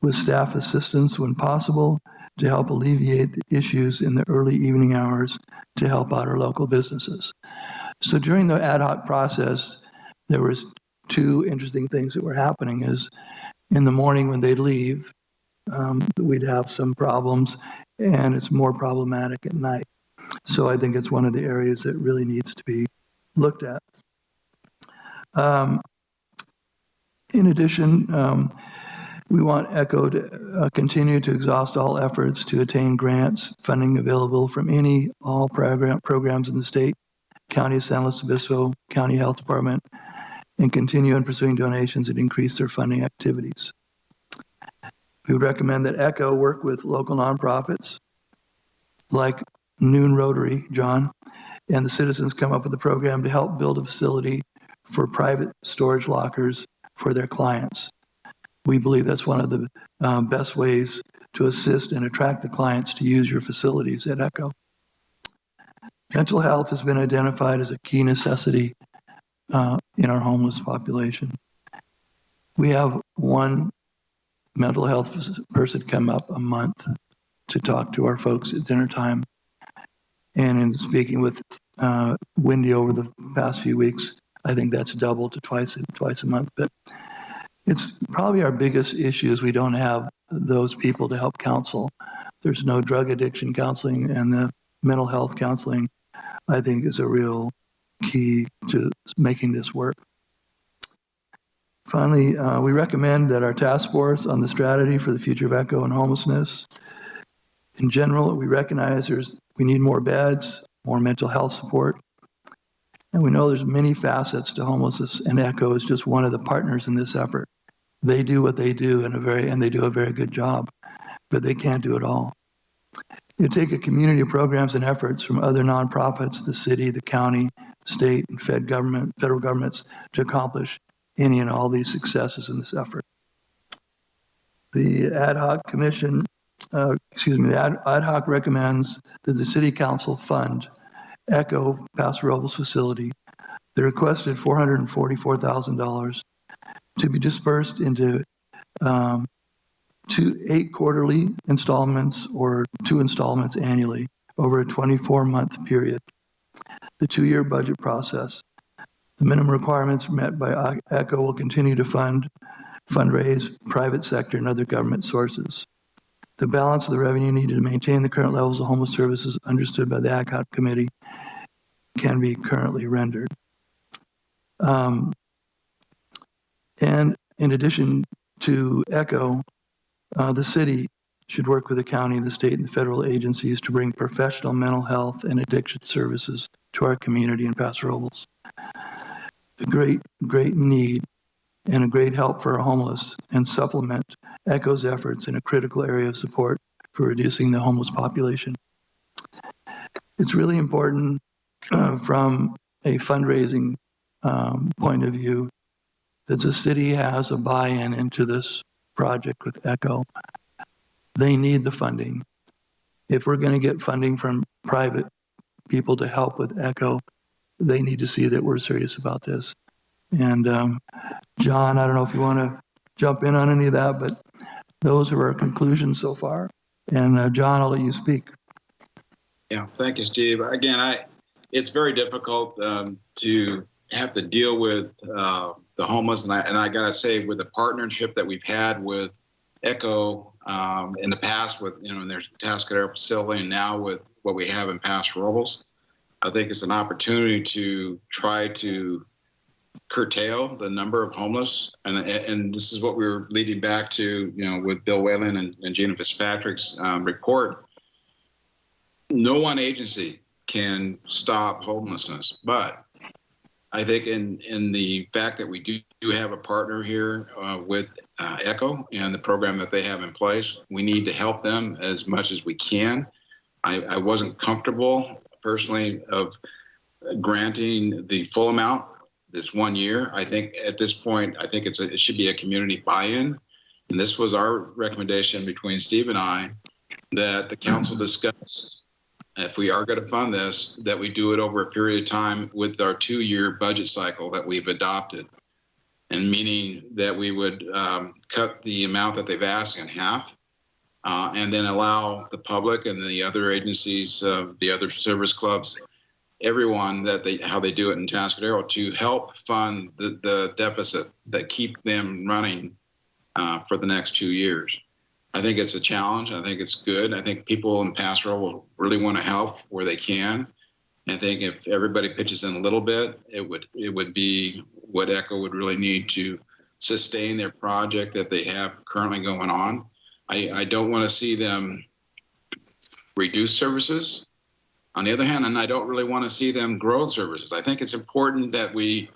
with staff assistance when possible to help alleviate the issues in the early evening hours to help out our local businesses. So during the ad hoc process, there was two interesting things that were happening. Is in the morning when they'd leave, we'd have some problems, and it's more problematic at night. So I think it's one of the areas that really needs to be looked at. In addition, we want ECHO to continue to exhaust all efforts to attain grants, funding available from all programs in the state, County of San Luis Obispo, County Health Department, and continue in pursuing donations and increase their funding activities. We would recommend that ECHO work with local nonprofits like Noon Rotary, John, and the citizens come up with a program to help build a facility for private storage lockers for their clients. We believe that's one of the best ways to assist and attract the clients to use your facilities at ECHO. Mental health has been identified as a key necessity in our homeless population. We have one mental health person come up a month to talk to our folks at dinner time. And in speaking with Wendy over the past few weeks, I think that's doubled to twice a month. But it's probably our biggest issue is we don't have those people to help counsel. There's no drug addiction counseling, and the mental health counseling, I think, is a real key to making this work. Finally, we recommend that our task force on the strategy for the future of ECHO and homelessness. In general, we recognize we need more beds, more mental health support, and we know there's many facets to homelessness, and ECHO is just one of the partners in this effort. They do what they do and they do a very good job, but they can't do it all. You take a community of programs and efforts from other nonprofits, the city, the county, state, and federal governments to accomplish any and all these successes in this effort. The ad hoc commission, the ad hoc recommends that the city council fund ECHO Paso Robles facility the requested $444,000 to be dispersed into 8 quarterly installments or 2 installments annually over a 24-month period. The 2-year budget process. The minimum requirements met by ECHO will continue to fundraise private sector and other government sources. The balance of the revenue needed to maintain the current levels of homeless services understood by the ad hoc committee can be currently rendered. And in addition to ECHO, the city should work with the county, the state, and the federal agencies to bring professional mental health and addiction services to our community in Paso Robles. A great need and a great help for our homeless, and supplement ECHO's efforts in a critical area of support for reducing the homeless population. It's really important from a fundraising point of view that the city has a buy-in into this project with ECHO. They need the funding. If we're going to get funding from private people to help with ECHO, they need to see that we're serious about this. And John, I don't know if you want to jump in on any of that, but those are our conclusions so far. And John, I'll let you speak. Yeah, thank you, Steve. Again, it's very difficult to have to deal with the homeless, and I gotta say, with the partnership that we've had with ECHO in the past, with in their Tascadero facility, and now with what we have in Paso Robles, I think it's an opportunity to try to curtail the number of homeless, and this is what we were leading back to, with Bill Whalen and Gina Fitzpatrick's report. No one agency can stop homelessness, but I think in the fact that we do have a partner here with ECHO and the program that they have in place, we need to help them as much as we can. I wasn't comfortable personally of granting the full amount this 1 year. I think at this point, I think it should be a community buy-in. And this was our recommendation between Steve and I, that the council discuss, if we are going to fund this, that we do it over a period of time with our 2-year budget cycle that we've adopted. And meaning that we would cut the amount that they've asked in half, and then allow the public and the other agencies, the other service clubs, everyone how they do it in Tascadero, to help fund the deficit that keep them running for the next 2 years. I think it's a challenge. I think it's good. I think people in Paso will really want to help where they can. I think if everybody pitches in a little bit, it would be what ECHO would really need to sustain their project that they have currently going on. I don't want to see them reduce services. On the other hand, and I don't really want to see them grow services. I think it's important that we,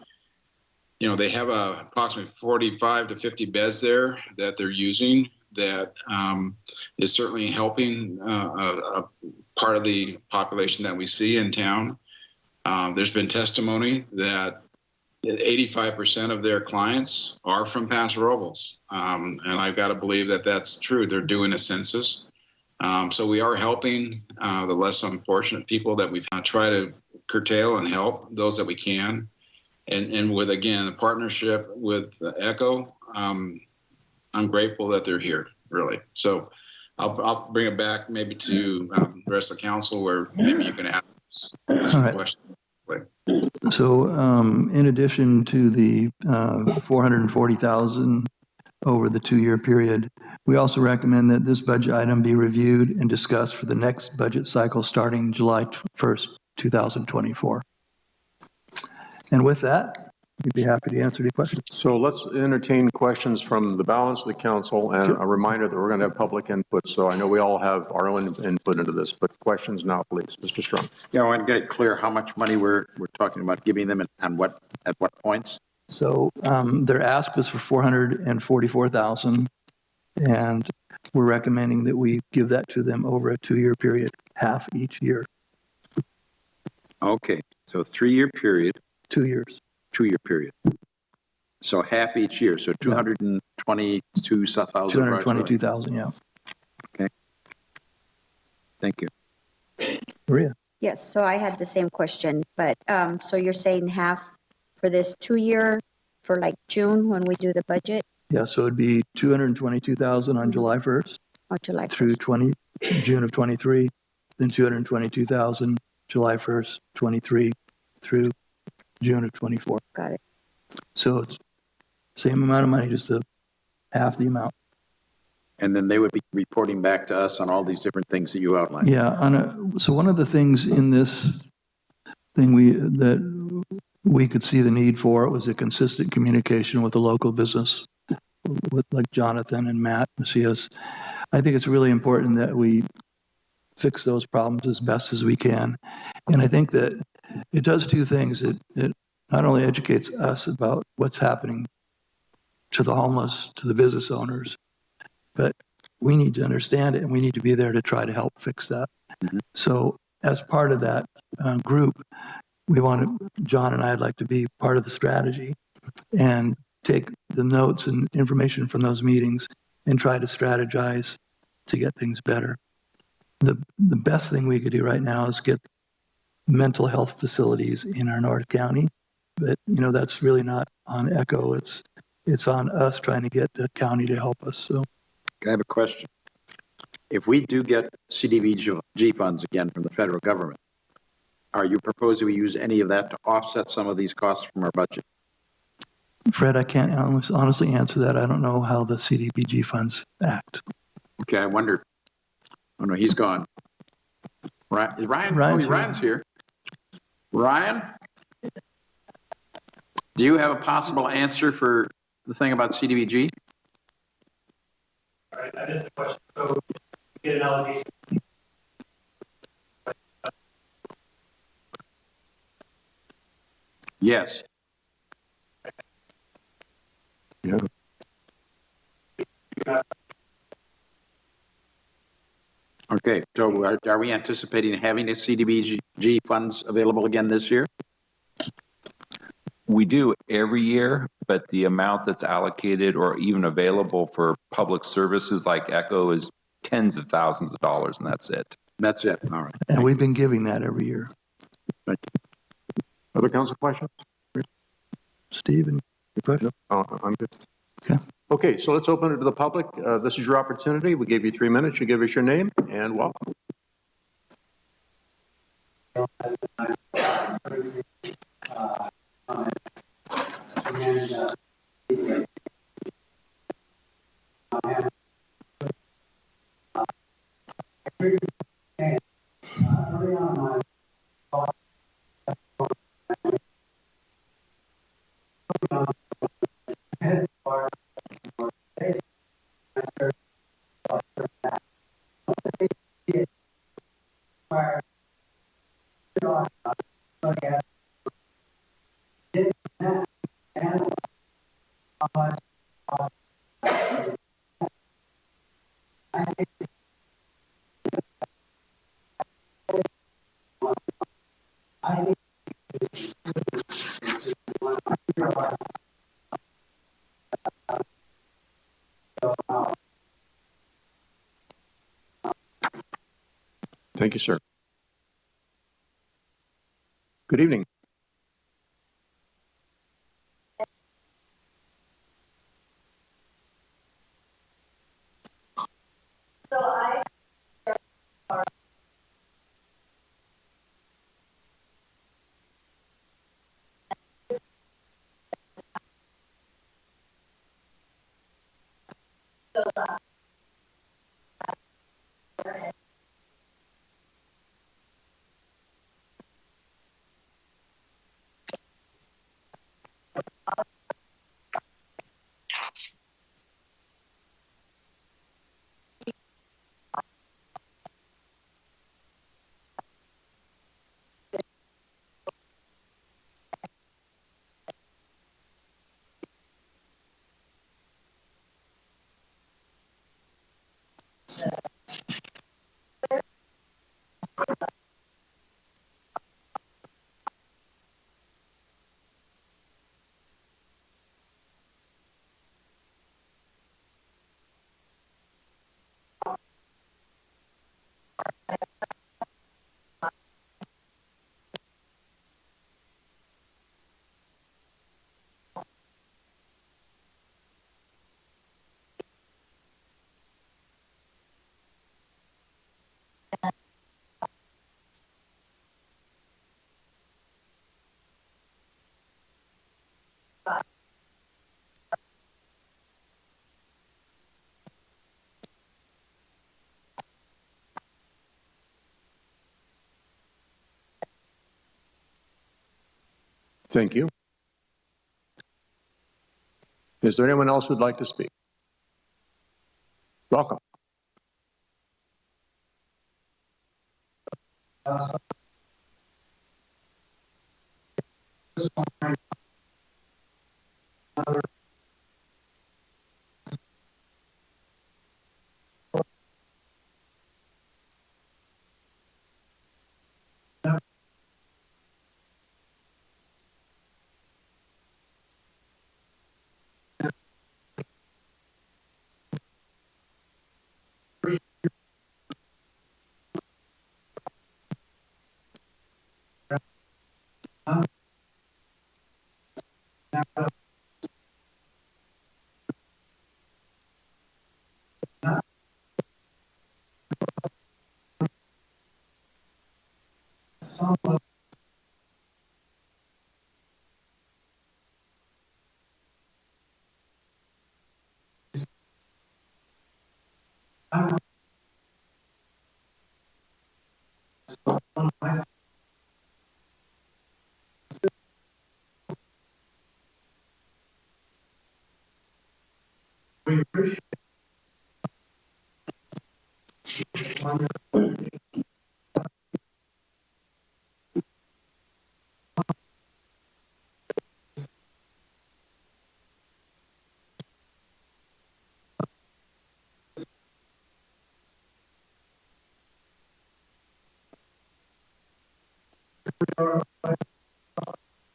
they have approximately 45 to 50 beds there that they're using. That is certainly helping a part of the population that we see in town. There's been testimony that 85% of their clients are from Paso Robles, and I've got to believe that that's true. They're doing a census. So we are helping the less unfortunate people that we've tried to curtail and help those that we can. And with, again, a partnership with ECHO, I'm grateful that they're here, really. So I'll bring it back maybe to the rest of the council, where maybe you can ask some questions. So in addition to the $440,000 over the 2-year period, we also recommend that this budget item be reviewed and discussed for the next budget cycle starting July 1st, 2024. And with that, we'd be happy to answer any questions. So let's entertain questions from the balance of the council, and a reminder that we're going to have public input. So I know we all have our own input into this, but questions now, please. Mr. Strong. Yeah, I want to get it clear how much money we're talking about giving them and at what points. So their ask was for $444,000, and we're recommending that we give that to them over a 2-year period, half each year. Okay, so 3-year period. 2 years. 2-year period. So half each year, so 222,000. 222,000, yeah. Okay. Thank you. Maria? Yes, so I had the same question, but, so you're saying half for this 2-year, for like June when we do the budget? Yeah, so it'd be 222,000 on July 1st. Or July 1st. Through June of 23, then 222,000 July 1st, 23 through June of 24. Got it. So it's same amount of money, just half the amount. And then they would be reporting back to us on all these different things that you outlined. Yeah, so one of the things in this thing that we could see the need for was a consistent communication with the local business, with like Jonathan and Matt Macias. I think it's really important that we fix those problems as best as we can. And I think that it does two things. It not only educates us about what's happening to the homeless, to the business owners, but we need to understand it and we need to be there to try to help fix that. Mm-hmm. So as part of that group, John and I'd like to be part of the strategy and take the notes and information from those meetings and try to strategize to get things better. The best thing we could do right now is get mental health facilities in our North County, but that's really not on ECHO. It's on us trying to get the county to help us. So, I have a question. If we do get CDBG funds again from the federal government, are you proposing we use any of that to offset some of these costs from our budget? Fred, I can't honestly answer that. I don't know how the CDBG funds act. Okay, I wonder. Oh no, he's gone. Ryan's here. Ryan, do you have a possible answer for the thing about CDBG? All right, I missed the question. So we get an allocation. Yes. Yeah. Okay, so are we anticipating having a CDBG funds available again this year? We do every year, but the amount that's allocated or even available for public services like ECHO is tens of thousands of dollars, and that's it. That's it. All right. And we've been giving that every year. Thank you. Other council questions? Steve, any questions? Oh, I'm good. Okay. Okay, so let's open it to the public. This is your opportunity. We gave you 3 minutes. You give us your name and welcome. Thank you, sir. Good evening. Thank you. Is there anyone else who'd like to speak? Welcome.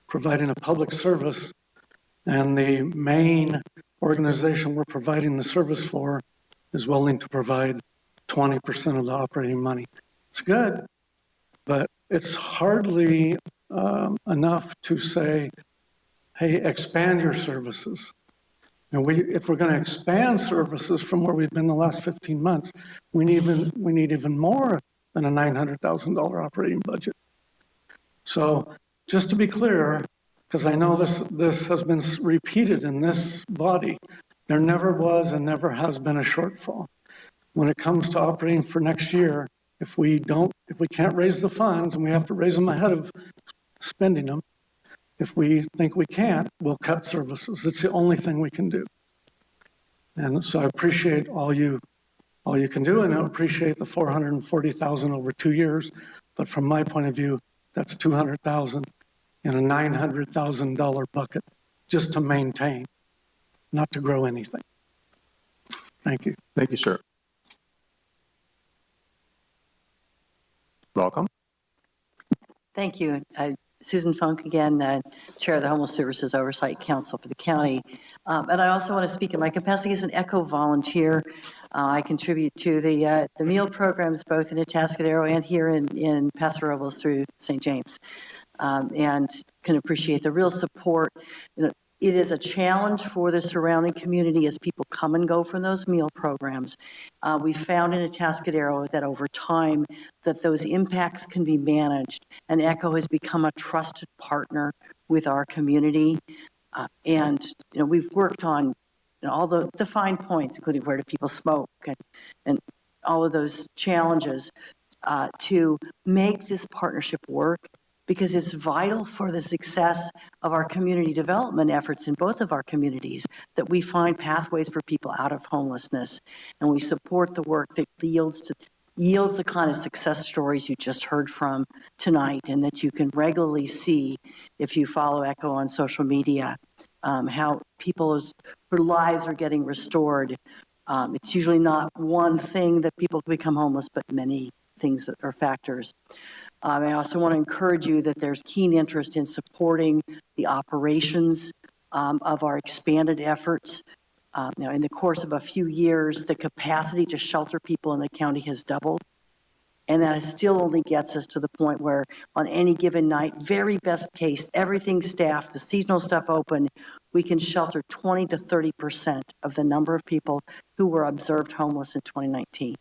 Providing a public service, and the main organization we're providing the service for is willing to provide 20% of the operating money. It's good, but it's hardly enough to say, hey, expand your services. And if we're going to expand services from where we've been the last 15 months, we need even more than a $900,000 operating budget. So just to be clear, because I know this has been repeated in this body, there never was and never has been a shortfall. When it comes to operating for next year, if we can't raise the funds, and we have to raise them ahead of spending them, if we think we can't, we'll cut services. It's the only thing we can do. And so I appreciate all you can do, and I appreciate the $440,000 over 2 years. But from my point of view, that's $200,000 in a $900,000 bucket just to maintain, not to grow anything. Thank you. Thank you, sir. Welcome. Thank you. Susan Funk again, Chair of the Homeless Services Oversight Council for the county. And I also want to speak in my capacity as an ECHO volunteer. I contribute to the meal programs both in Atascadero and here in Paso Robles through St. James, and can appreciate the real support. It is a challenge for the surrounding community as people come and go from those meal programs. We found in Atascadero that over time that those impacts can be managed, and ECHO has become a trusted partner with our community. And we've worked on all the fine points, including where do people smoke and all of those challenges to make this partnership work, because it's vital for the success of our community development efforts in both of our communities, that we find pathways for people out of homelessness, and we support the work that yields the kind of success stories you just heard from tonight, and that you can regularly see if you follow ECHO on social media, how people's lives are getting restored. It's usually not one thing that people become homeless, but many things that are factors. I also want to encourage you that there's keen interest in supporting the operations of our expanded efforts. In the course of a few years, the capacity to shelter people in the county has doubled. And that still only gets us to the point where on any given night, very best case, everything's staffed, the seasonal stuff open, we can shelter 20 to 30% of the number of people who were observed homeless in 2019.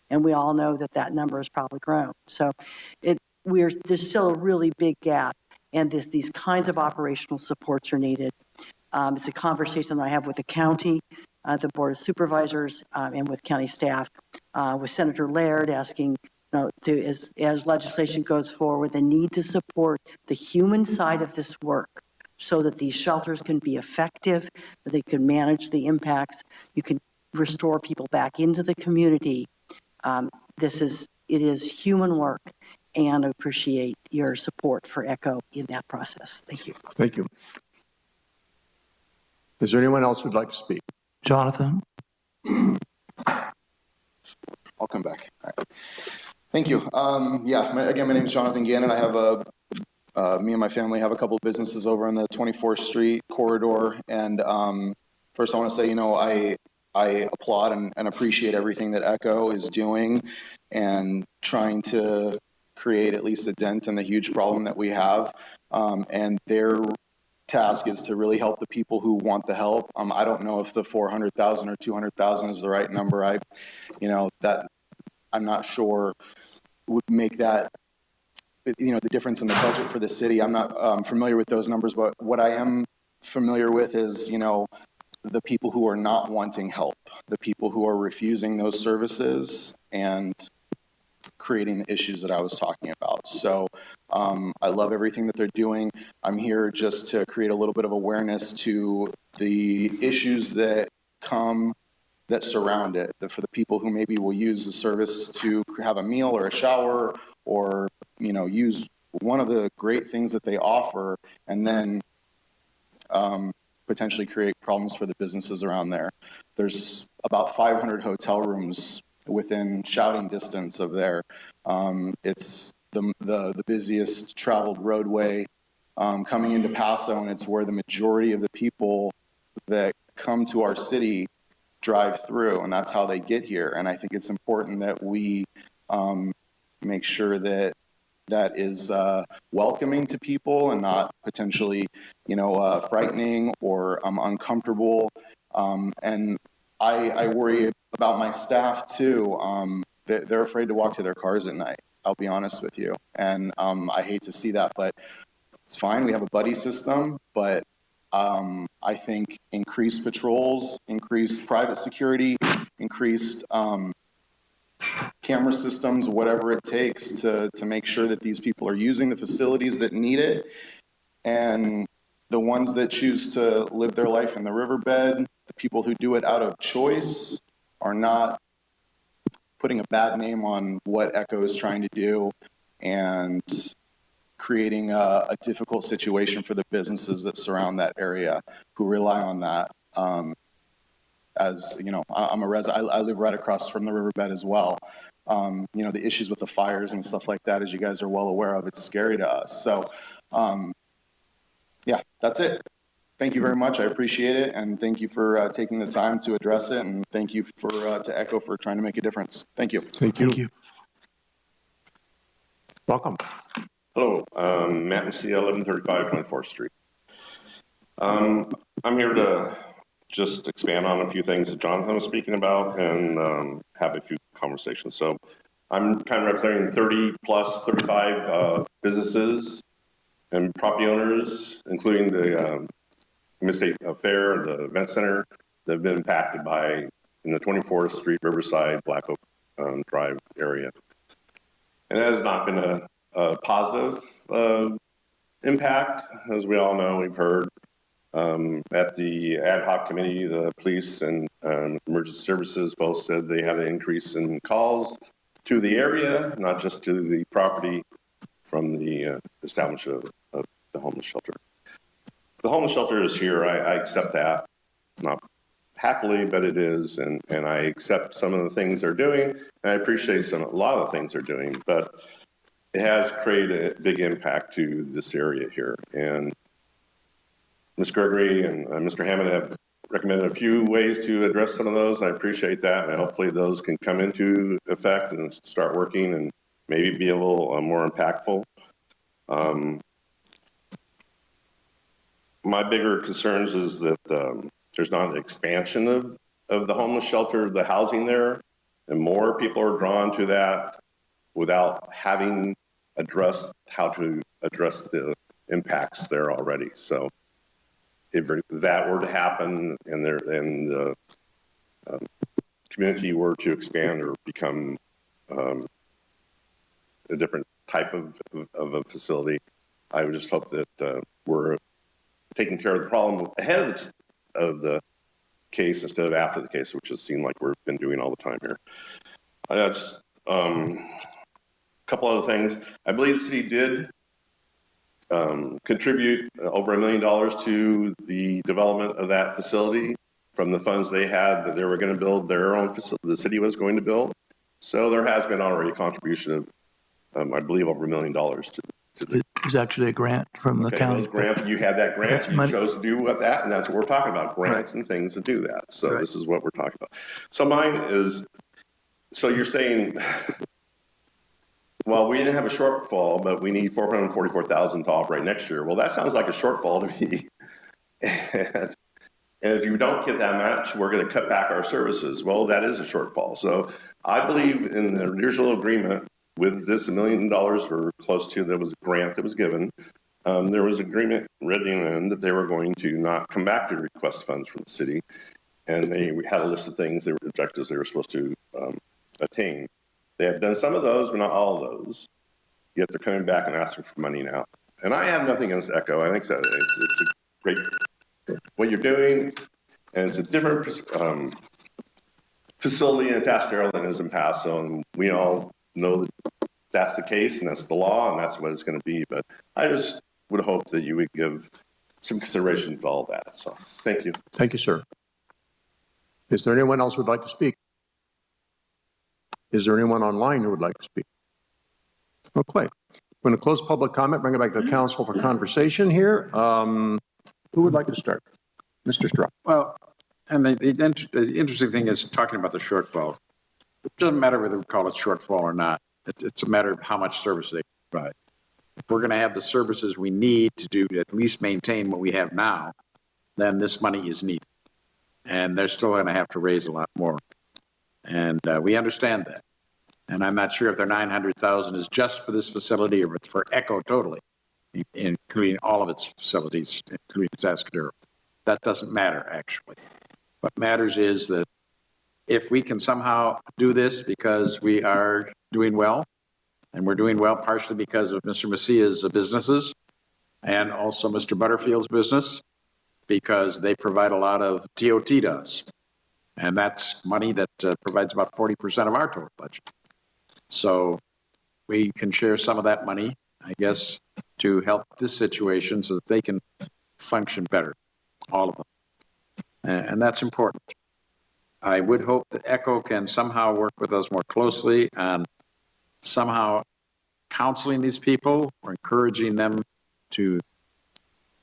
And we all know that that number has probably grown. So there's still a really big gap, and these kinds of operational supports are needed. It's a conversation that I have with the county, the Board of Supervisors, and with county staff, with Senator Laird asking, as legislation goes forward, the need to support the human side of this work so that these shelters can be effective, that they can manage the impacts, you can restore people back into the community. It is human work, and I appreciate your support for ECHO in that process. Thank you. Thank you. Is there anyone else who'd like to speak? Jonathan? I'll come back. All right. Thank you. Again, my name is Jonathan Gannon. I have me and my family have a couple of businesses over in the 24th Street corridor. And first I want to say, I applaud and appreciate everything that ECHO is doing and trying to create at least a dent in the huge problem that we have. And their task is to really help the people who want the help. I don't know if the 400,000 or 200,000 is the right number. I'm not sure would make that, the difference in the budget for the city. I'm not familiar with those numbers, but what I am familiar with is, the people who are not wanting help, the people who are refusing those services and creating the issues that I was talking about. So I love everything that they're doing. I'm here just to create a little bit of awareness to the issues that surround it, for the people who maybe will use the service to have a meal or a shower or, use one of the great things that they offer and then potentially create problems for the businesses around there. There's about 500 hotel rooms within shouting distance of there. It's the busiest traveled roadway coming into Paso, and it's where the majority of the people that come to our city drive through, and that's how they get here. And I think it's important that we make sure that is welcoming to people and not potentially, frightening or uncomfortable. And I worry about my staff too. They're afraid to walk to their cars at night. I'll be honest with you. And I hate to see that, but it's fine. We have a buddy system, but I think increased patrols, increased private security, increased camera systems, whatever it takes to make sure that these people are using the facilities that need it. And the ones that choose to live their life in the riverbed, the people who do it out of choice, are not putting a bad name on what ECHO is trying to do and creating a difficult situation for the businesses that surround that area who rely on that. As you know, I'm a resident. I live right across from the riverbed as well. The issues with the fires and stuff like that, as you guys are well aware of, it's scary to us. So, that's it. Thank you very much. I appreciate it, and thank you for taking the time to address it, and thank you to ECHO for trying to make a difference. Thank you. Thank you. Welcome. Hello, Matt Messia, 1135 24th Street. I'm here to just expand on a few things that Jonathan was speaking about and have a few conversations. So I'm kind of representing 35 businesses and property owners, including the Mid-State Fair, the event center, that have been impacted in the 24th Street, Riverside, Black Oak Drive area. And it has not been a positive impact, as we all know, we've heard. At the ad hoc committee, the police and emergency services both said they had an increase in calls to the area, not just to the property from the establishment of the homeless shelter. The homeless shelter is here. I accept that. Not happily, but it is, and I accept some of the things they're doing, and I appreciate a lot of the things they're doing, but it has created a big impact to this area here. And Ms. Gregory and Mr. Hammond have recommended a few ways to address some of those. I appreciate that, and hopefully those can come into effect and start working and maybe be a little more impactful. My bigger concerns is that there's not an expansion of the homeless shelter, the housing there, and more people are drawn to that without having addressed how to address the impacts there already. So if that were to happen and the community were to expand or become a different type of a facility, I would just hope that we're taking care of the problem ahead of the case instead of after the case, which has seemed like we've been doing all the time here. That's a couple other things. I believe the city did contribute over $1 million to the development of that facility from the funds they had that they were going to build their own facility, the city was going to build. So there has been already a contribution of, I believe, over $1 million to It was actually a grant from the county. Grant, you had that grant, you chose to do with that, and that's what we're talking about, grants and things to do that. So this is what we're talking about. So mine is, so you're saying, well, we didn't have a shortfall, but we need $444,000 to operate next year. Well, that sounds like a shortfall to me. And if you don't get that much, we're going to cut back our services. Well, that is a shortfall. So I believe in the original agreement with this $1 million or close to, there was a grant that was given. There was agreement written in that they were going to not come back to request funds from the city. And they had a list of things, they were objectives they were supposed to attain. They have done some of those, but not all of those. Yet they're coming back and asking for money now. And I have nothing against ECHO. I think it's a great, what you're doing, and it's a different facility in Atascadero than it is in Paso, and we all know that that's the case, and that's the law, and that's what it's going to be. But I just would hope that you would give some consideration to all that. So thank you. Thank you, sir. Is there anyone else who would like to speak? Is there anyone online who would like to speak? Okay. I'm going to close public comment, bring it back to council for conversation here. Who would like to start? Mr. Straw. Well, and the interesting thing is talking about the shortfall. It doesn't matter whether we call it shortfall or not. It's a matter of how much service they provide. If we're going to have the services we need to do to at least maintain what we have now, then this money is needed. And they're still going to have to raise a lot more. And we understand that. And I'm not sure if their $900,000 is just for this facility or it's for ECHO totally, including all of its facilities, including Atascadero. That doesn't matter, actually. What matters is that if we can somehow do this because we are doing well, and we're doing well partially because of Mr. Macia's businesses and also Mr. Butterfield's business, because they provide a lot of TOT to us. And that's money that provides about 40% of our total budget. So we can share some of that money, I guess, to help this situation so that they can function better, all of them. And that's important. I would hope that ECHO can somehow work with us more closely on somehow counseling these people or encouraging them to,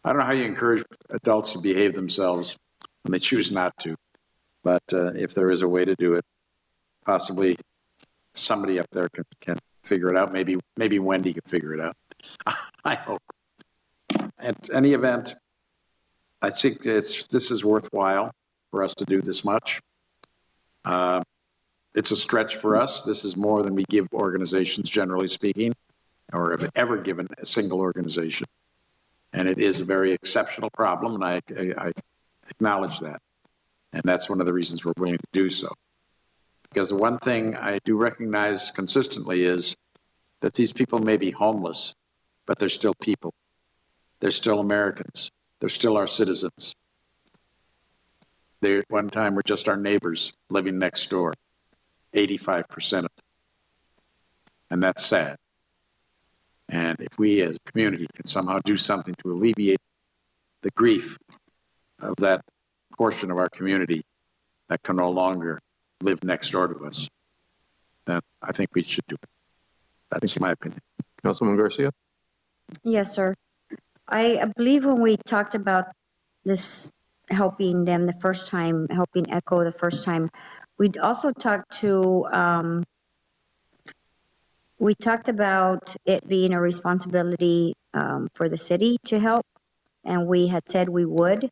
I don't know how you encourage adults to behave themselves when they choose not to, but if there is a way to do it, possibly somebody up there can figure it out. Maybe Wendy can figure it out. I hope. At any event, I think this is worthwhile for us to do this much. It's a stretch for us. This is more than we give organizations, generally speaking, or have ever given a single organization. And it is a very exceptional problem, and I acknowledge that. And that's one of the reasons we're willing to do so. Because the one thing I do recognize consistently is that these people may be homeless, but they're still people. They're still Americans. They're still our citizens. They, at one time, were just our neighbors living next door, 85% of them. And that's sad. And if we as a community can somehow do something to alleviate the grief of that portion of our community, that can no longer live next door to us, then I think we should do it. That's my opinion. Councilman Garcia? Yes, sir. I believe when we talked about this, helping them the first time, helping Echo the first time, we'd also talked to, we talked about it being a responsibility for the city to help, and we had said we would.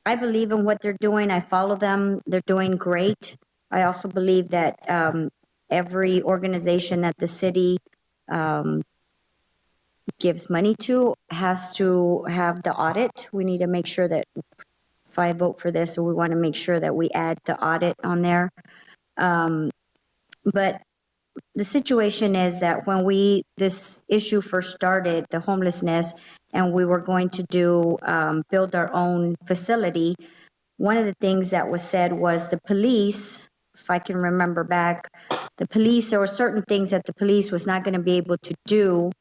I believe in what they're doing. I follow them. They're doing great. I also believe that every organization that the city gives money to has to have the audit. We need to make sure that if I vote for this, we want to make sure that we add the audit on there. But the situation is that when this issue first started, the homelessness, and we were going to build our own facility, one of the things that was said was the police, if I can remember back, there were certain things that the police was not going to be able to do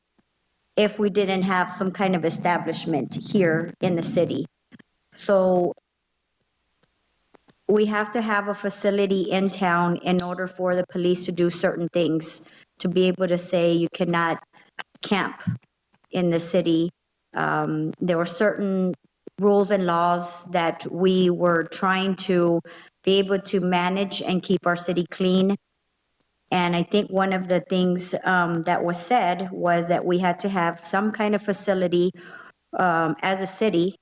if we didn't have some kind of establishment here in the city. So we have to have a facility in town in order for the police to do certain things, to be able to say you cannot camp in the city. There were certain rules and laws that we were trying to be able to manage and keep our city clean. And I think one of the things that was said was that we had to have some kind of facility as a city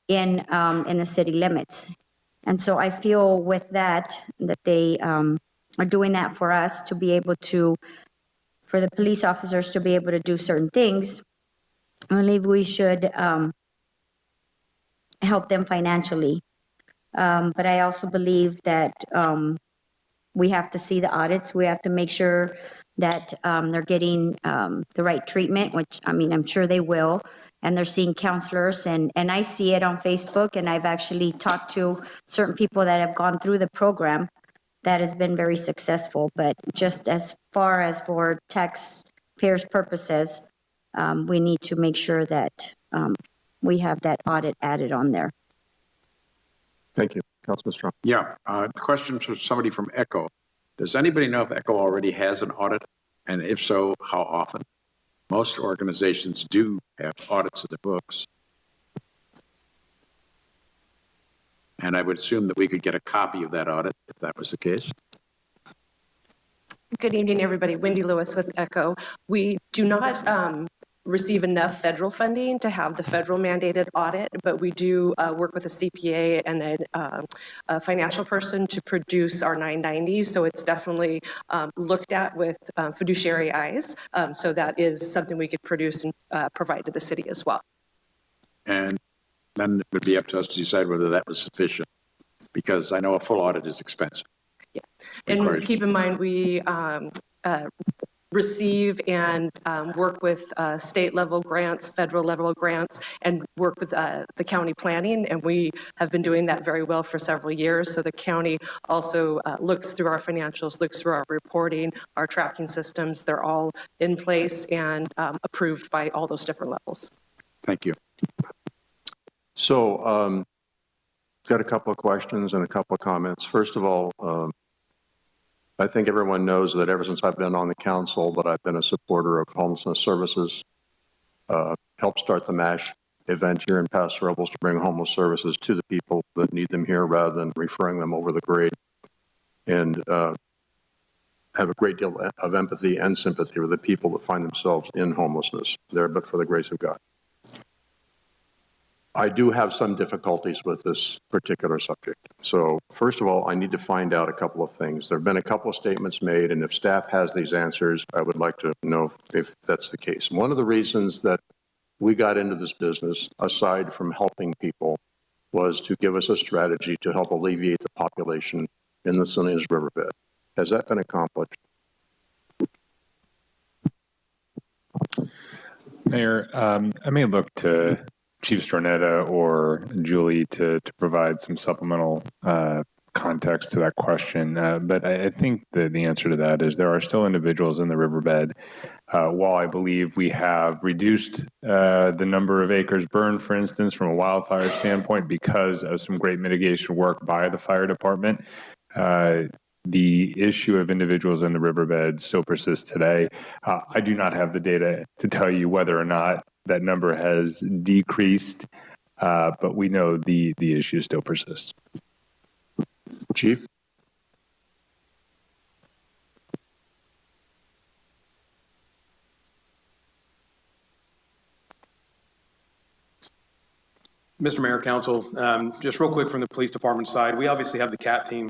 in the city limits. And so I feel with that they are doing that for us to be able to, for the police officers to be able to do certain things. I believe we should help them financially. But I also believe that we have to see the audits. We have to make sure that they're getting the right treatment, which, I mean, I'm sure they will. And they're seeing counselors, and I see it on Facebook, and I've actually talked to certain people that have gone through the program that has been very successful. But just as far as for taxpayers' purposes, we need to make sure that we have that audit added on there. Thank you. Councilman Strong. Yeah, question to somebody from ECHO. Does anybody know if ECHO already has an audit? And if so, how often? Most organizations do have audits of the books. And I would assume that we could get a copy of that audit if that was the case. Good evening, everybody. Wendy Lewis with ECHO. We do not receive enough federal funding to have the federal mandated audit, but we do work with a CPA and a financial person to produce our 990. So it's definitely looked at with fiduciary eyes. So that is something we could produce and provide to the city as well. And then it would be up to us to decide whether that was sufficient, because I know a full audit is expensive. Yeah, and keep in mind we receive and work with state level grants, federal level grants, and work with the county planning. And we have been doing that very well for several years. So the county also looks through our financials, looks through our reporting, our tracking systems. They're all in place and approved by all those different levels. Thank you. So, got a couple of questions and a couple of comments. First of all, I think everyone knows that ever since I've been on the council that I've been a supporter of homelessness services, helped start the MASH event here in Paso Robles to bring homeless services to the people that need them here rather than referring them over the grade, and have a great deal of empathy and sympathy for the people that find themselves in homelessness there, but for the grace of God. I do have some difficulties with this particular subject. So first of all, I need to find out a couple of things. There have been a couple of statements made, and if staff has these answers, I would like to know if that's the case. One of the reasons that we got into this business, aside from helping people, was to give us a strategy to help alleviate the population in the Salinas Riverbed. Has that been accomplished? Mayor, I may look to Chief Stornetta or Julie to provide some supplemental context to that question. But I think the answer to that is there are still individuals in the riverbed While I believe we have reduced the number of acres burned, for instance, from a wildfire standpoint because of some great mitigation work by the fire department, the issue of individuals in the riverbed still persists today. I do not have the data to tell you whether or not that number has decreased, but we know the issue still persists. Chief? Mr. Mayor, Council, just real quick from the police department side, we obviously have the CAT team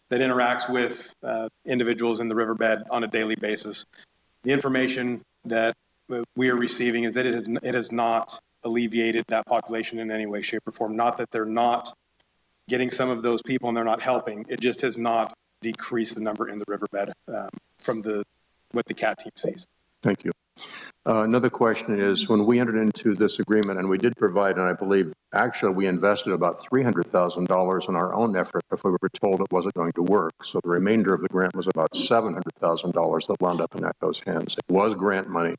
that interacts with individuals in the riverbed on a daily basis. The information that we are receiving is that it has not alleviated that population in any way, shape, or form. Not that they're not getting some of those people and they're not helping. It just has not decreased the number in the riverbed from what the CAT team sees. Thank you. Another question is, when we entered into this agreement, and we did provide, and I believe actually we invested about $300,000 in our own effort if we were told it wasn't going to work. So the remainder of the grant was about $700,000 that wound up in ECHO's hands. It was grant money,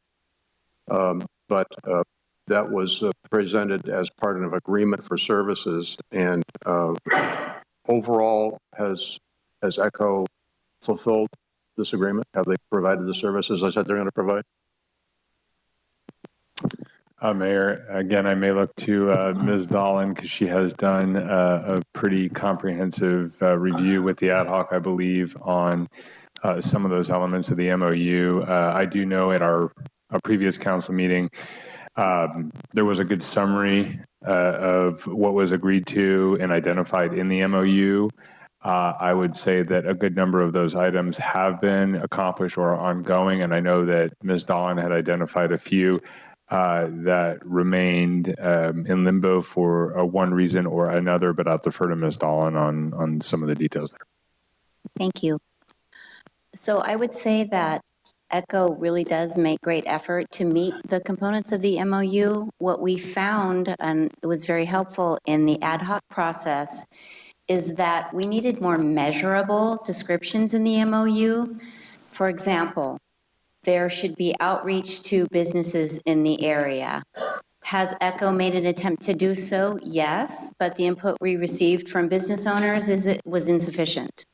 but that was presented as part of an agreement for services. And overall, has ECHO fulfilled this agreement? Have they provided the services I said they're going to provide? Mayor, again, I may look to Ms. Dahlin because she has done a pretty comprehensive review with the ad hoc, I believe, on some of those elements of the MOU. I do know at our previous council meeting, there was a good summary of what was agreed to and identified in the MOU. I would say that a good number of those items have been accomplished or are ongoing, and I know that Ms. Dahlin had identified a few that remained in limbo for one reason or another, but I'll defer to Ms. Dahlin on some of the details there. Thank you. So I would say that ECHO really does make great effort to meet the components of the MOU. What we found, and it was very helpful in the ad hoc process, is that we needed more measurable descriptions in the MOU. For example, there should be outreach to businesses in the area. Has ECHO made an attempt to do so? Yes, but the input we received from business owners was insufficient.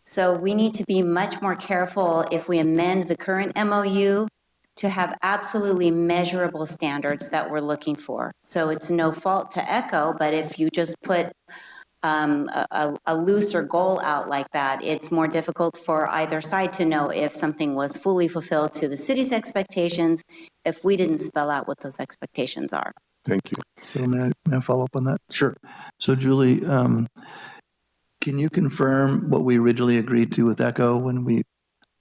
So we need to be much more careful if we amend the current MOU to have absolutely measurable standards that we're looking for. So it's no fault to ECHO, but if you just put a looser goal out like that, it's more difficult for either side to know if something was fully fulfilled to the city's expectations if we didn't spell out what those expectations are. Thank you. So may I follow up on that? Sure. So Julie, can you confirm what we originally agreed to with ECHO when we,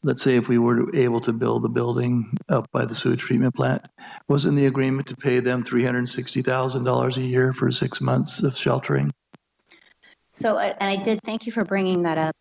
let's say if we were able to build the building up by the sewage treatment plant, wasn't the agreement to pay them $360,000 a year for 6 months of sheltering? So, and I did, thank you for bringing that up,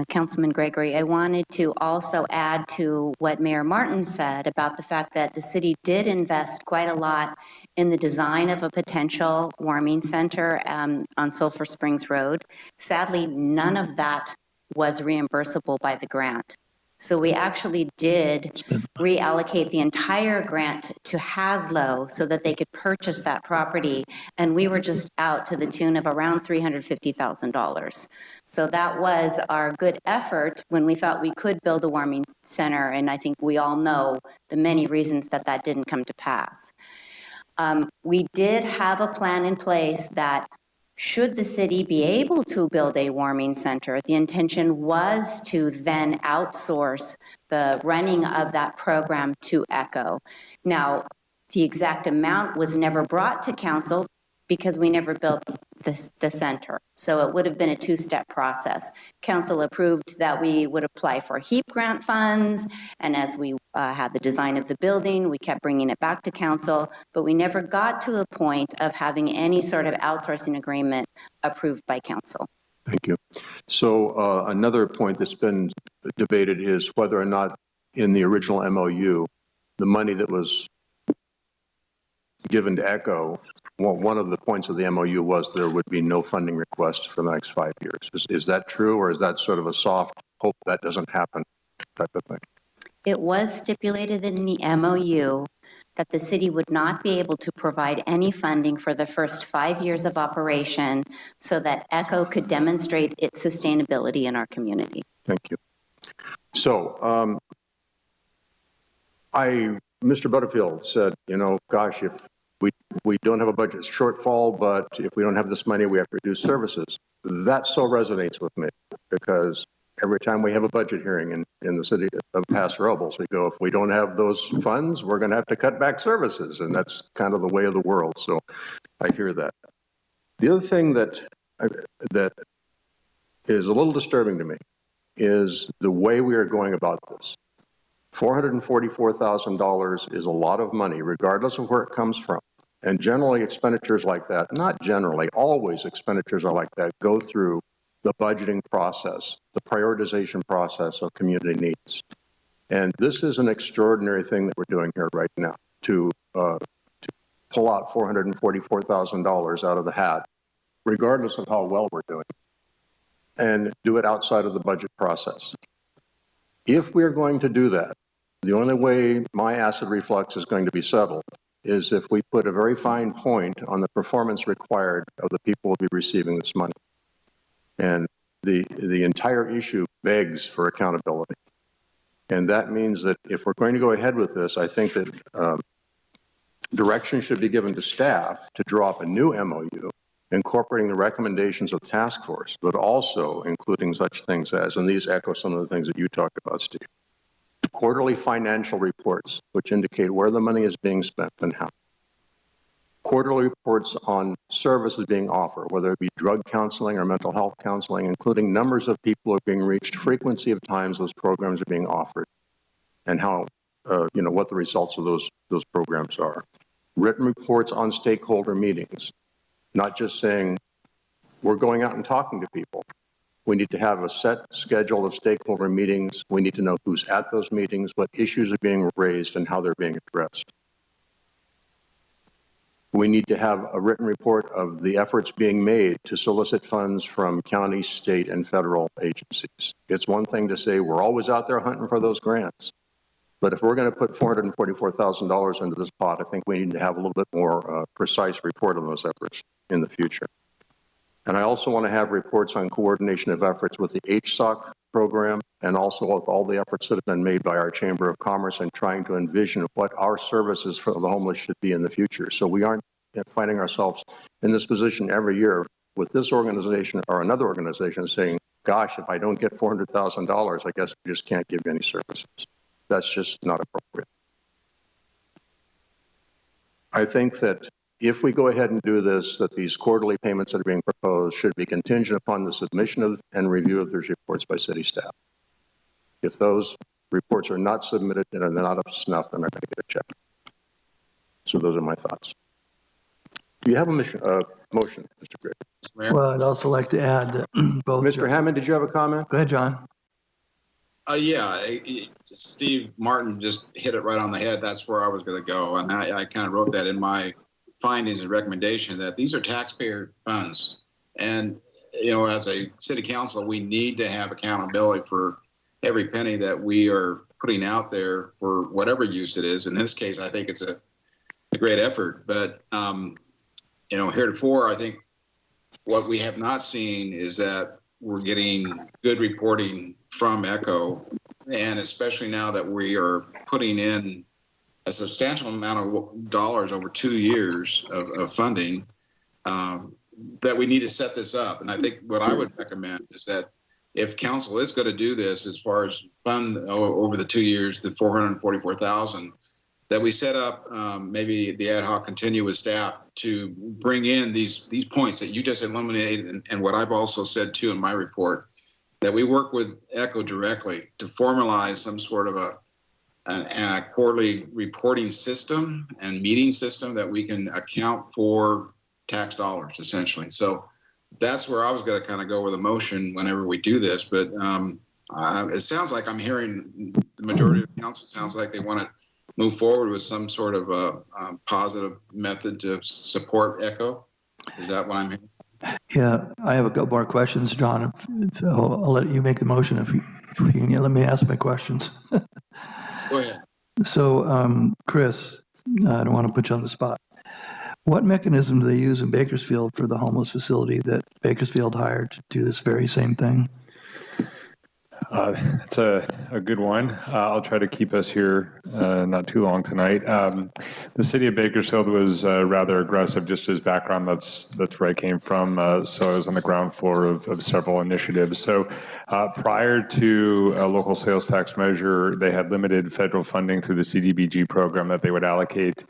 Councilman Gregory. I wanted to also add to what Mayor Martin said about the fact that the city did invest quite a lot in the design of a potential warming center on Sulphur Springs Road. Sadly, none of that was reimbursable by the grant. So we actually did reallocate the entire grant to Haslo so that they could purchase that property. And we were just out to the tune of around $350,000. So that was our good effort when we thought we could build a warming center. And I think we all know the many reasons that that didn't come to pass. We did have a plan in place that should the city be able to build a warming center, the intention was to then outsource the running of that program to ECHO. Now, the exact amount was never brought to council because we never built the center. So it would have been a two-step process. Council approved that we would apply for HEAP grant funds, and as we had the design of the building, we kept bringing it back to council, but we never got to a point of having any sort of outsourcing agreement approved by council. Thank you. So another point that's been debated is whether or not in the original MOU, the money that was given to ECHO, one of the points of the MOU was there would be no funding requests for the next 5 years. Is that true, or is that sort of a soft hope that doesn't happen type of thing? It was stipulated in the MOU that the city would not be able to provide any funding for the first 5 years of operation so that ECHO could demonstrate its sustainability in our community. Thank you. So, Mr. Butterfield said, you know, gosh, if we don't have a budget shortfall, but if we don't have this money, we have to reduce services. That so resonates with me because every time we have a budget hearing in the city of Paso Robles, we go, if we don't have those funds, we're going to have to cut back services. And that's kind of the way of the world. So I hear that. The other thing that is a little disturbing to me is the way we are going about this. $444,000 is a lot of money, regardless of where it comes from. And generally expenditures like that, not generally, always expenditures are like that, go through the budgeting process, the prioritization process of community needs. And this is an extraordinary thing that we're doing here right now, to pull out $444,000 out of the hat, regardless of how well we're doing, and do it outside of the budget process. If we're going to do that, the only way my acid reflux is going to be settled is if we put a very fine point on the performance required of the people who will be receiving this money. And the entire issue begs for accountability. And that means that if we're going to go ahead with this, I think that direction should be given to staff to draw up a new MOU, incorporating the recommendations of the task force, but also including such things as, and these echo some of the things that you talked about, Steve, quarterly financial reports, which indicate where the money is being spent and how. Quarterly reports on services being offered, whether it be drug counseling or mental health counseling, including numbers of people who are being reached, frequency of times those programs are being offered, and how, what the results of those programs are. Written reports on stakeholder meetings, not just saying we're going out and talking to people. We need to have a set schedule of stakeholder meetings. We need to know who's at those meetings, what issues are being raised, and how they're being addressed. We need to have a written report of the efforts being made to solicit funds from county, state, and federal agencies. It's one thing to say we're always out there hunting for those grants, but if we're going to put $444,000 into this pot, I think we need to have a little bit more precise report on those efforts in the future. And I also want to have reports on coordination of efforts with the HSOC program and also with all the efforts that have been made by our Chamber of Commerce and trying to envision what our services for the homeless should be in the future. So we aren't finding ourselves in this position every year with this organization or another organization saying, gosh, if I don't get $400,000, I guess we just can't give you any services. That's just not appropriate. I think that if we go ahead and do this, that these quarterly payments that are being proposed should be contingent upon the submission of and review of those reports by city staff. If those reports are not submitted and are not up to snuff, then they're going to get a check. So those are my thoughts. Do you have a motion, Mr. Gregory? Well, I'd also like to add that both. Mr. Hammond, did you have a comment? Go ahead, John. Yeah, Steve Martin just hit it right on the head. That's where I was going to go. And I kind of wrote that in my findings and recommendation that these are taxpayer funds. And, as a city council, we need to have accountability for every penny that we are putting out there for whatever use it is. In this case, I think it's a great effort. But, heretofore, I think what we have not seen is that we're getting good reporting from ECHO, and especially now that we are putting in a substantial amount of dollars over 2 years of funding, that we need to set this up. And I think what I would recommend is that if council is going to do this as far as fund over the 2 years, the $444,000, that we set up maybe the ad hoc continue with staff to bring in these points that you just eliminated, and what I've also said too in my report, that we work with ECHO directly to formalize some sort of a quarterly reporting system and meeting system that we can account for tax dollars, essentially. So that's where I was going to kind of go with a motion whenever we do this. But it sounds like I'm hearing the majority of council sounds like they want to move forward with some sort of a positive method to support ECHO. Is that what I'm hearing? Yeah, I have a couple more questions, John. I'll let you make the motion if you let me ask my questions. Go ahead. So, Chris, I don't want to put you on the spot. What mechanism do they use in Bakersfield for the homeless facility that Bakersfield hired to do this very same thing? That's a good one. I'll try to keep us here not too long tonight. The city of Bakersfield was rather aggressive. Just as background, that's where I came from. So I was on the ground floor of several initiatives. So prior to a local sales tax measure, they had limited federal funding through the Cdbg program that they would allocate,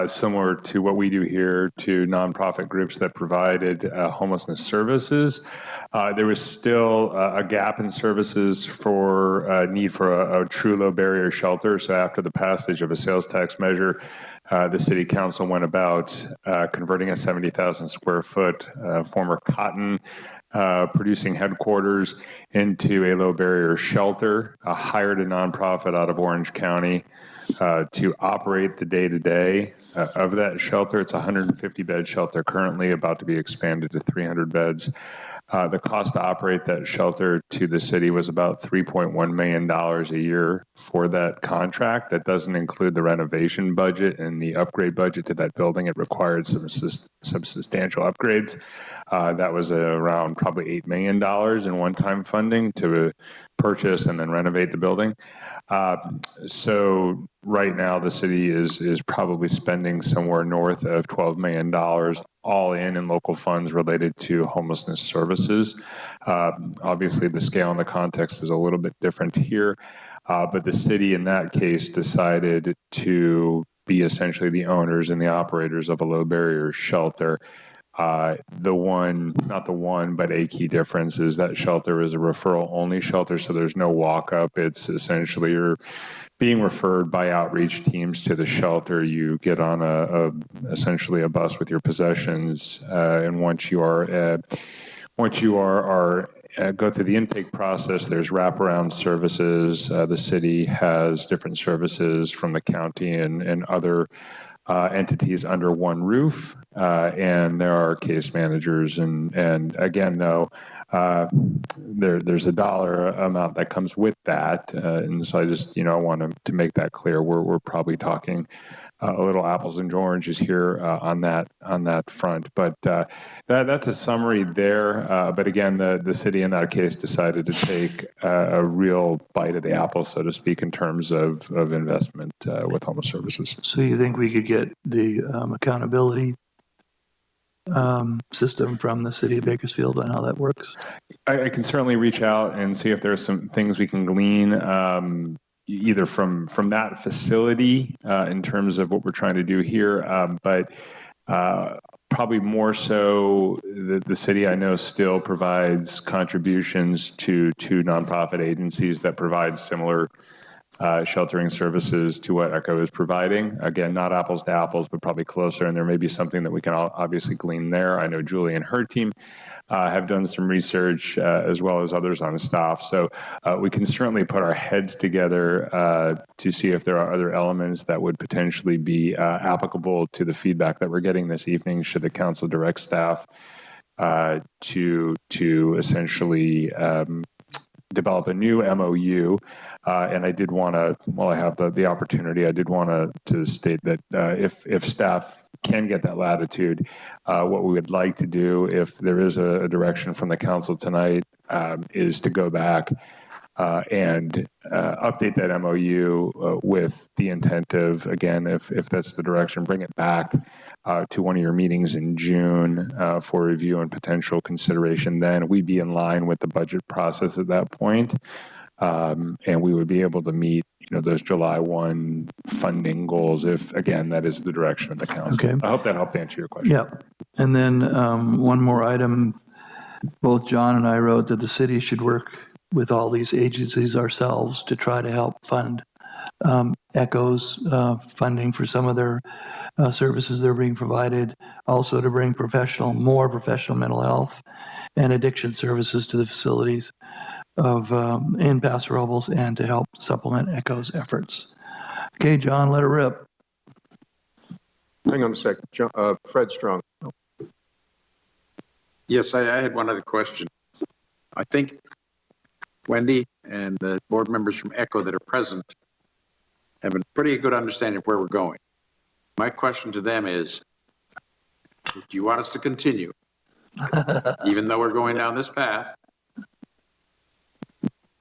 similar to what we do here, to nonprofit groups that provided homelessness services. There was still a gap in services for need for a true low barrier shelter. So after the passage of a sales tax measure, the city council went about converting a 70,000 square foot former cotton producing headquarters into a low barrier shelter, hired a nonprofit out of Orange County to operate the day-to-day of that shelter. It's a 150 bed shelter currently, about to be expanded to 300 beds. The cost to operate that shelter to the city was about $3.1 million a year for that contract. That doesn't include the renovation budget and the upgrade budget to that building. It required some substantial upgrades. That was around probably $8 million in one-time funding to purchase and then renovate the building. So right now the city is probably spending somewhere north of $12 million all in local funds related to homelessness services. Obviously the scale and the context is a little bit different here, but the city in that case decided to be essentially the owners and the operators of a low barrier shelter. But a key difference is that shelter is a referral only shelter, so there's no walk up. It's essentially you're being referred by outreach teams to the shelter. You get on essentially a bus with your possessions, and once you are go through the intake process, there's wraparound services. The city has different services from the county and other entities under one roof, and there are case managers. And again, though, there's a dollar amount that comes with that, and so I just I want to make that clear. We're probably talking a little apples and oranges here on that front, but that's a summary there. But again, the city in that case decided to take a real bite of the apple, so to speak, in terms of investment with homeless services. So you think we could get the accountability system from the city of Bakersfield on how that works? I can certainly reach out and see if there's some things we can glean either from that facility in terms of what we're trying to do here, but probably more so the city I know still provides contributions to nonprofit agencies that provide similar sheltering services to what ECHO is providing. Again, not apples to apples, but probably closer, and there may be something that we can obviously glean there. I know Julie and her team have done some research as well as others on staff. So we can certainly put our heads together to see if there are other elements that would potentially be applicable to the feedback that we're getting this evening, should the council direct staff to essentially develop a new MOU. And I did want to, while I have the opportunity, I did want to state that if staff can get that latitude, what we would like to do, if there is a direction from the council tonight, is to go back and update that MOU with the intent of, again, if that's the direction, bring it back to one of your meetings in June for review and potential consideration. Then we'd be in line with the budget process at that point, and we would be able to meet those July 1 funding goals if, again, that is the direction of the council. Okay. I hope that helped answer your question. Yeah. And then one more item. Both John and I wrote that the city should work with all these agencies ourselves to try to help fund ECHO's funding for some of their services they're being provided, also to bring more professional mental health and addiction services to the facilities in Paso Robles, and to help supplement ECHO's efforts. Okay, John, let it rip. Hang on a second. Fred Strong. Yes, I had one other question. I think Wendy and the board members from ECHO that are present have a pretty good understanding of where we're going. My question to them is, do you want us to continue, even though we're going down this path?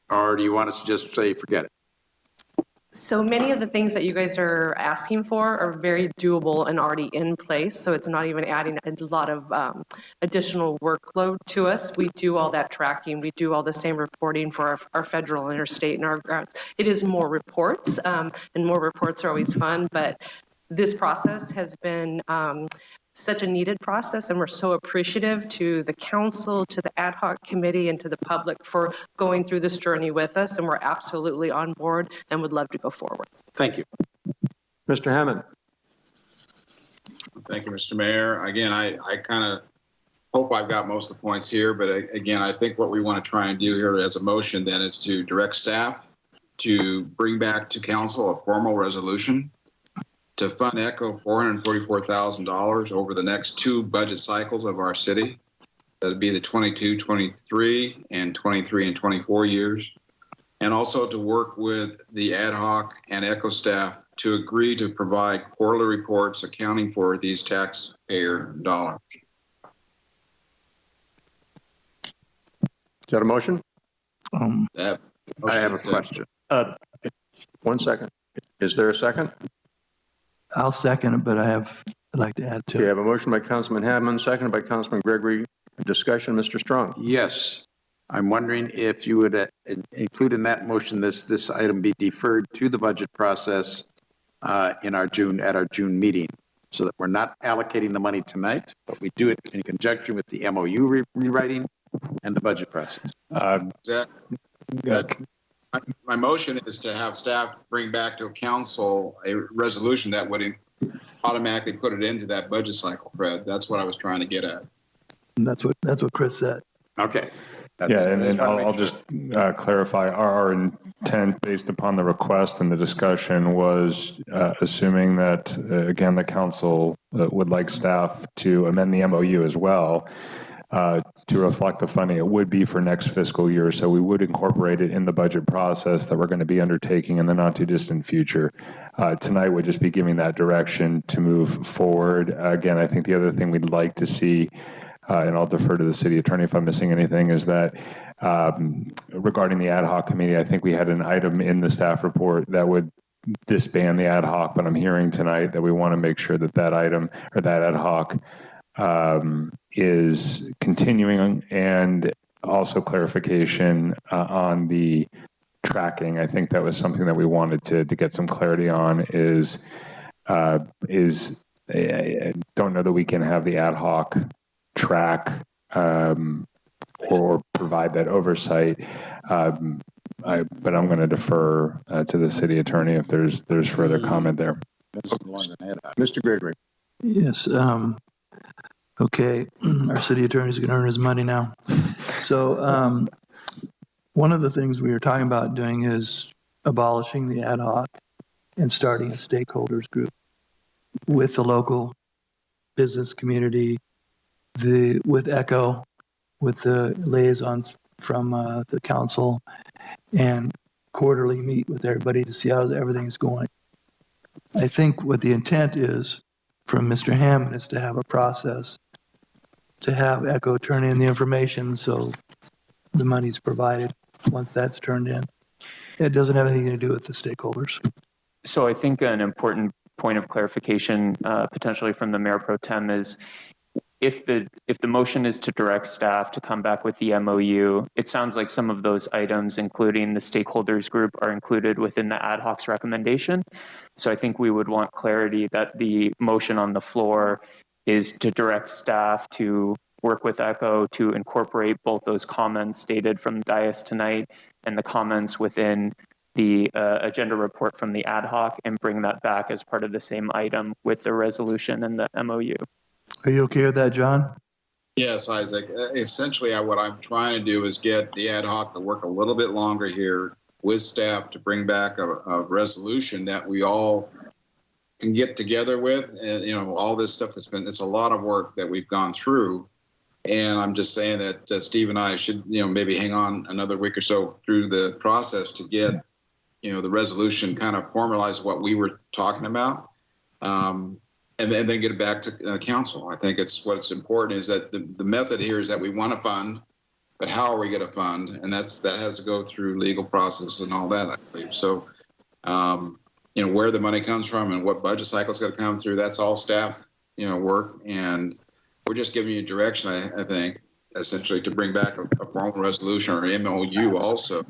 Or do you want us to just say, forget it? So many of the things that you guys are asking for are very doable and already in place, so it's not even adding a lot of additional workload to us. We do all that tracking. We do all the same reporting for our federal, interstate, and our grants. It is more reports, and more reports are always fun, but this process has been such a needed process, and we're so appreciative to the council, to the ad hoc committee, and to the public for going through this journey with us, and we're absolutely on board and would love to go forward. Thank you. Mr. Hammond. Thank you, Mr. Mayor. Again, I kind of hope I've got most of the points here, but again, I think what we want to try and do here as a motion then is to direct staff to bring back to council a formal resolution to fund ECHO $444,000 over the next 2 budget cycles of our city. That would be the 22, 23, and 23 and 24 years. And also to work with the ad hoc and ECHO staff to agree to provide quarterly reports accounting for these taxpayer dollars. Is that a motion? I have a question. 1 second. Is there a second? I'll second it, but I'd like to add to it. We have a motion by Councilman Hammond, seconded by Councilman Gregory. Discussion, Mr. Strong. Yes. I'm wondering if you would include in that motion this item be deferred to the budget process at our June meeting, so that we're not allocating the money tonight, but we do it in conjunction with the MOU rewriting and the budget process. My motion is to have staff bring back to council a resolution that would automatically put it into that budget cycle, Fred. That's what I was trying to get at. And that's what Chris said. Okay. And I'll just clarify, our intent based upon the request and the discussion was assuming that, again, the council would like staff to amend the MOU as well to reflect the funding. It would be for next fiscal year, so we would incorporate it in the budget process that we're going to be undertaking in the not too distant future. Tonight would just be giving that direction to move forward. Again, I think the other thing we'd like to see, and I'll defer to the city attorney if I'm missing anything, is that regarding the ad hoc committee, I think we had an item in the staff report that would disband the ad hoc, but I'm hearing tonight that we want to make sure that that item or that ad hoc is continuing, and also clarification on the tracking. I think that was something that we wanted to get some clarity on I don't know that we can have the ad hoc track or provide that oversight. But I'm going to defer to the city attorney if there's further comment there. Mr. Gregory. Yes. Okay. Our city attorney's going to earn his money now. So one of the things we were talking about doing is abolishing the ad hoc and starting a stakeholders group with the local business community, with ECHO, with the liaisons from the council, and quarterly meet with everybody to see how everything is going. I think what the intent is from Mr. Hammond is to have a process to have ECHO turn in the information so the money's provided once that's turned in. It doesn't have anything to do with the stakeholders. So I think an important point of clarification potentially from the Mayor Pro Tem is if the motion is to direct staff to come back with the MOU, it sounds like some of those items, including the stakeholders group, are included within the ad hoc's recommendation. So I think we would want clarity that the motion on the floor is to direct staff to work with ECHO to incorporate both those comments stated from the dais tonight and the comments within the agenda report from the ad hoc, and bring that back as part of the same item with the resolution and the MOU. Are you okay with that, John? Yes, Isaac. Essentially, what I'm trying to do is get the ad hoc to work a little bit longer here with staff to bring back a resolution that we all can get together with. And, all this stuff it's a lot of work that we've gone through. And I'm just saying that Steve and I should, maybe hang on another week or so through the process to get the resolution kind of formalize what we were talking about, and then get it back to council. I think what's important is that the method here is that we want to fund, but how are we going to fund? And that has to go through legal process and all that, I believe. So, where the money comes from and what budget cycle is going to come through, that's all staff, work. And we're just giving you direction, I think, essentially to bring back a formal resolution or MOU also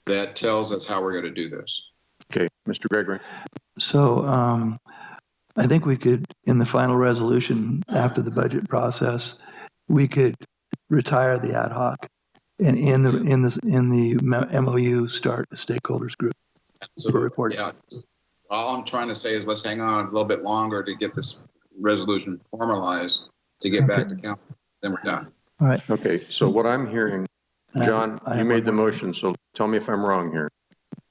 that tells us how we're going to do this. Okay, Mr. Gregory. So I think we could, in the final resolution after the budget process, we could retire the ad hoc and in the MOU start a stakeholders group for reporting. Yeah. All I'm trying to say is let's hang on a little bit longer to get this resolution formalized to get back to council. Then we're done. All right. Okay, so what I'm hearing, John, you made the motion, so tell me if I'm wrong here.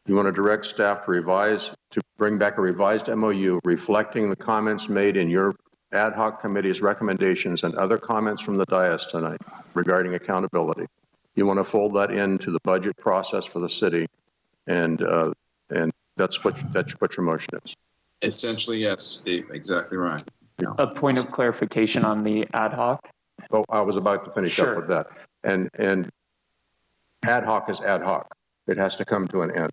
You want to direct staff to bring back a revised MOU reflecting the comments made in your ad hoc committee's recommendations and other comments from the dais tonight regarding accountability. You want to fold that into the budget process for the city, and that's what your motion is. Essentially, yes, Steve, exactly right. Yeah. A point of clarification on the ad hoc. Oh, I was about to finish up with that. And ad hoc is ad hoc. It has to come to an end.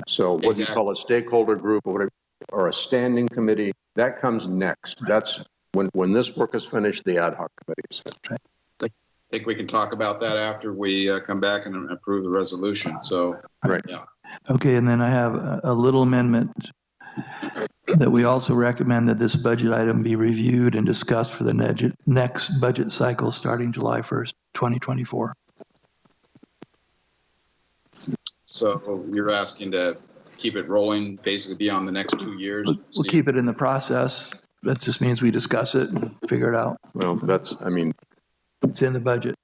So what do you call a stakeholder group or whatever, or a standing committee? That comes next. That's when this work is finished, the ad hoc committee is finished. I think we can talk about that after we come back and approve the resolution. So, right. Yeah. Okay, and then I have a little amendment that we also recommend that this budget item be reviewed and discussed for the next budget cycle starting July 1st, 2024. So you're asking to keep it rolling basically beyond the next 2 years? We'll keep it in the process. That just means we discuss it and figure it out. Well, it's in the budget.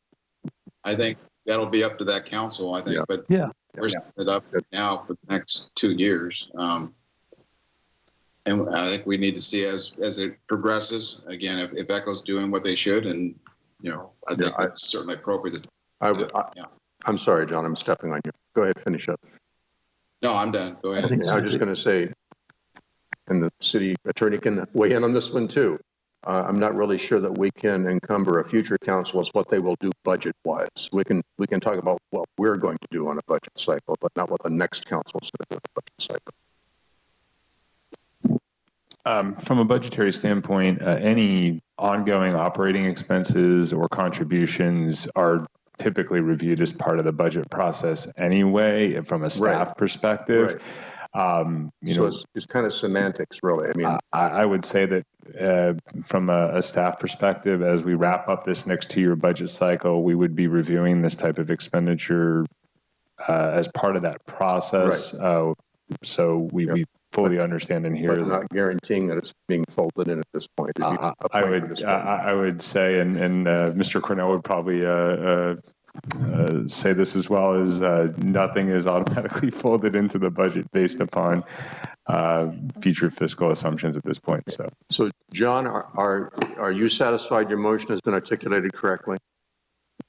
I think that'll be up to that council, I think, but we're setting it up now for the next 2 years. And I think we need to see as it progresses, again, if ECHO's doing what they should, and, I think it's certainly appropriate. I'm sorry, John, I'm stepping on you. Go ahead, finish up. No, I'm done. Go ahead. I was just going to say, and the city attorney can weigh in on this one too. I'm not really sure that we can encumber a future council as what they will do budget-wise. We can talk about what we're going to do on a budget cycle, but not what the next council is going to do on a budget cycle. From a budgetary standpoint, any ongoing operating expenses or contributions are typically reviewed as part of the budget process anyway, from a staff perspective. So it's kind of semantics, really. I mean, I would say that from a staff perspective, as we wrap up this next 2-year budget cycle, we would be reviewing this type of expenditure as part of that process. So we fully understand and hear. But not guaranteeing that it's being folded in at this point. I would say, and Mr. Cornell would probably say this as well, is nothing is automatically folded into the budget based upon future fiscal assumptions at this point. So John, are you satisfied your motion has been articulated correctly?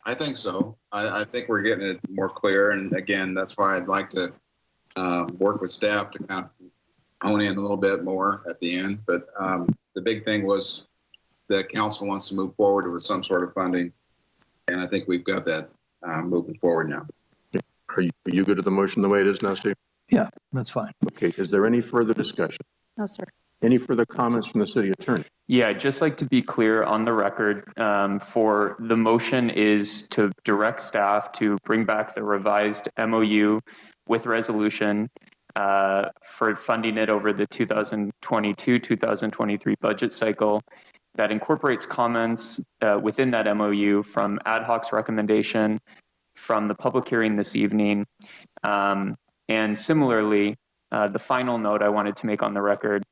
I think so. I think we're getting it more clear, and again, that's why I'd like to work with staff to kind of hone in a little bit more at the end. But the big thing was that council wants to move forward with some sort of funding, and I think we've got that moving forward now. Are you good at the motion the way it is now, Steve? Yeah, that's fine. Okay, is there any further discussion? No, sir. Any further comments from the city attorney? Yeah, I'd just like to be clear on the record, for the motion is to direct staff to bring back the revised MOU with resolution for funding it over the 2022-2023 budget cycle that incorporates comments within that MOU from ad hoc's recommendation, from the public hearing this evening. And similarly, the final note I wanted to make on the record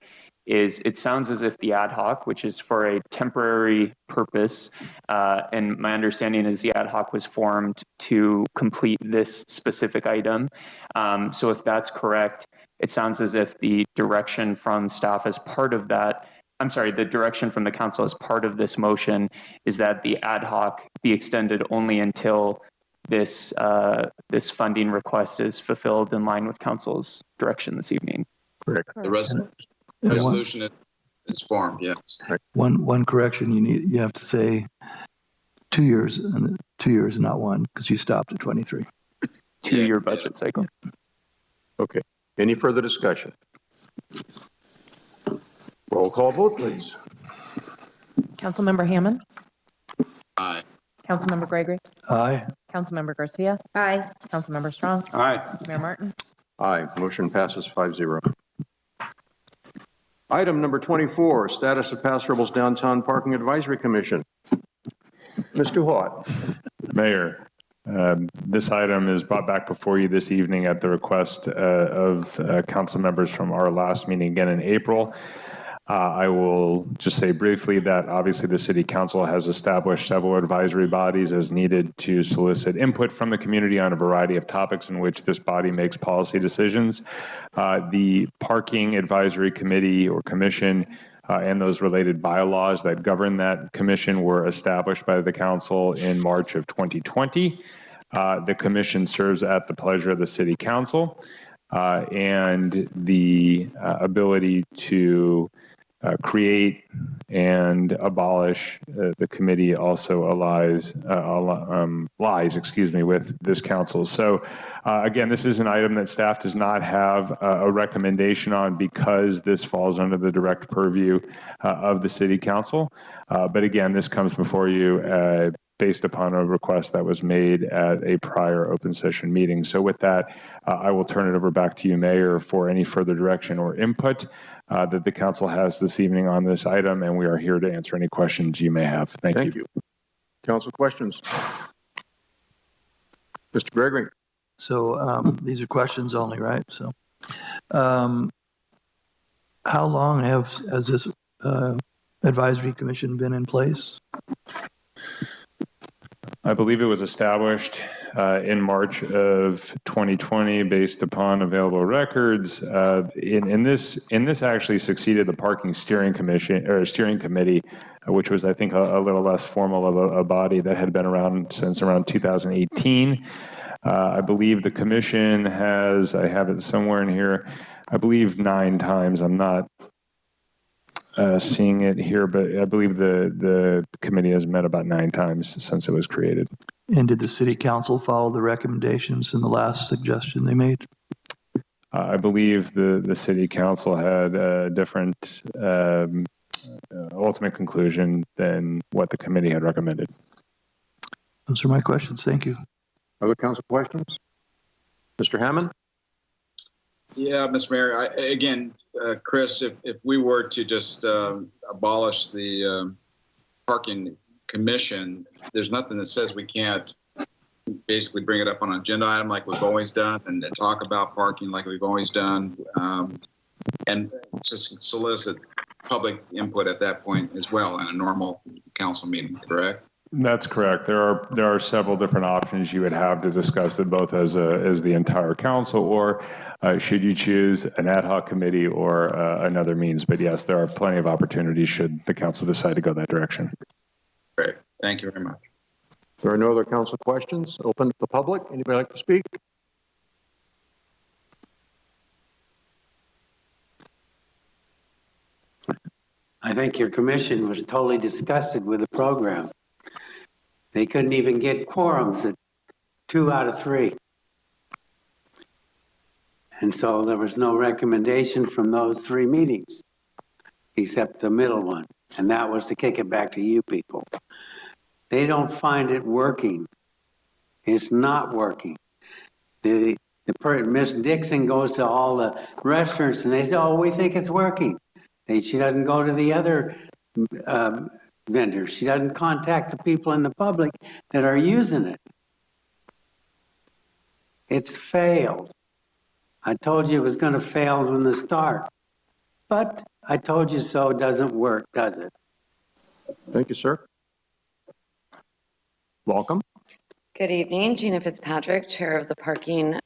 is it sounds as if the ad hoc, which is for a temporary purpose, and my understanding is the ad hoc was formed to complete this specific item. So if that's correct, it sounds as if the direction from staff as part of that, the direction from the council as part of this motion is that the ad hoc be extended only until this this funding request is fulfilled in line with council's direction this evening. Correct. The resolution is formed, yes. One correction, you have to say 2 years, and 2 years, not one, because you stopped at 23. 2-year budget cycle. Okay. Any further discussion? Roll call vote, please. Councilmember Hammond? Aye. Councilmember Gregory? Aye. Councilmember Garcia? Aye. Councilmember Strong? Aye. Mayor Martin? Aye. Motion passes 5-0. Item number 24, status of Paso Robles Downtown Parking Advisory Commission. Mr. Haught. Mayor, this item is brought back before you this evening at the request of council members from our last meeting again in April. I will just say briefly that obviously the City Council has established several advisory bodies as needed to solicit input from the community on a variety of topics in which this body makes policy decisions. The Parking Advisory Committee or Commission and those related bylaws that govern that commission were established by the council in March of 2020. The commission serves at the pleasure of the City Council, and the ability to create and abolish the committee also lies with this council. So again, this is an item that staff does not have a recommendation on because this falls under the direct purview of the City Council. But again, this comes before you based upon a request that was made at a prior open session meeting. So with that, I will turn it over back to you, Mayor, for any further direction or input that the council has this evening on this item, and we are here to answer any questions you may have. Thank you. Council questions? Mr. Gregory. So these are questions only, right? So how long has this advisory commission been in place? I believe it was established in March of 2020 based upon available records. In this actually succeeded the Parking Steering Committee, which was, I think, a little less formal of a body that had been around since around 2018. I believe the commission has, I have it somewhere in here, I believe 9 times. I'm not seeing it here, but I believe the committee has met about 9 times since it was created. And did the City Council follow the recommendations in the last suggestion they made? I believe the City Council had a different ultimate conclusion than what the committee had recommended. Those are my questions. Thank you. Other council questions? Mr. Hammond? Yeah, Mr. Mayor, again, Chris, if we were to just abolish the parking commission, there's nothing that says we can't basically bring it up on an agenda item like we've always done and talk about parking like we've always done, and just solicit public input at that point as well in a normal council meeting, correct? That's correct. There are several different options you would have to discuss it, both as the entire council, or should you choose an ad hoc committee or another means. But yes, there are plenty of opportunities should the council decide to go that direction. Great. Thank you very much. If there are no other council questions, open to the public. Anybody like to speak? I think your commission was totally disgusted with the program. They couldn't even get quorums at 2 out of 3. And so there was no recommendation from those 3 meetings, except the middle one. And that was to kick it back to you people. They don't find it working. It's not working. Miss Dixon goes to all the restaurants and they say, oh, we think it's working. She doesn't go to the other vendors. She doesn't contact the people in the public that are using it. It's failed. I told you it was going to fail from the start. But I told you so doesn't work, does it? Thank you, sir. Welcome. Good evening, Gina Fitzpatrick, Chair of the current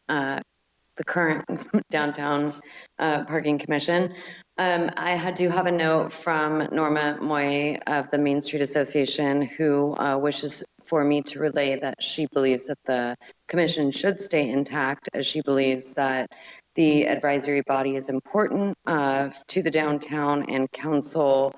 Downtown Parking Commission. I do have a note from Norma Moy of the Main Street Association who wishes for me to relay that she believes that the commission should stay intact, as she believes that the advisory body is important to the downtown, and council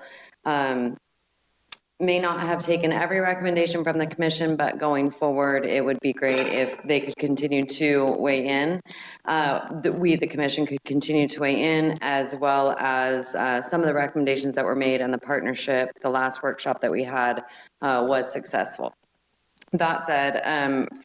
may not have taken every recommendation from the commission, but going forward, it would be great if they could continue to weigh in. The commission could continue to weigh in, as well as some of the recommendations that were made in the partnership. The last workshop that we had was successful. That said,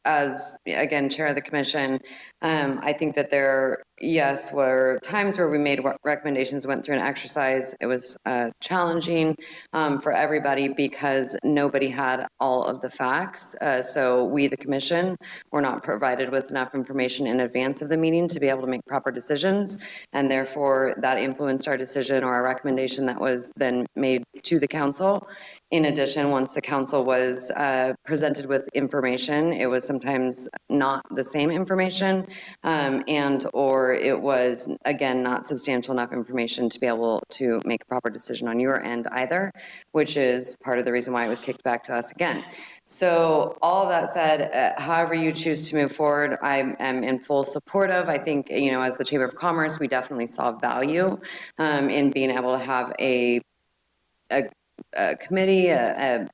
as, again, chair of the commission, I think that there, yes, were times where we made recommendations, went through an exercise. It was challenging for everybody because nobody had all of the facts. So we, the commission, were not provided with enough information in advance of the meeting to be able to make proper decisions. And therefore, that influenced our decision or our recommendation that was then made to the council. In addition, once the council was presented with information, it was sometimes not the same information, and or it was, again, not substantial enough information to be able to make a proper decision on your end either, which is part of the reason why it was kicked back to us again. So all of that said, however you choose to move forward, I am in full support of. I think, you know, as the Chamber of Commerce, we definitely saw value in being able to have a committee, a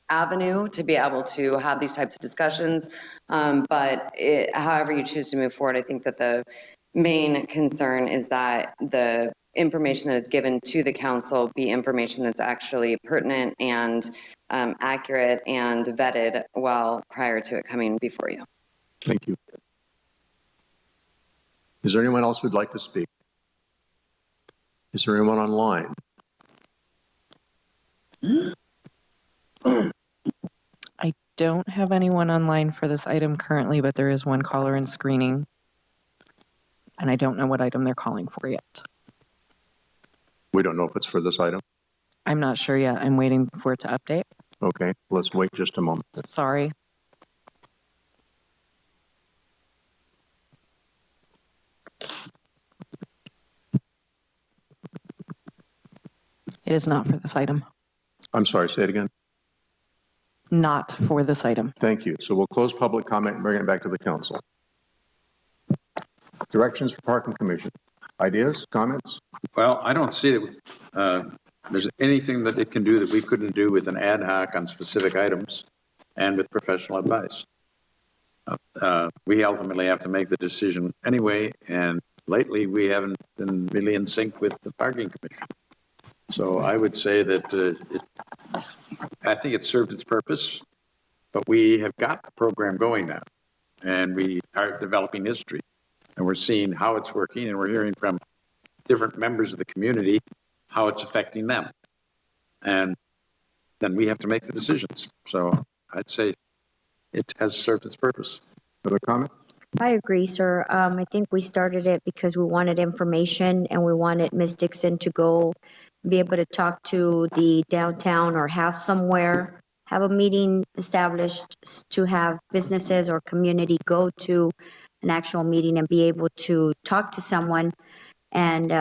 avenue to be able to have these types of discussions. But however you choose to move forward, I think that the main concern is that the information that is given to the council be information that's actually pertinent and accurate and vetted well prior to it coming before you. Thank you. Is there anyone else who'd like to speak? Is there anyone online? I don't have anyone online for this item currently, but there is one caller in screening. And I don't know what item they're calling for yet. We don't know if it's for this item. I'm not sure yet. I'm waiting for it to update. Okay, let's wait just a moment. Sorry. It is not for this item. I'm sorry, say it again. Not for this item. Thank you. So we'll close public comment and bring it back to the council. Directions for Parking Commission. Ideas, comments? Well, I don't see that there's anything that it can do that we couldn't do with an ad hoc on specific items and with professional advice. We ultimately have to make the decision anyway, and lately we haven't been really in sync with the Parking Commission. So I would say that I think it served its purpose, but we have got the program going now, and we are developing history, and we're seeing how it's working, and we're hearing from different members of the community how it's affecting them. And then we have to make the decisions. So I'd say it has served its purpose. Other comment? I agree, sir. I think we started it because we wanted information and we wanted Ms. Dixon to go be able to talk to the downtown or have somewhere, have a meeting established to have businesses or community go to an actual meeting and be able to talk to someone. And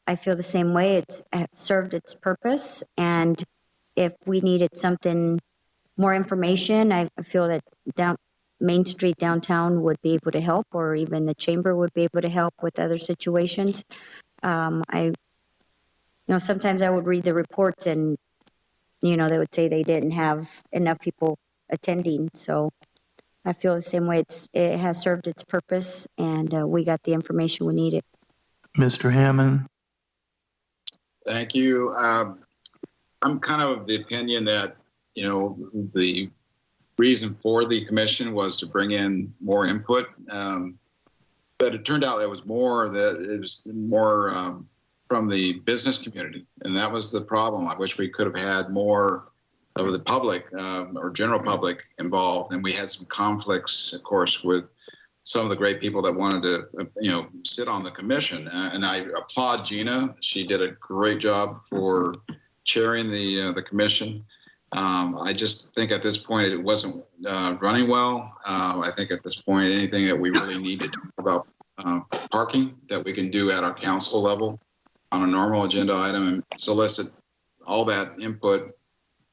I feel the same way. It served its purpose. And if we needed something, more information, I feel that Main Street downtown would be able to help, or even the chamber would be able to help with other situations. Sometimes I would read the reports and, they would say they didn't have enough people attending. So I feel the same way. It has served its purpose, and we got the information we needed. Mr. Hammond. Thank you. I'm kind of the opinion that, the reason for the commission was to bring in more input. But it turned out it was more from the business community. And that was the problem. I wish we could have had more of the public or general public involved. And we had some conflicts, of course, with some of the great people that wanted to, sit on the commission. And I applaud Gina. She did a great job for chairing the commission. I just think at this point it wasn't running well. I think at this point anything that we really need to talk about parking that we can do at our council level on a normal agenda item and solicit all that input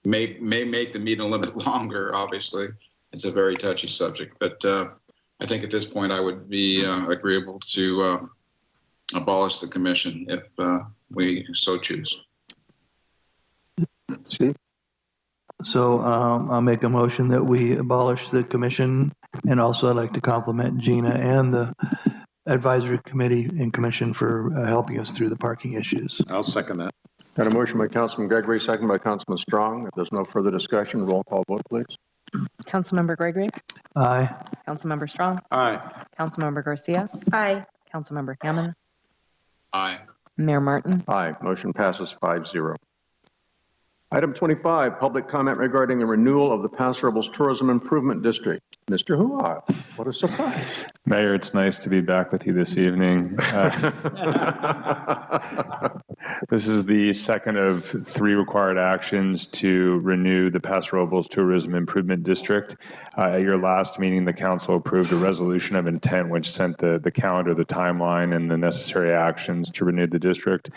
may make the meeting a little bit longer. Obviously, it's a very touchy subject, but I think at this point I would be agreeable to abolish the commission if we so choose. Steve? So I'll make a motion that we abolish the commission, and also I'd like to compliment Gina and the advisory committee and commission for helping us through the parking issues. I'll second that. Got a motion by Councilman Gregory, second by Councilman Strong. If there's no further discussion, roll call vote, please. Councilmember Gregory? Aye. Councilmember Strong? Aye. Councilmember Garcia? Aye. Councilmember Hammond? Aye. Mayor Martin? Aye. Motion passes 5-0. Item 25, public comment regarding the renewal of the Paso Robles Tourism Improvement District. Mr. Hua, what a surprise. Mayor, it's nice to be back with you this evening. This is the second of 3 required actions to renew the Paso Robles Tourism Improvement District. At your last meeting, the council approved a resolution of intent which sent the calendar, the timeline, and the necessary actions to renew the district.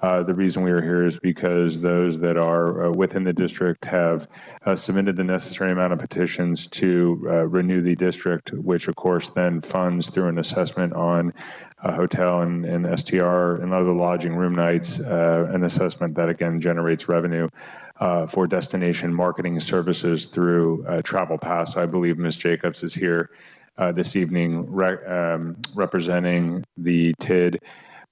The reason we are here is because those that are within the district have submitted the necessary amount of petitions to renew the district, which of course then funds through an assessment on hotel and STR and other lodging room nights, an assessment that again generates revenue for destination marketing services through Travel Pass. I believe Ms. Jacobs is here this evening representing the TID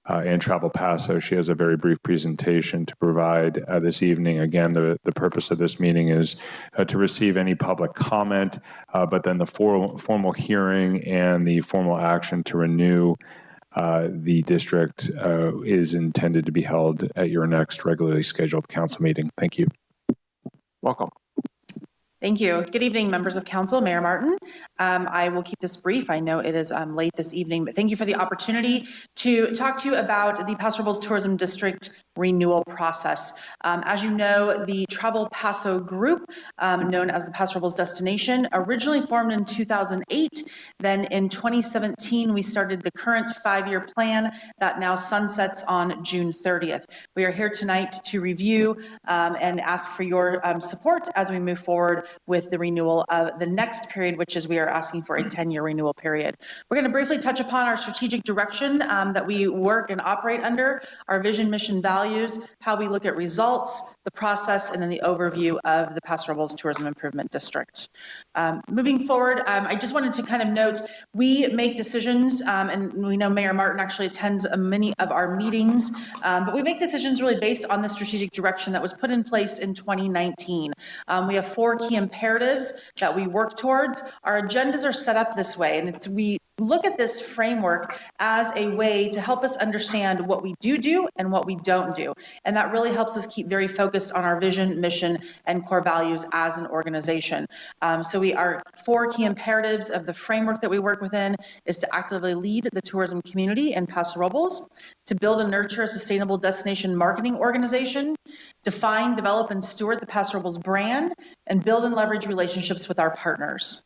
and Travel Pass, so she has a very brief presentation to provide this evening. Again, the purpose of this meeting is to receive any public comment, but then the formal hearing and the formal action to renew the district is intended to be held at your next regularly scheduled council meeting. Thank you. Welcome. Thank you. Good evening, members of council, Mayor Martin. I will keep this brief. I know it is late this evening, but thank you for the opportunity to talk to you about the Paso Robles Tourism District renewal process. As you know, the Travel Paso Group, known as the Paso Robles Destination, originally formed in 2008. Then in 2017, we started the current 5-year plan that now sunsets on June 30th. We are here tonight to review and ask for your support as we move forward with the renewal of the next period, which is we are asking for a 10-year renewal period. We're going to briefly touch upon our strategic direction that we work and operate under, our vision, mission, values, how we look at results, the process, and then the overview of the Paso Robles Tourism Improvement District. Moving forward, I just wanted to kind of note, we make decisions, and we know Mayor Martin actually attends many of our meetings, but we make decisions really based on the strategic direction that was put in place in 2019. We have 4 key imperatives that we work towards. Our agendas are set up this way, and we look at this framework as a way to help us understand what we do and what we don't do. And that really helps us keep very focused on our vision, mission, and core values as an organization. So our 4 key imperatives of the framework that we work within is to actively lead the tourism community in Paso Robles, to build and nurture a sustainable destination marketing organization, define, develop, and steward the Paso Robles brand, and build and leverage relationships with our partners.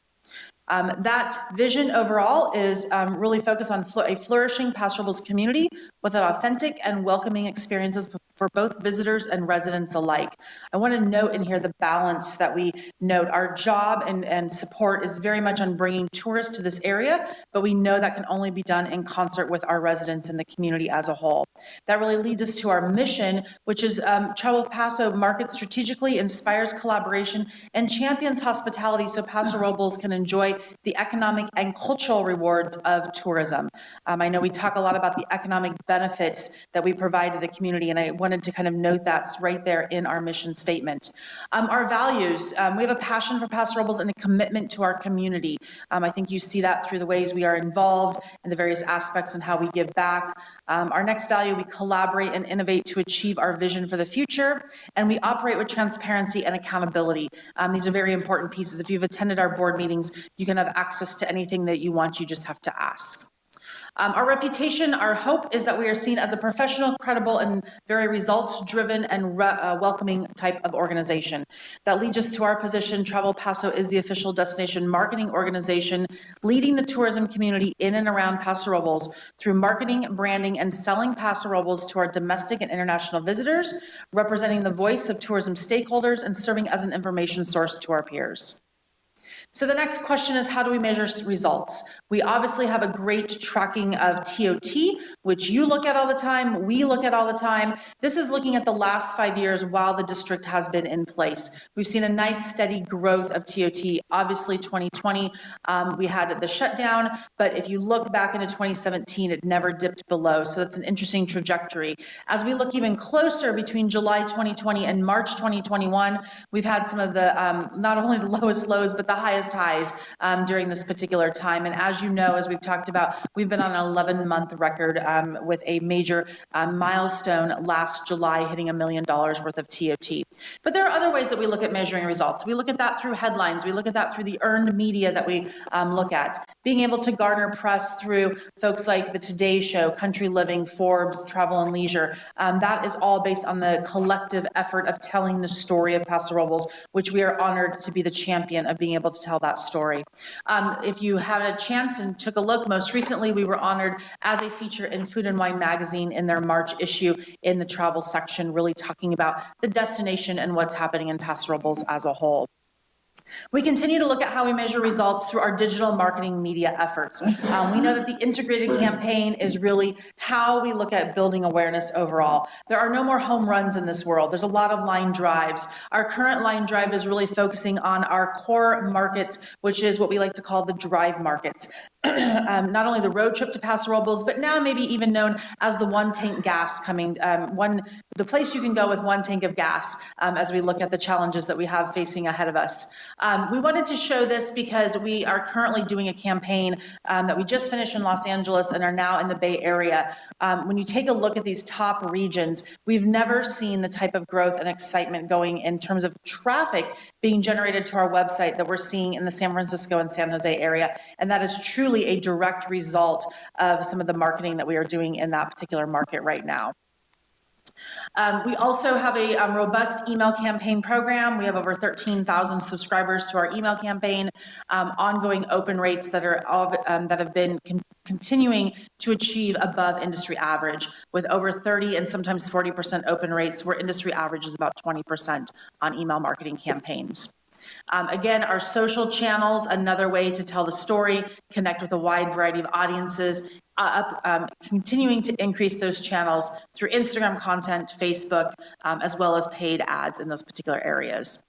That vision overall is really focused on a flourishing Paso Robles community with an authentic and welcoming experiences for both visitors and residents alike. I want to note in here the balance that we note. Our job and support is very much on bringing tourists to this area, but we know that can only be done in concert with our residents and the community as a whole. That really leads us to our mission, which is Travel Paso markets strategically, inspires collaboration, and champions hospitality so Paso Robles can enjoy the economic and cultural rewards of tourism. I know we talk a lot about the economic benefits that we provide to the community, and I wanted to kind of note that's right there in our mission statement. Our values, we have a passion for Paso Robles and a commitment to our community. I think you see that through the ways we are involved in the various aspects and how we give back. Our next value, we collaborate and innovate to achieve our vision for the future, and we operate with transparency and accountability. These are very important pieces. If you've attended our board meetings, you can have access to anything that you want, you just have to ask. Our reputation, our hope is that we are seen as a professional, credible, and very results-driven and welcoming type of organization. That leads us to our position. Travel Paso is the official destination marketing organization leading the tourism community in and around Paso Robles through marketing, branding, and selling Paso Robles to our domestic and international visitors, representing the voice of tourism stakeholders and serving as an information source to our peers. So the next question is, how do we measure results? We obviously have a great tracking of TOT, which you look at all the time, we look at all the time. This is looking at the last 5 years while the district has been in place. We've seen a nice steady growth of TOT. Obviously 2020, we had the shutdown, but if you look back into 2017, it never dipped below. So that's an interesting trajectory. As we look even closer between July 2020 and March 2021, we've had some of the, not only the lowest lows, but the highest highs during this particular time. And as you know, as we've talked about, we've been on an 11-month record with a major milestone last July, hitting $1 million worth of TOT. But there are other ways that we look at measuring results. We look at that through headlines. We look at that through the earned media that we look at. Being able to garner press through folks like the Today Show, Country Living, Forbes, Travel and Leisure. That is all based on the collective effort of telling the story of Paso Robles, which we are honored to be the champion of being able to tell that story. If you had a chance and took a look, most recently we were honored as a feature in Food and Wine magazine in their March issue in the travel section, really talking about the destination and what's happening in Paso Robles as a whole. We continue to look at how we measure results through our digital marketing media efforts. We know that the integrated campaign is really how we look at building awareness overall. There are no more home runs in this world. There's a lot of line drives. Our current line drive is really focusing on our core markets, which is what we like to call the drive markets. Not only the road trip to Paso Robles, but now maybe even known as the one tank gas coming, the place you can go with one tank of gas as we look at the challenges that we have facing ahead of us. We wanted to show this because we are currently doing a campaign that we just finished in Los Angeles and are now in the Bay Area. When you take a look at these top regions, we've never seen the type of growth and excitement going in terms of traffic being generated to our website that we're seeing in the San Francisco and San Jose area. And that is truly a direct result of some of the marketing that we are doing in that particular market right now. We also have a robust email campaign program. We have over 13,000 subscribers to our email campaign, ongoing open rates that are that have been continuing to achieve above industry average, with over 30 and sometimes 40% open rates, where industry average is about 20% on email marketing campaigns. Again, our social channels, another way to tell the story, connect with a wide variety of audiences, continuing to increase those channels through Instagram content, Facebook, as well as paid ads in those particular areas.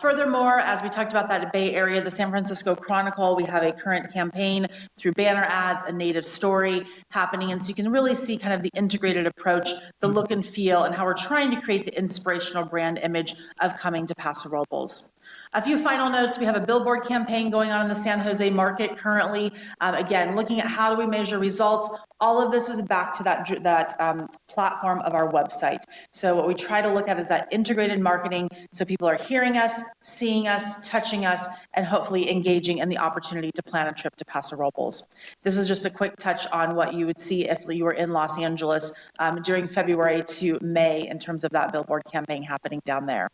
Furthermore, as we talked about that Bay Area, the San Francisco Chronicle, we have a current campaign through banner ads, a native story happening. And so you can really see kind of the integrated approach, the look and feel, and how we're trying to create the inspirational brand image of coming to Paso Robles. A few final notes. We have a billboard campaign going on in the San Jose market currently. Again, looking at how do we measure results. All of this is back to that platform of our website. So what we try to look at is that integrated marketing, so people are hearing us, seeing us, touching us, and hopefully engaging in the opportunity to plan a trip to Paso Robles. This is just a quick touch on what you would see if you were in Los Angeles during February to May in terms of that billboard campaign happening down there.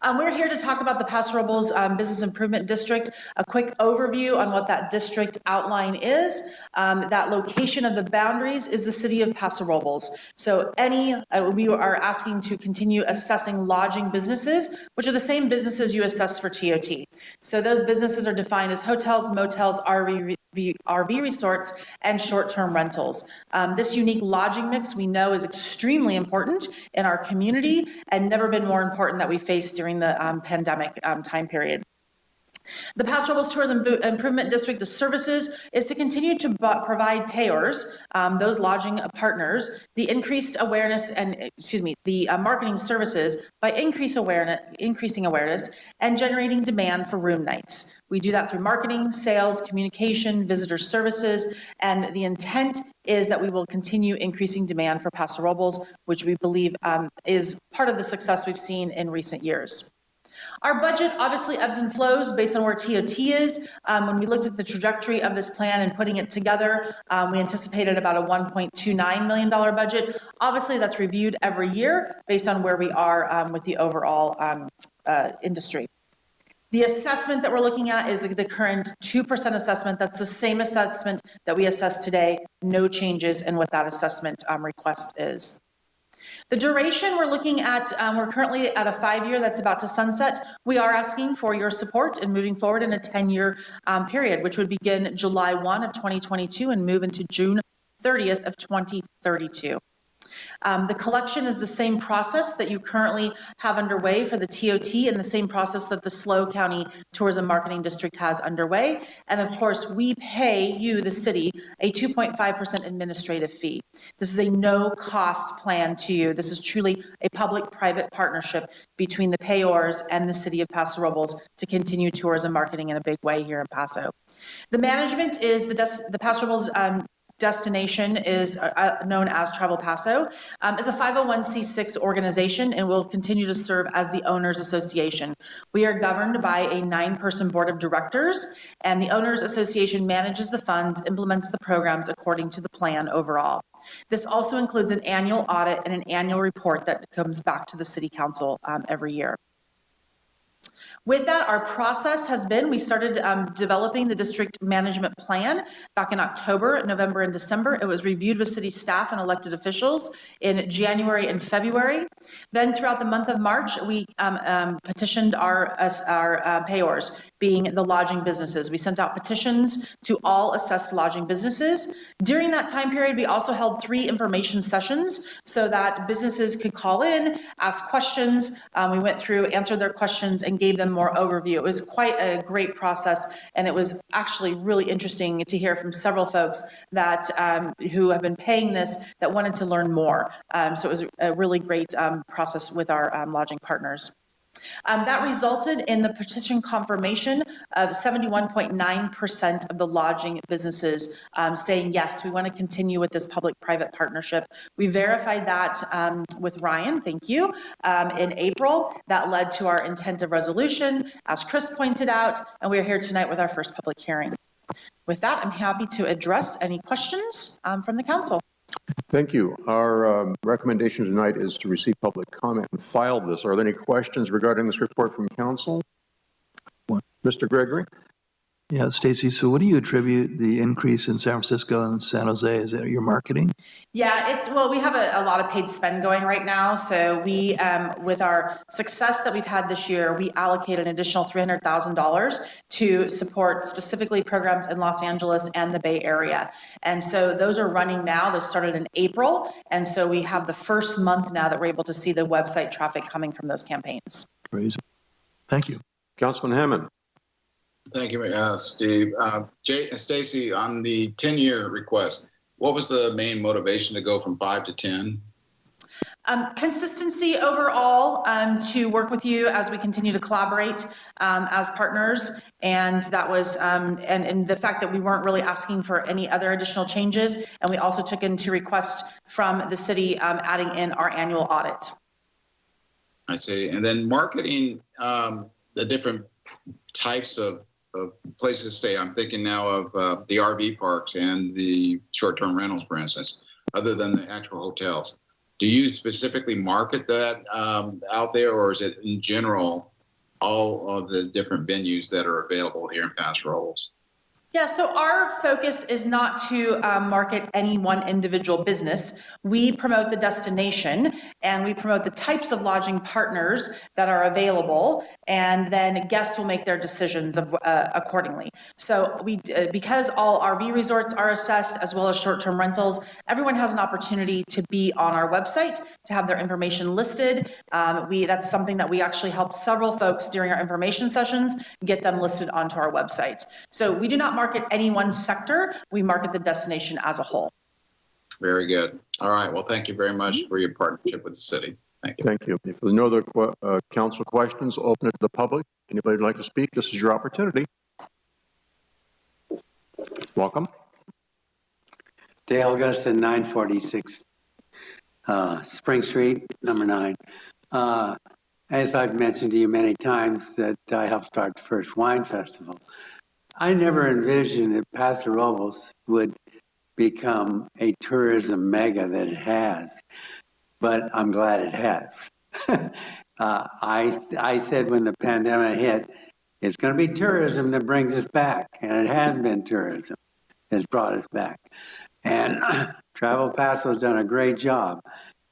We're here to talk about the Paso Robles Business Improvement District. A quick overview on what that district outline is. That location of the boundaries is the city of Paso Robles. So we are asking to continue assessing lodging businesses, which are the same businesses you assess for TOT. So those businesses are defined as hotels, motels, RV resorts, and short-term rentals. This unique lodging mix we know is extremely important in our community and never been more important that we faced during the pandemic time period. The Paso Robles Tourism Improvement District, the services is to continue to provide payers, those lodging partners, the increased awareness and, the marketing services by increasing awareness and generating demand for room nights. We do that through marketing, sales, communication, visitor services, and the intent is that we will continue increasing demand for Paso Robles, which we believe is part of the success we've seen in recent years. Our budget obviously ebbs and flows based on where TOT is. When we looked at the trajectory of this plan and putting it together, we anticipated about a $1.29 million budget. Obviously, that's reviewed every year based on where we are with the overall industry. The assessment that we're looking at is the current 2% assessment. That's the same assessment that we assessed today. No changes in what that assessment request is. The duration we're looking at, we're currently at a 5-year that's about to sunset. We are asking for your support in moving forward in a 10-year period, which would begin July 1 of 2022 and move into June 30th of 2032. The collection is the same process that you currently have underway for the TOT and the same process that the SLO County Tourism Marketing District has underway. And of course, we pay you, the city, a 2.5% administrative fee. This is a no-cost plan to you. This is truly a public-private partnership between the payors and the city of Paso Robles to continue tourism marketing in a big way here in Paso. The management is the Paso Robles destination is known as Travel Paso. It's a 501c6 organization and will continue to serve as the Owners Association. We are governed by a 9-person board of directors, and the Owners Association manages the funds, implements the programs according to the plan overall. This also includes an annual audit and an annual report that comes back to the City Council every year. With that, our process has been, we started developing the district management plan back in October, November, and December. It was reviewed with city staff and elected officials in January and February. Then throughout the month of March, we petitioned our payors, being the lodging businesses. We sent out petitions to all assessed lodging businesses. During that time period, we also held 3 information sessions so that businesses could call in, ask questions. We went through, answered their questions, and gave them more overview. It was quite a great process, and it was actually really interesting to hear from several folks that who have been paying this that wanted to learn more. So it was a really great process with our lodging partners. That resulted in the petition confirmation of 71.9% of the lodging businesses saying, yes, we want to continue with this public-private partnership. We verified that with Ryan, thank you, in April. That led to our intent of resolution, as Chris pointed out, and we are here tonight with our first public hearing. With that, I'm happy to address any questions from the council. Thank you. Our recommendation tonight is to receive public comment and file this. Are there any questions regarding this report from council? Mr. Gregory? Yeah, Stacy, so what do you attribute the increase in San Francisco and San Jose? Is it your marketing? Yeah, well, we have a lot of paid spend going right now. So we, with our success that we've had this year, we allocated an additional $300,000 to support specifically programs in Los Angeles and the Bay Area. And so those are running now. Those started in April. And so we have the first month now that we're able to see the website traffic coming from those campaigns. Crazy. Thank you. Councilman Hammond. Thank you, Steve. Stacy, on the 10-year request, what was the main motivation to go from 5 to 10? Consistency overall, to work with you as we continue to collaborate as partners. And that was, and the fact that we weren't really asking for any other additional changes. And we also took into request from the city adding in our annual audit. I see. And then marketing the different types of places to stay. I'm thinking now of the RV parks and the short-term rentals, for instance, other than the actual hotels. Do you specifically market that out there, or is it in general all of the different venues that are available here in Paso Robles? Yeah, so our focus is not to market any one individual business. We promote the destination and we promote the types of lodging partners that are available, and then guests will make their decisions accordingly. So because all RV resorts are assessed as well as short-term rentals, everyone has an opportunity to be on our website, to have their information listed. That's something that we actually help several folks during our information sessions get them listed onto our website. So we do not market any one sector, we market the destination as a whole. Very good. All right. Well, thank you very much for your partnership with the city. Thank you. Thank you. If there are no other council questions, open it to the public. Anybody would like to speak, this is your opportunity. Welcome. Dale Gustin, 946 Spring Street, number 9. as I've mentioned to you many times, that I helped start the first wine festival. I never envisioned that Paso Robles would become a tourism mega that it has, but I'm glad it has. I said when the pandemic hit, it's going to be tourism that brings us back, and it has been tourism that's brought us back. And Travel Paso's done a great job.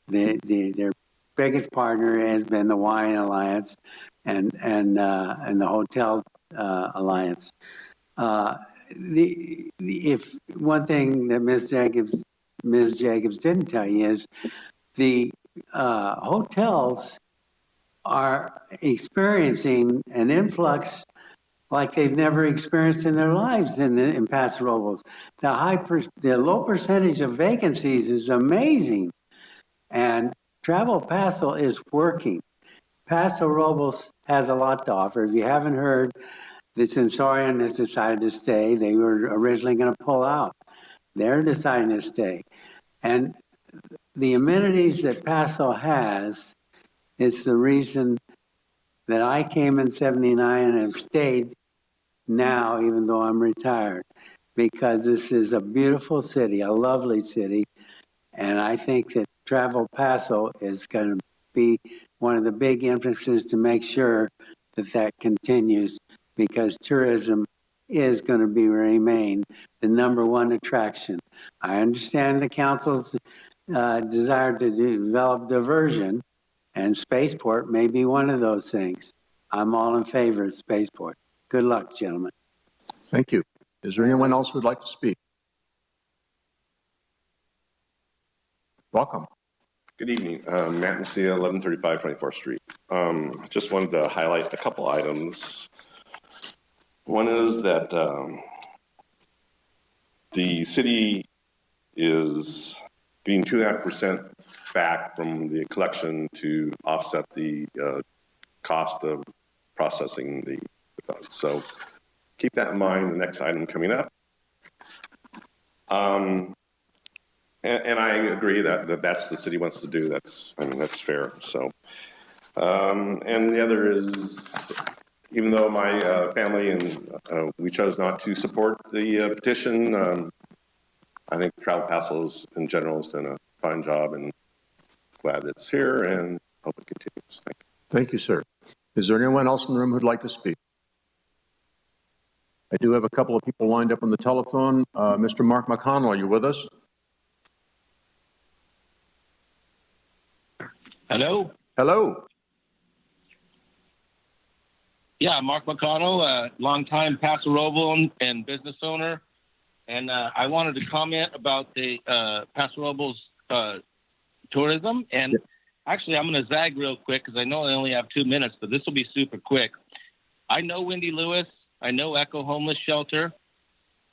Their biggest partner has been the Wine Alliance and the Hotel Alliance. If one thing that Ms. Jacobs didn't tell you is the hotels are experiencing an influx like they've never experienced in their lives in Paso Robles. The low percentage of vacancies is amazing, and Travel Paso is working. Paso Robles has a lot to offer. If you haven't heard, the Sensorian has decided to stay. They were originally going to pull out. They're deciding to stay. And the amenities that Paso has is the reason that I came in 79 and have stayed now, even though I'm retired, because this is a beautiful city, a lovely city. And I think that Travel Paso is going to be one of the big emphases to make sure that that continues, because tourism is going to remain the #1 attraction. I understand the council's desire to develop diversion, and Spaceport may be one of those things. I'm all in favor of Spaceport. Good luck, gentlemen. Thank you. Is there anyone else who would like to speak? Welcome. Good evening. Matt Messia, 1135 24th Street. Just wanted to highlight a couple items. One is that the city is getting 2.5% back from the collection to offset the cost of processing the funds. So keep that in mind, the next item coming up. And I agree that that's the city wants to do. That's fair. So, and the other is, even though my family and we chose not to support the petition, I think Travel Paso in general has done a fine job, and glad that it's here, and hope it continues. Thank you. Thank you, sir. Is there anyone else in the room who'd like to speak? I do have a couple of people lined up on the telephone. Mr. Mark McConnell, are you with us? Hello? Hello. Yeah, Mark McConnell, longtime Paso Robles and business owner. And I wanted to comment about the Paso Robles tourism. And actually, I'm going to zag real quick because I know I only have 2 minutes, but this will be super quick. I know Wendy Lewis. I know Echo Homeless Shelter.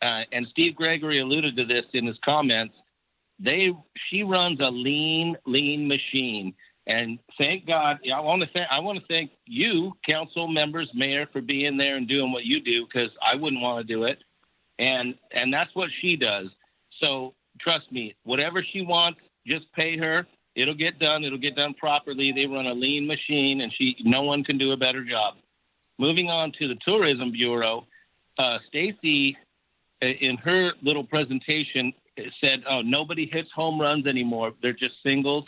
And Steve Gregory alluded to this in his comments. She runs a lean machine. And thank God, I want to thank you, council members, mayor, for being there and doing what you do, because I wouldn't want to do it. And that's what she does. So trust me, whatever she wants, just pay her. It'll get done. It'll get done properly. They run a lean machine, and no one can do a better job. Moving on to the Tourism Bureau, Stacy, in her little presentation, said, "Oh, nobody hits home runs anymore. They're just singles."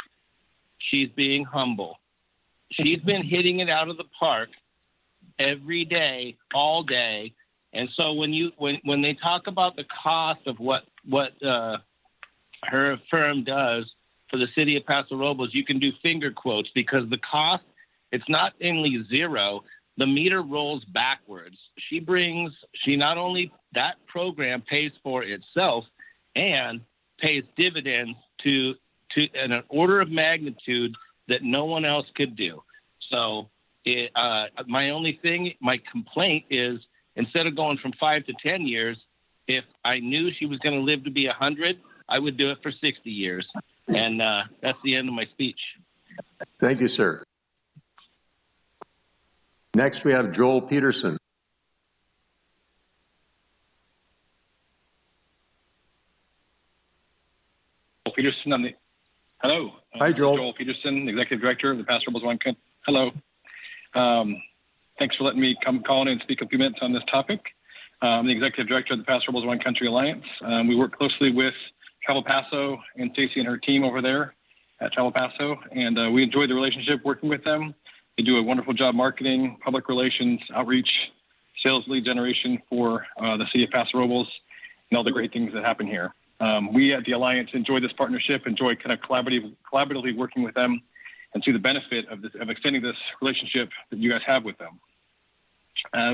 She's being humble. She's been hitting it out of the park every day, all day. And so when they talk about the cost of what her firm does for the city of Paso Robles, you can do finger quotes, because the cost, it's not only zero, the meter rolls backwards. She not only, that program pays for itself and pays dividends to an order of magnitude that no one else could do. So my complaint is, instead of going from 5 to 10 years, if I knew she was going to live to be 100, I would do it for 60 years. And that's the end of my speech. Thank you, sir. Next, we have Joel Peterson. Peterson, hello. Hi, Joel. Joel Peterson, Executive Director of the Paso Robles Wine Company. Hello. Thanks for letting me call in and speak a few minutes on this topic. I'm the Executive Director of the Paso Robles Wine Country Alliance. We work closely with Travel Paso and Stacy and her team over there at Travel Paso, and we enjoy the relationship working with them. They do a wonderful job marketing, public relations, outreach, sales lead generation for the city of Paso Robles, and all the great things that happen here. We at the Alliance enjoy this partnership, enjoy kind of collaboratively working with them, and see the benefit of extending this relationship that you guys have with them.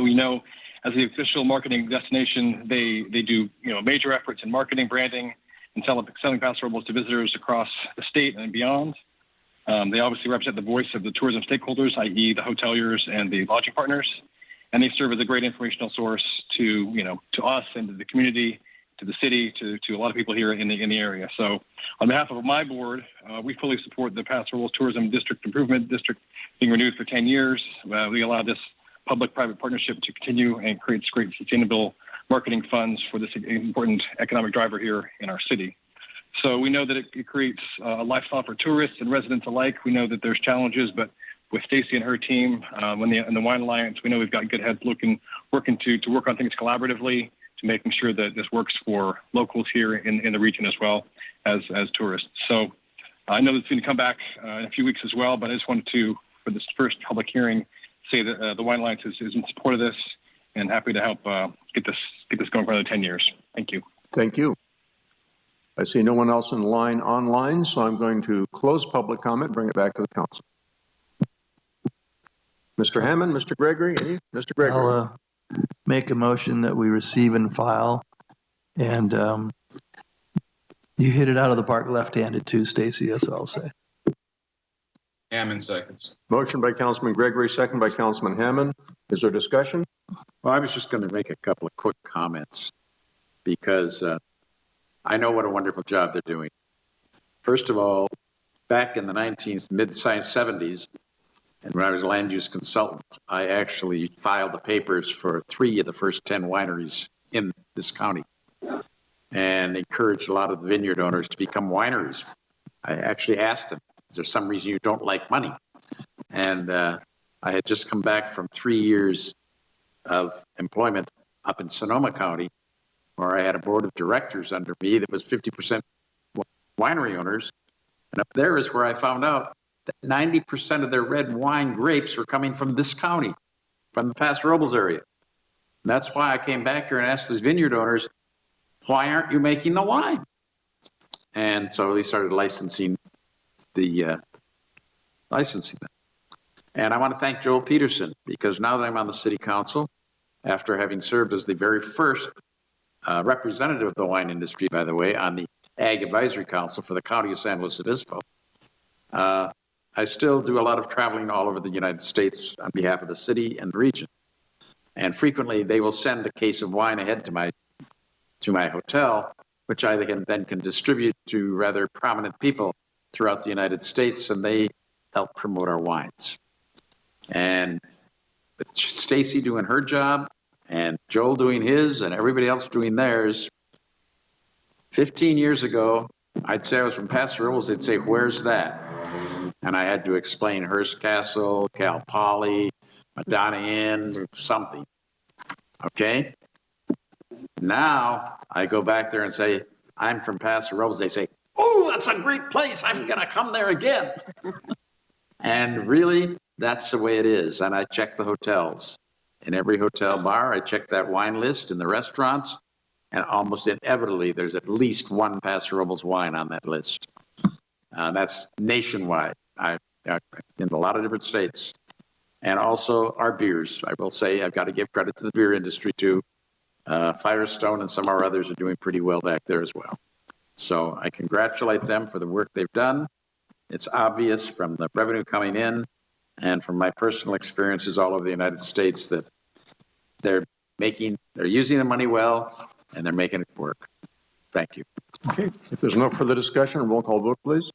We know as the official marketing destination, they do major efforts in marketing, branding, and selling Paso Robles to visitors across the state and beyond. They obviously represent the voice of the tourism stakeholders, i.e. the hoteliers and the lodging partners, and they serve as a great informational source to us and to the community, to the city, to a lot of people here in the area. So on behalf of my board, we fully support the Paso Robles Tourism District Improvement District being renewed for 10 years. We allow this public-private partnership to continue and creates great sustainable marketing funds for this important economic driver here in our city. So we know that it creates a lifestyle for tourists and residents alike. We know that there's challenges, but with Stacy and her team and the Wine Alliance, we know we've got good heads working to work on things collaboratively, to making sure that this works for locals here in the region as well as tourists. So I know it's going to come back in a few weeks as well, but I just wanted to, for this first public hearing, say that the Wine Alliance is in support of this and happy to help get this going for another 10 years. Thank you. Thank you. I see no one else in line online, so I'm going to close public comment, bring it back to the council. Mr. Hammond, Mr. Gregory, Mr. Gregory. I'll make a motion that we receive and file. And you hit it out of the park left-handed too, Stacy, that's what I'll say. Hammond seconds. Motion by Councilman Gregory, second by Councilman Hammond. Is there discussion? Well, I was just going to make a couple of quick comments because I know what a wonderful job they're doing. First of all, back in the mid-70s, and when I was a land use consultant, I actually filed the papers for 3 of the first 10 wineries in this county and encouraged a lot of the vineyard owners to become wineries. I actually asked them, is there some reason you don't like money? And I had just come back from 3 years of employment up in Sonoma County, where I had a board of directors under me that was 50% winery owners. And up there is where I found out that 90% of their red wine grapes were coming from this county, from the Paso Robles area. And that's why I came back here and asked these vineyard owners, why aren't you making the wine? And so they started licensing them. And I want to thank Joel Peterson, because now that I'm on the city council, after having served as the very first representative of the wine industry, by the way, on the Ag Advisory Council for the County of San Luis Obispo, I still do a lot of traveling all over the United States on behalf of the city and the region. And frequently they will send a case of wine ahead to my hotel, which I then can distribute to rather prominent people throughout the United States, and they help promote our wines. And with Stacy doing her job and Joel doing his and everybody else doing theirs, 15 years ago, I'd say I was from Paso Robles, they'd say, where's that? And I had to explain Hearst Castle, Cal Poly, Madonna Inn, something. Okay? Now I go back there and say, I'm from Paso Robles. They say, oh, that's a great place. I'm going to come there again. And really, that's the way it is. And I check the hotels. In every hotel bar, I check that wine list in the restaurants. And almost inevitably, there's at least one Paso Robles wine on that list. That's nationwide. In a lot of different states. And also our beers. I will say I've got to give credit to the beer industry too. Firestone and some of our others are doing pretty well back there as well. So I congratulate them for the work they've done. It's obvious from the revenue coming in and from my personal experiences all over the United States that they're using the money well and they're making it work. Thank you. Okay. If there's no further discussion, roll call vote, please.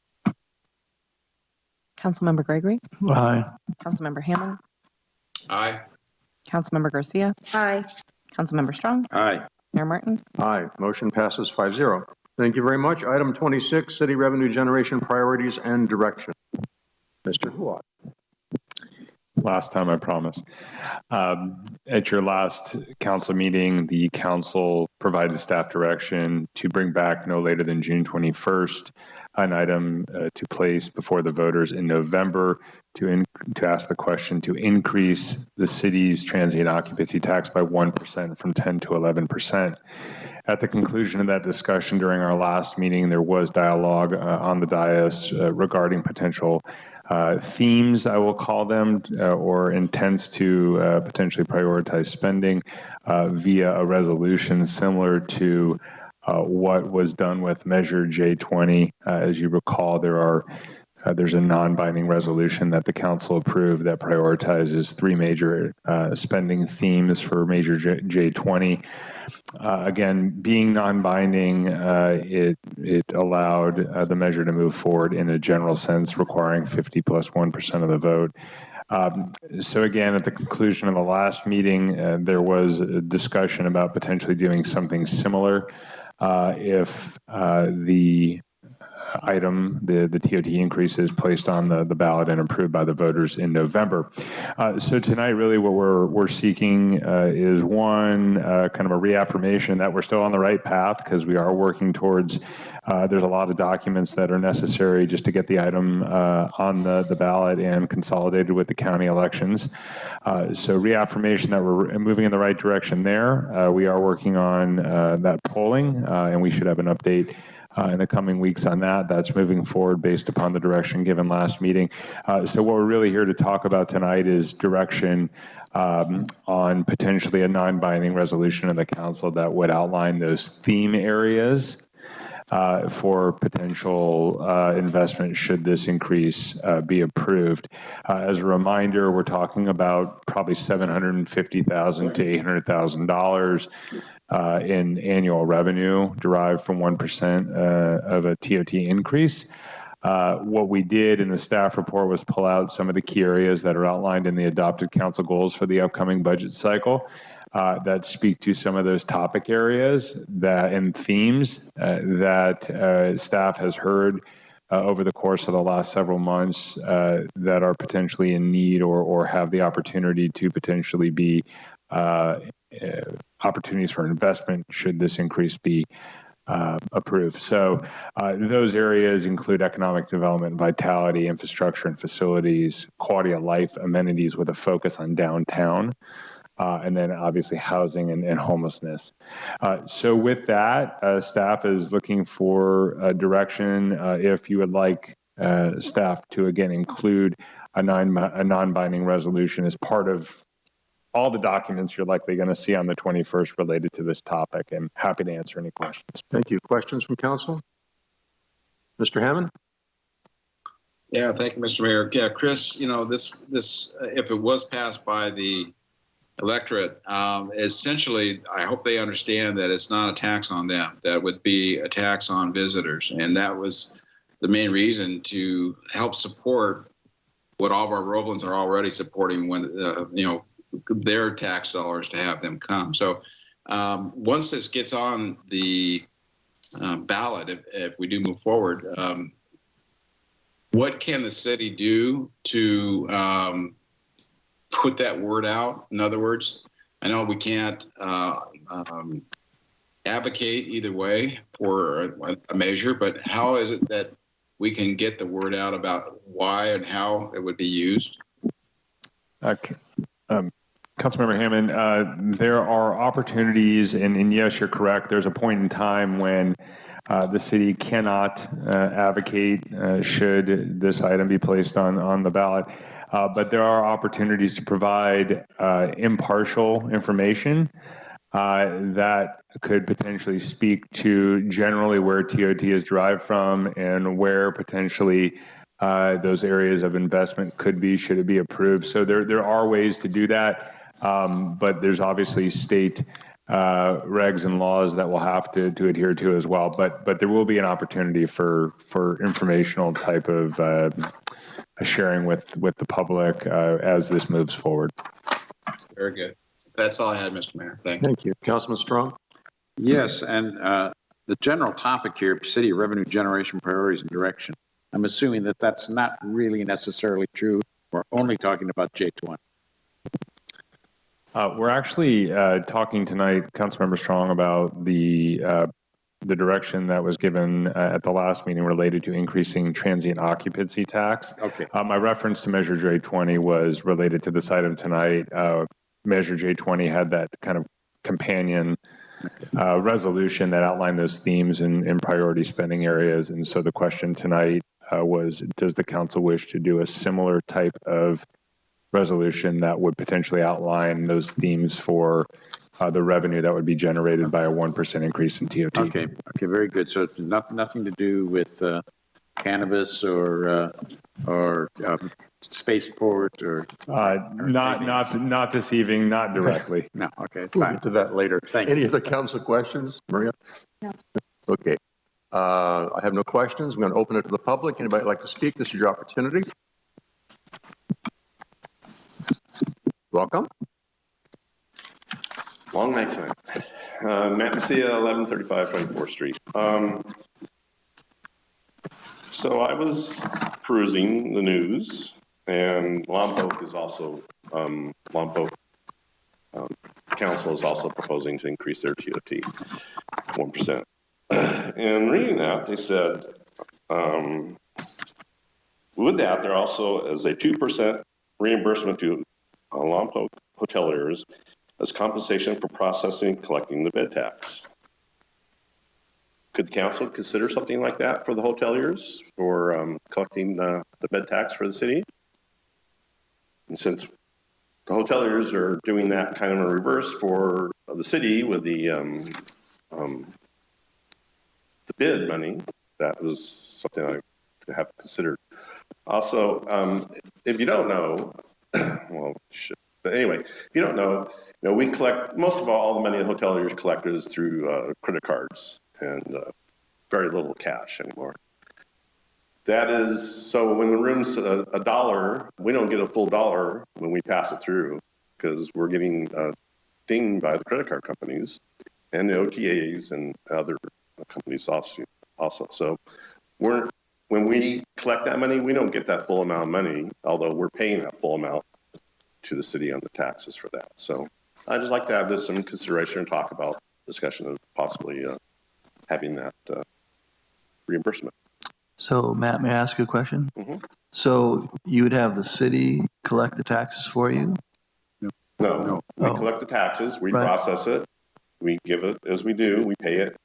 Councilmember Gregory? Aye. Councilmember Hammond? Aye. Councilmember Garcia? Aye. Councilmember Strong? Aye. Mayor Martin? Aye. Motion passes 5-0. Thank you very much. Item 26, City Revenue Generation Priorities and Direction. Mr. Huat. Last time, I promise. At your last council meeting, the council provided staff direction to bring back no later than June 21st an item to place before the voters in November to ask the question to increase the city's transient occupancy tax by 1% from 10 to 11%. At the conclusion of that discussion during our last meeting, there was dialogue on the dais regarding potential themes, I will call them, or intents to potentially prioritize spending via a resolution similar to what was done with Measure J20. As you recall, there's a non-binding resolution that the council approved that prioritizes three major spending themes for Measure J20. Again, being non-binding, it allowed the measure to move forward in a general sense, requiring 50 plus 1% of the vote. So again, at the conclusion of the last meeting, there was a discussion about potentially doing something similar if the item, the TOT increase, is placed on the ballot and approved by the voters in November. So tonight, really what we're seeking is one, kind of a reaffirmation that we're still on the right path, because we are working towards, there's a lot of documents that are necessary just to get the item on the ballot and consolidated with the county elections. So reaffirmation that we're moving in the right direction there. We are working on that polling, and we should have an update in the coming weeks on that. That's moving forward based upon the direction given last meeting. So what we're really here to talk about tonight is direction on potentially a non-binding resolution of the council that would outline those theme areas for potential investment should this increase be approved. As a reminder, we're talking about probably $750,000 to $800,000 in annual revenue derived from 1% of a TOT increase. What we did in the staff report was pull out some of the key areas that are outlined in the adopted council goals for the upcoming budget cycle that speak to some of those topic areas and themes that staff has heard over the course of the last several months that are potentially in need or have the opportunity to potentially be opportunities for investment should this increase be approved. So those areas include economic development, vitality, infrastructure and facilities, quality of life amenities with a focus on downtown, and then obviously housing and homelessness. So with that, staff is looking for direction if you would like staff to again include a non-binding resolution as part of all the documents you're likely going to see on the 21st related to this topic. I'm happy to answer any questions. Thank you. Questions from council? Mr. Hammond? Yeah, thank you, Mr. Mayor. Yeah, Chris, you know, this if it was passed by the electorate, essentially, I hope they understand that it's not a tax on them. That would be a tax on visitors. And that was the main reason to help support what all of our Roblins are already supporting when, you know, their tax dollars to have them come. So once this gets on the ballot, if we do move forward, what can the city do to put that word out? In other words, I know we can't advocate either way for a measure, but how is it that we can get the word out about why and how it would be used? Okay. Councilmember Hammond, there are opportunities, and yes, you're correct. There's a point in time when the city cannot advocate should this item be placed on the ballot. But there are opportunities to provide impartial information that could potentially speak to generally where TOT is derived from and where potentially those areas of investment could be should it be approved. So there are ways to do that. But there's obviously state regs and laws that we'll have to adhere to as well. But there will be an opportunity for informational type of sharing with the public as this moves forward. Very good. That's all I had, Mr. Mayor. Thank you. Thank you. Councilman Strong? Yes, and the general topic here, city revenue generation priorities and direction. I'm assuming that that's not really necessarily true for only talking about J20. We're actually talking tonight, Councilmember Strong, about the direction that was given at the last meeting related to increasing transient occupancy tax. Okay. My reference to Measure J20 was related to this item tonight. Measure J20 had that kind of companion resolution that outlined those themes in priority spending areas. And so the question tonight was, does the council wish to do a similar type of resolution that would potentially outline those themes for the revenue that would be generated by a 1% increase in TOT? Okay, very good. So it's nothing to do with cannabis or spaceport or not this evening, not directly. No, okay, We'll fine. get to that later. Any other council questions, Maria? No. Okay. I have no questions. I'm going to open it to the public. Anybody like to speak? This is your opportunity. Welcome. Long night tonight. Matt Messia, 1135 24th Street. So I was perusing the news, and Lompoc is also, Lompoc Council is also proposing to increase their TOT 1%. And reading that, they said, with that, there also is a 2% reimbursement to Lompoc hoteliers as compensation for processing and collecting the bed tax. Could the council consider something like that for the hoteliers for collecting the bed tax for the city? And since the hoteliers are doing that kind of in reverse for the city with the bid money, that was something I have considered. Also, if you don't know, well, but anyway, if you don't know, we collect most of all the money the hoteliers collect is through credit cards and very little cash anymore. That is, so when the room's a dollar, we don't get a full dollar when we pass it through because we're getting dinged by the credit card companies and the OTAs and other companies also. So when we collect that money, we don't get that full amount of money, although we're paying that full amount to the city on the taxes for that. So I'd just like to have this in consideration and talk about discussion of possibly having that reimbursement. So Matt, may I ask you a question? Mm-hmm. So you would have the city collect the taxes for you? No. We collect the taxes, we process it, we give it as we do, we pay it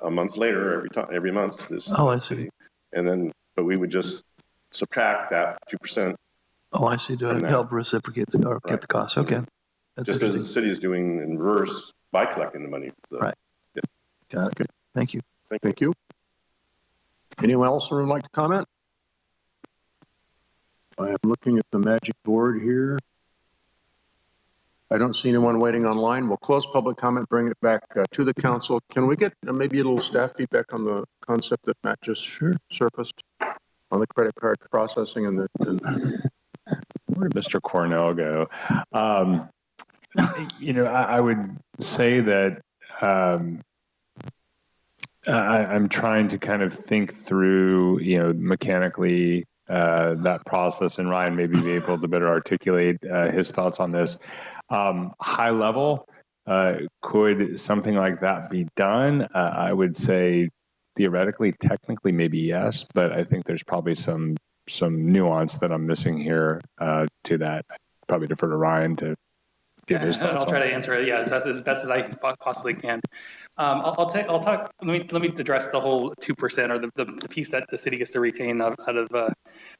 a month later every month to this. Oh, I see. And then, but we would just subtract that 2%. Oh, I see. To help reciprocate the cost. Okay. That's just as the city is doing in reverse by collecting the money. Right. Yeah. Got it. Thank you. Thank you. Anyone else who would like to comment? I am looking at the magic board here. I don't see anyone waiting online. We'll close public comment, bring it back to the council. Can we get maybe a little staff feedback on the concept that Matt just surfaced on the credit card processing and where did Mr. Cornell go? I would say that I'm trying to kind of think through, mechanically that process, and Ryan maybe be able to better articulate his thoughts on this. High level, could something like that be done? I would say theoretically, technically, maybe yes, but I think there's probably some nuance that I'm missing here to that. I'd probably defer to Ryan to give his thoughts. I'll try to answer it, as best as I possibly can. I'll talk. Let me address the whole 2% or the piece that the city gets to retain out of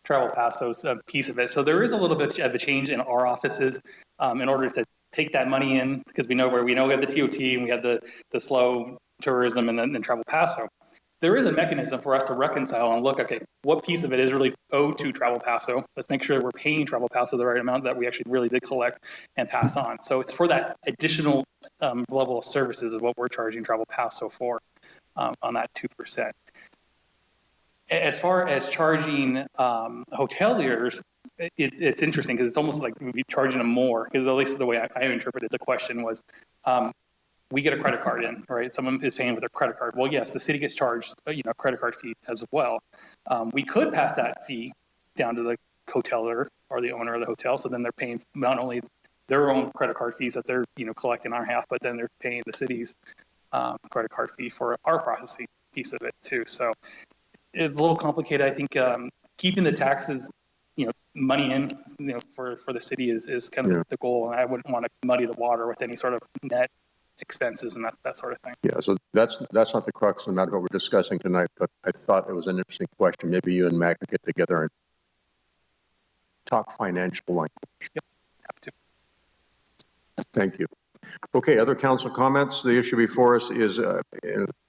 Travel Paso's piece of it. So there is a little bit of a change in our offices in order to take that money in, because we have the TOT and we have the slow tourism and then Travel Paso. There is a mechanism for us to reconcile and look, okay, what piece of it is really owed to Travel Paso? Let's make sure that we're paying Travel Paso the right amount that we actually really did collect and pass on. So it's for that additional level of services is what we're charging Travel Paso for on that 2%. As far as charging hoteliers, it's interesting because it's almost like we'd be charging them more, because at least the way I interpreted the question was, we get a credit card in, right? Someone is paying with their credit card. Well, yes, the city gets charged, a credit card fee as well. We could pass that fee down to the hoteler or the owner of the hotel. So then they're paying not only their own credit card fees that they're, collecting on our half, but then they're paying the city's credit card fee for our processing piece of it too. So it's a little complicated. I think keeping the taxes, money in, for the city is kind of the goal. And I wouldn't want to muddy the water with any sort of net expenses and that sort of thing. Yeah, so that's not the crux of the matter what we're discussing tonight, but I thought it was an interesting question. Maybe you and Mac could get together and talk financial language. Yep, have to. Thank you. Okay, other council comments? The issue before us is,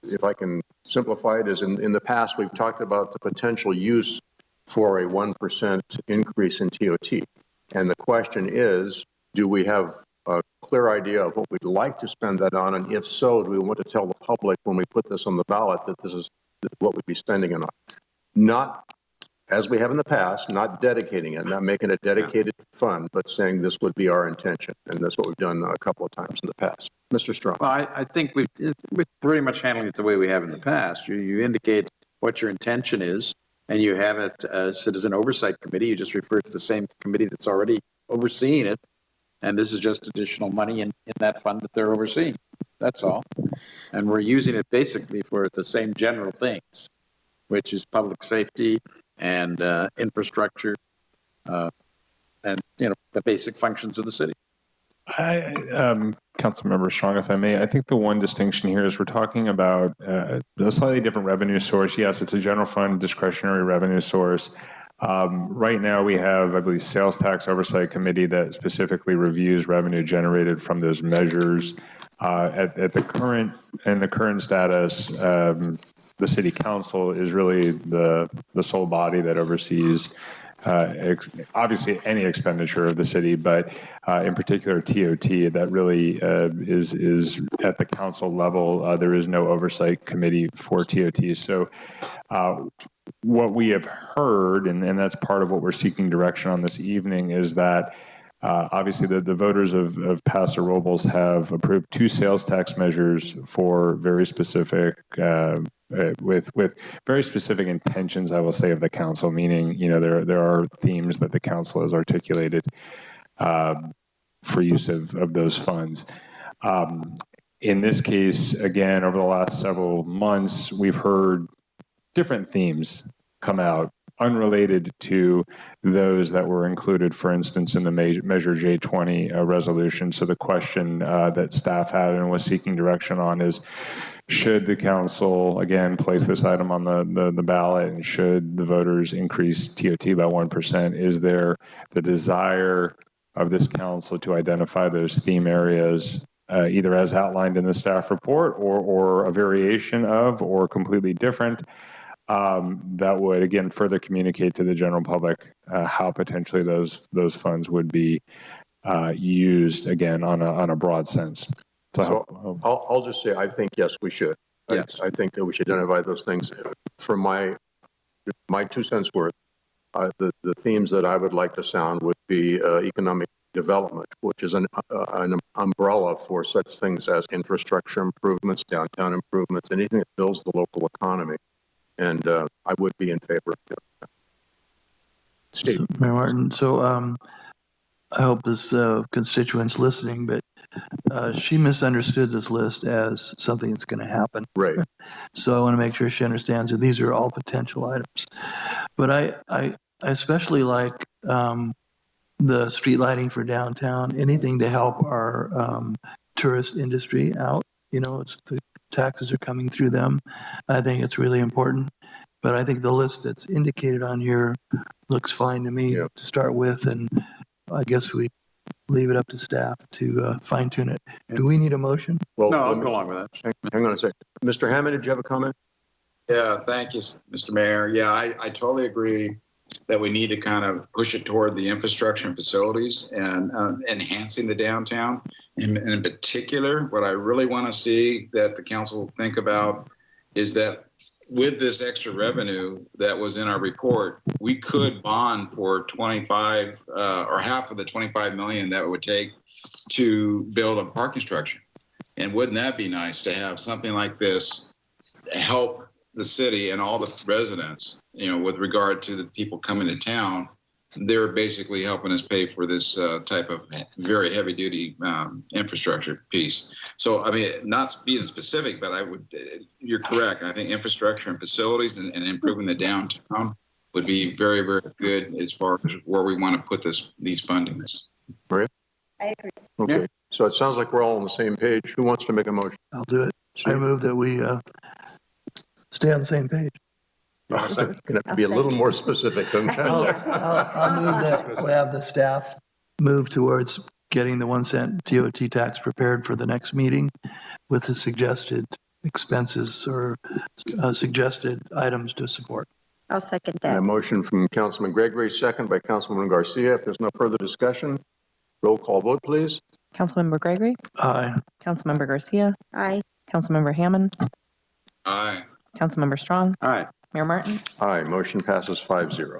if I can simplify it, is in the past we've talked about the potential use for a 1% increase in TOT. And the question is, do we have a clear idea of what we'd like to spend that on? And if so, do we want to tell the public when we put this on the ballot that this is what we'd be spending it on? Not, as we have in the past, not dedicating it, not making a dedicated fund, but saying this would be our intention. And that's what we've done a couple of times in the past. Mr. Strong. Well, I think we're pretty much handling it the way we have in the past. You indicate what your intention is, and you have it as Citizen Oversight Committee. You just refer to the same committee that's already overseeing it. And this is just additional money in that fund that they're overseeing. That's all. And we're using it basically for the same general things, which is public safety and infrastructure and, the basic functions of the city. Councilmember Strong, if I may, I think the one distinction here is we're talking about a slightly different revenue source. Yes, it's a general fund discretionary revenue source. Right now we have, I believe, Sales Tax Oversight Committee that specifically reviews revenue generated from those measures. At the current status, the City Council is really the sole body that oversees obviously any expenditure of the city, but in particular TOT, that really is at the council level. There is no oversight committee for TOT. So what we have heard, and that's part of what we're seeking direction on this evening, is that obviously the voters of Paso Robles have approved 2 sales tax measures for very specific with very specific intentions, I will say, of the council, meaning, there are themes that the council has articulated for use of those funds. In this case, again, over the last several months, we've heard different themes come out unrelated to those that were included, for instance, in the Measure J20 resolution. So the question that staff had and was seeking direction on is, should the council, again, place this item on the ballot, and should the voters increase TOT by 1%? Is there the desire of this council to identify those theme areas, either as outlined in the staff report or a variation of, or completely different, that would, again, further communicate to the general public how potentially those funds would be used, again, on a broad sense? So I'll just say, I think, yes, we should. Yes. I think that we should identify those things. For my 2 cents worth, the themes that I would like to sound would be economic development, which is an umbrella for such things as infrastructure improvements, downtown improvements, anything that builds the local economy. And I would be in favor of that. Steve. Mayor Martin, so I hope this constituent's listening, but she misunderstood this list as something that's going to happen. Right. So I want to make sure she understands that these are all potential items. But I especially like the street lighting for downtown, anything to help our tourist industry out. It's the taxes are coming through them. I think it's really important. But I think the list that's indicated on here looks fine to me to start with, and I guess we leave it up to staff to fine tune it. Do we need a motion? Well, no, I'll go along with that. Hang on a second. Mr. Hammond, did you have a comment? Yeah, thank you, Mr. Mayor. Yeah, I totally agree that we need to kind of push it toward the infrastructure and facilities and enhancing the downtown. In particular, what I really want to see that the council think about is that with this extra revenue that was in our report, we could bond for 25 or half of the 25 million that it would take to build a parking structure. And wouldn't that be nice to have something like this help the city and all the residents, with regard to the people coming to town they're basically helping us pay for this type of very heavy duty infrastructure piece. So, I mean, not being specific, but you're correct. I think infrastructure and facilities and improving the downtown would be very, very good as far as where we want to put these fundings. Maria? I agree. Okay. Yeah. So it sounds like we're all on the same page. Who wants to make a motion? I'll do it. I move that we stay on the same page. You're going to have to be a little more specific than that. I'll move that we have the staff move towards getting the 1 cent TOT tax prepared for the next meeting with the suggested expenses or suggested items to support. I'll second And that. a motion from Councilman Gregory, second by Councilwoman Garcia. If there's no further discussion, roll call vote, please. Councilmember Gregory? Aye. Councilmember Garcia? Aye. Councilmember Hammond? Aye. Councilmember Strong? Aye. Mayor Martin? Aye, motion passes 5-0.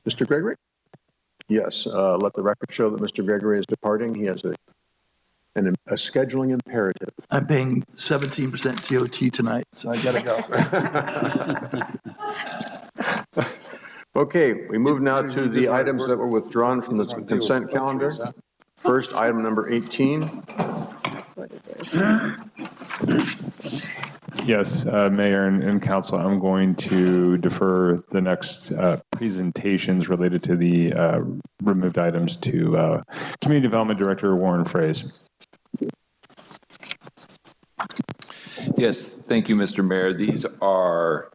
Mr. Gregory? Yes, let the record show that Mr. Gregory is departing. He has a scheduling imperative. I'm paying 17% TOT tonight, so I gotta go. Okay, we move now to the items that were withdrawn from the consent calendar. First, item number 18. That's what it is. Yes, Mayor and Council, I'm going to defer the next presentations related to the removed items to Community Development Director Warren Fraze. Yes, thank you, Mr. Mayor. These are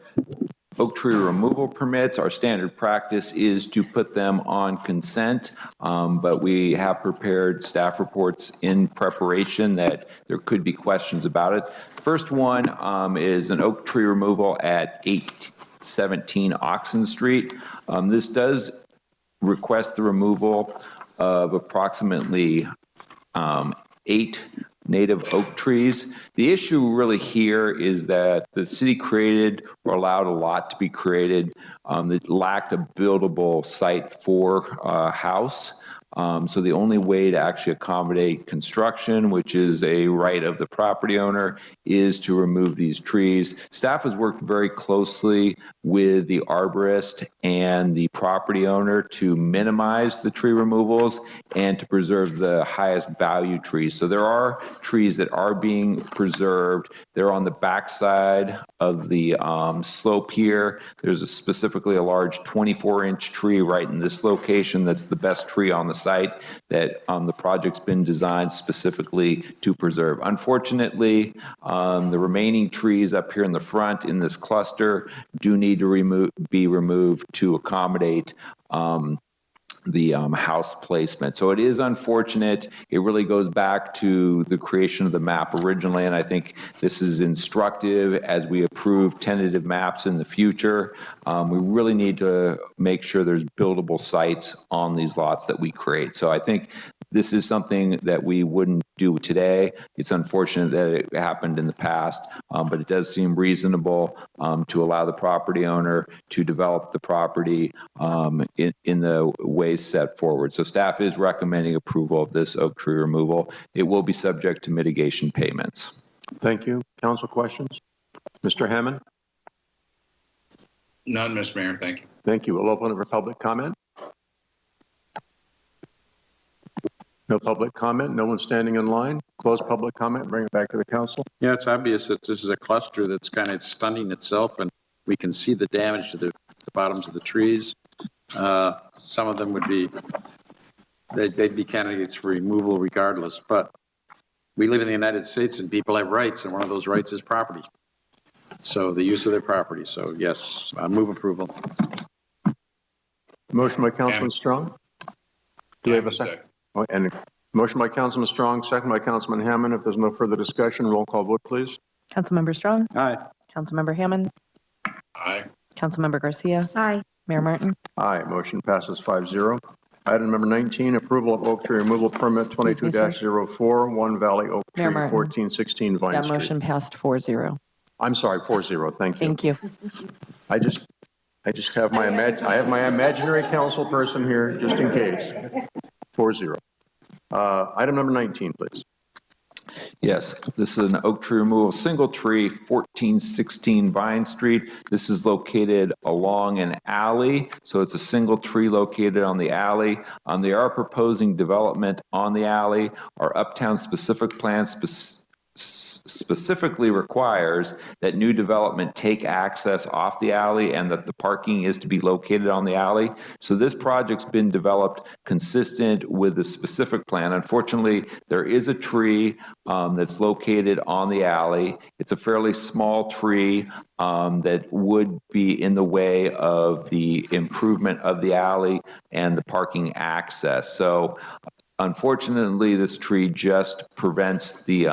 oak tree removal permits. Our standard practice is to put them on consent, but we have prepared staff reports in preparation that there could be questions about it. First one is an oak tree removal at 817 Oxon Street. This does request the removal of approximately 8 native oak trees. The issue really here is that the city created or allowed a lot to be created that lacked a buildable site for a house. So the only way to actually accommodate construction, which is a right of the property owner, is to remove these trees. Staff has worked very closely with the arborist and the property owner to minimize the tree removals and to preserve the highest value trees. So there are trees that are being preserved. They're on the backside of the slope here. There's specifically a large 24-inch tree right in this location that's the best tree on the site that the project's been designed specifically to preserve. Unfortunately, the remaining trees up here in the front in this cluster do need to be removed to accommodate the house placement. So it is unfortunate. It really goes back to the creation of the map originally, and I think this is instructive as we approve tentative maps in the future. We really need to make sure there's buildable sites on these lots that we create. So I think this is something that we wouldn't do today. It's unfortunate that it happened in the past, but it does seem reasonable to allow the property owner to develop the property in the ways set forward. So staff is recommending approval of this oak tree removal. It will be subject to mitigation payments. Thank you. Council questions? Mr. Hammond? None, Mr. Mayor. Thank you. Thank you. We'll open it for public comment. No public comment. No one standing in line. Close public comment. Bring it back to the council. Yeah, it's obvious that this is a cluster that's kind of stunning itself, and we can see the damage to the bottoms of the trees. Some of them would be, they'd be candidates for removal regardless, but we live in the United States and people have rights, and one of those rights is property. So the use of their property. So yes, move approval. Motion by Councilman Strong. Do we have a second? Oh, and motion by Councilman Strong, second by Councilman Hammond. If there's no further discussion, roll call vote, please. Councilmember Strong? Aye. Councilmember Hammond? Aye. Councilmember Garcia? Aye. Mayor Martin? Aye. Motion passes 5-0. Item number 19, approval of oak tree removal permit 22-04, One Valley Oak Tree, Mayor Martin. 1416 Vine That Street. motion passed 4-0. I'm sorry, 4-0. Thank you. Thank you. I just have my imaginary council person here just in case. 4-0. Item number 19, please. Yes, this is an oak tree removal, single tree, 1416 Vine Street. This is located along an alley, so it's a single tree located on the alley. They are proposing development on the alley. Our Uptown specific plan specifically requires that new development take access off the alley and that the parking is to be located on the alley. So this project's been developed consistent with the specific plan. Unfortunately, there is a tree that's located on the alley. It's a fairly small tree that would be in the way of the improvement of the alley and the parking access. So unfortunately, this tree just prevents the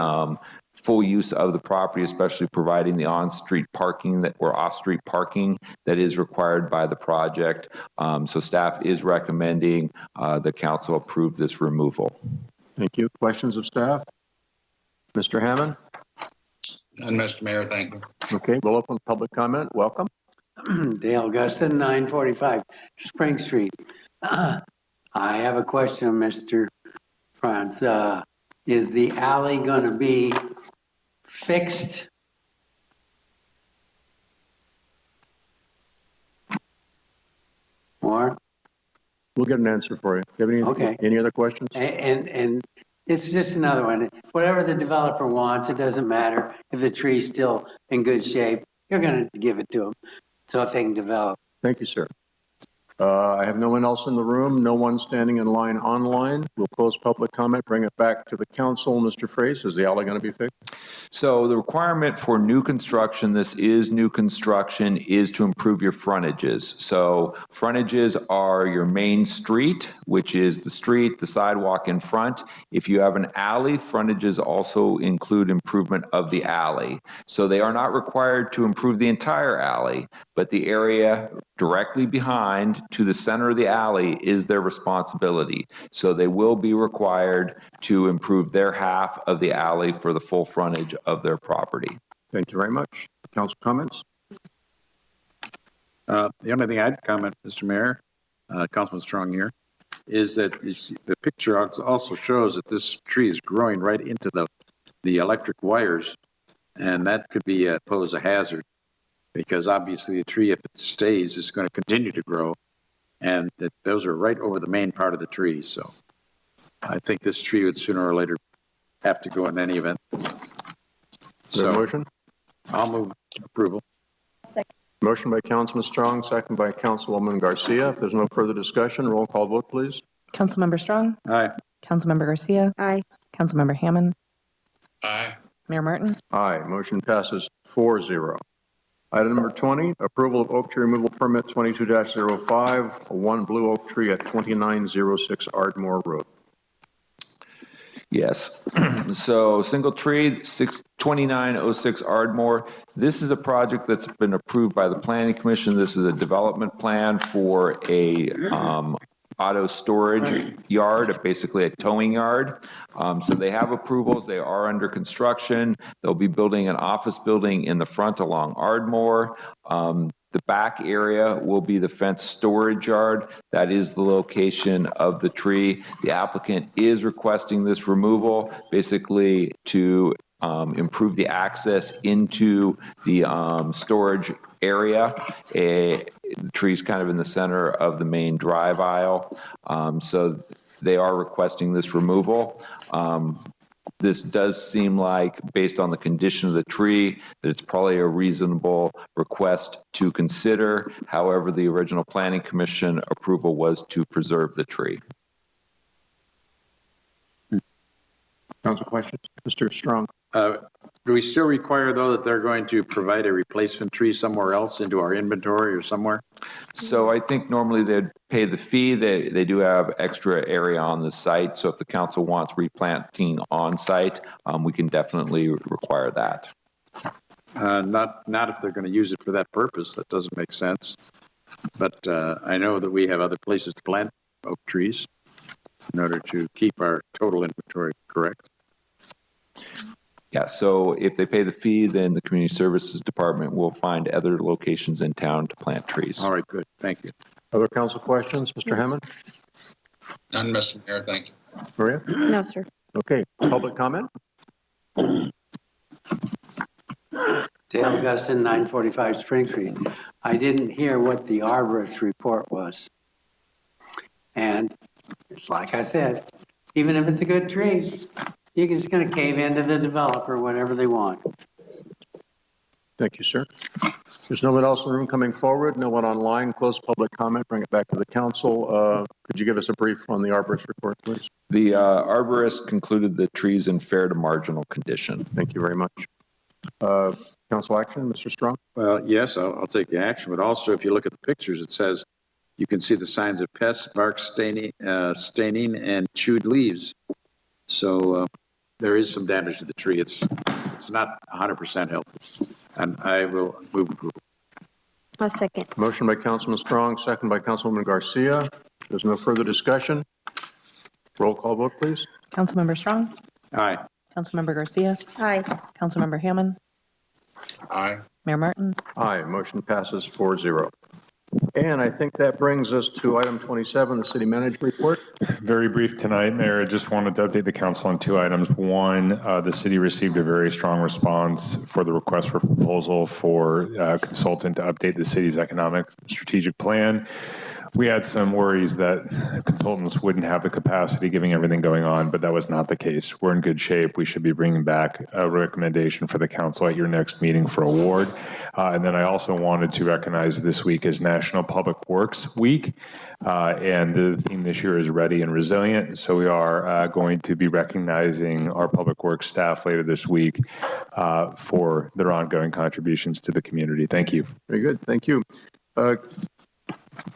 full use of the property, especially providing the on-street parking or off-street parking that is required by the project. So staff is recommending the council approve this removal. Thank you. Questions of staff? Mr. Hammond? And Mr. Mayor, thank you. Okay, we'll open public comment. Welcome. Dale Gustin, 945 Spring Street. I have a question, Mr. Franz. Is the alley going to be fixed? Or? We'll get an answer for you. Do you have any other questions? And it's just another one. Whatever the developer wants, it doesn't matter if the tree's still in good shape. You're going to give it to them so they can develop. Thank you, sir. I have no one else in the room, no one standing in line online. We'll close public comment, bring it back to the council. Mr. Frace, is the alley going to be fixed? So the requirement for new construction, this is new construction, is to improve your frontages. So frontages are your main street, which is the street, the sidewalk in front. If you have an alley, frontages also include improvement of the alley. So they are not required to improve the entire alley, but the area directly behind to the center of the alley is their responsibility. So they will be required to improve their half of the alley for the full frontage of their property. Thank you very much. Council comments? The only thing I'd comment, Mr. Mayor, Councilman Strong here, is that the picture also shows that this tree is growing right into the electric wires, and that could pose a hazard, because obviously the tree, if it stays, is going to continue to grow, and that those are right over the main part of the tree. So I think this tree would sooner or later have to go in any event. So motion? I'll move approval. Second. Motion by Councilman Strong, second by Councilwoman Garcia. If there's no further discussion, roll call vote, please. Councilmember Strong? Aye. Councilmember Garcia? Aye. Councilmember Hammond? Aye. Mayor Martin? Aye. Motion passes 4-0. Item number 20, approval of oak tree removal permit 22-05, one blue oak tree at 2906 Ardmore Road. Yes. So single tree, 2906 Ardmore. This is a project that's been approved by the Planning Commission. This is a development plan for a auto storage yard, basically a towing yard. So they have approvals. They are under construction. They'll be building an office building in the front along Ardmore. The back area will be the fenced storage yard. That is the location of the tree. The applicant is requesting this removal basically to improve the access into the storage area. The tree's kind of in the center of the main drive aisle. So they are requesting this removal. This does seem like, based on the condition of the tree, that it's probably a reasonable request to consider. However, the original Planning Commission approval was to preserve the tree. Council questions? Mr. Strong. Do we still require, though, that they're going to provide a replacement tree somewhere else into our inventory or somewhere? So I think normally they'd pay the fee. They do have extra area on the site. So if the council wants replanting on site, we can definitely require that. Not if they're going to use it for that purpose. That doesn't make sense. But I know that we have other places to plant oak trees in order to keep our total inventory correct. Yeah, so if they pay the fee, then the Community Services Department will find other locations in town to plant trees. All right, good. Thank you. Other council questions? Mr. Hammond? None, Mr. Mayor, thank you. Maria? No, sir. Okay, public comment? Dale Gustin, 945 Spring Street. I didn't hear what the arborist report was. And it's like I said, even if it's a good tree, you're just going to cave into the developer whatever they want. Thank you, sir. There's no one else in the room coming forward, no one online. Close public comment, bring it back to the council. Could you give us a brief on the arborist report, please? The arborist concluded the trees in fair to marginal condition. Thank you very much. Council action, Mr. Strong? Well, yes, I'll take the action, but also if you look at the pictures, it says you can see the signs of pests, bark staining, and chewed leaves. So there is some damage to the tree. It's not 100% healthy. And I will move approval. A second. Motion by Councilman Strong, second by Councilwoman Garcia. There's no further discussion. Roll call vote, please. Councilmember Strong? Aye. Councilmember Garcia? Aye. Councilmember Hammond? Aye. Mayor Martin? Aye. Motion passes 4-0. And I think that brings us to item 27, the city manager report. Very brief tonight, Mayor. I just wanted to update the council on 2 items. One, the city received a very strong response for the request for proposal for a consultant to update the city's economic strategic plan. We had some worries that consultants wouldn't have the capacity given everything going on, but that was not the case. We're in good shape. We should be bringing back a recommendation for the council at your next meeting for award. And then I also wanted to recognize this week as National Public Works Week. And the theme this year is Ready and Resilient. So we are going to be recognizing our public works staff later this week for their ongoing contributions to the community. Thank you. Very good. Thank you.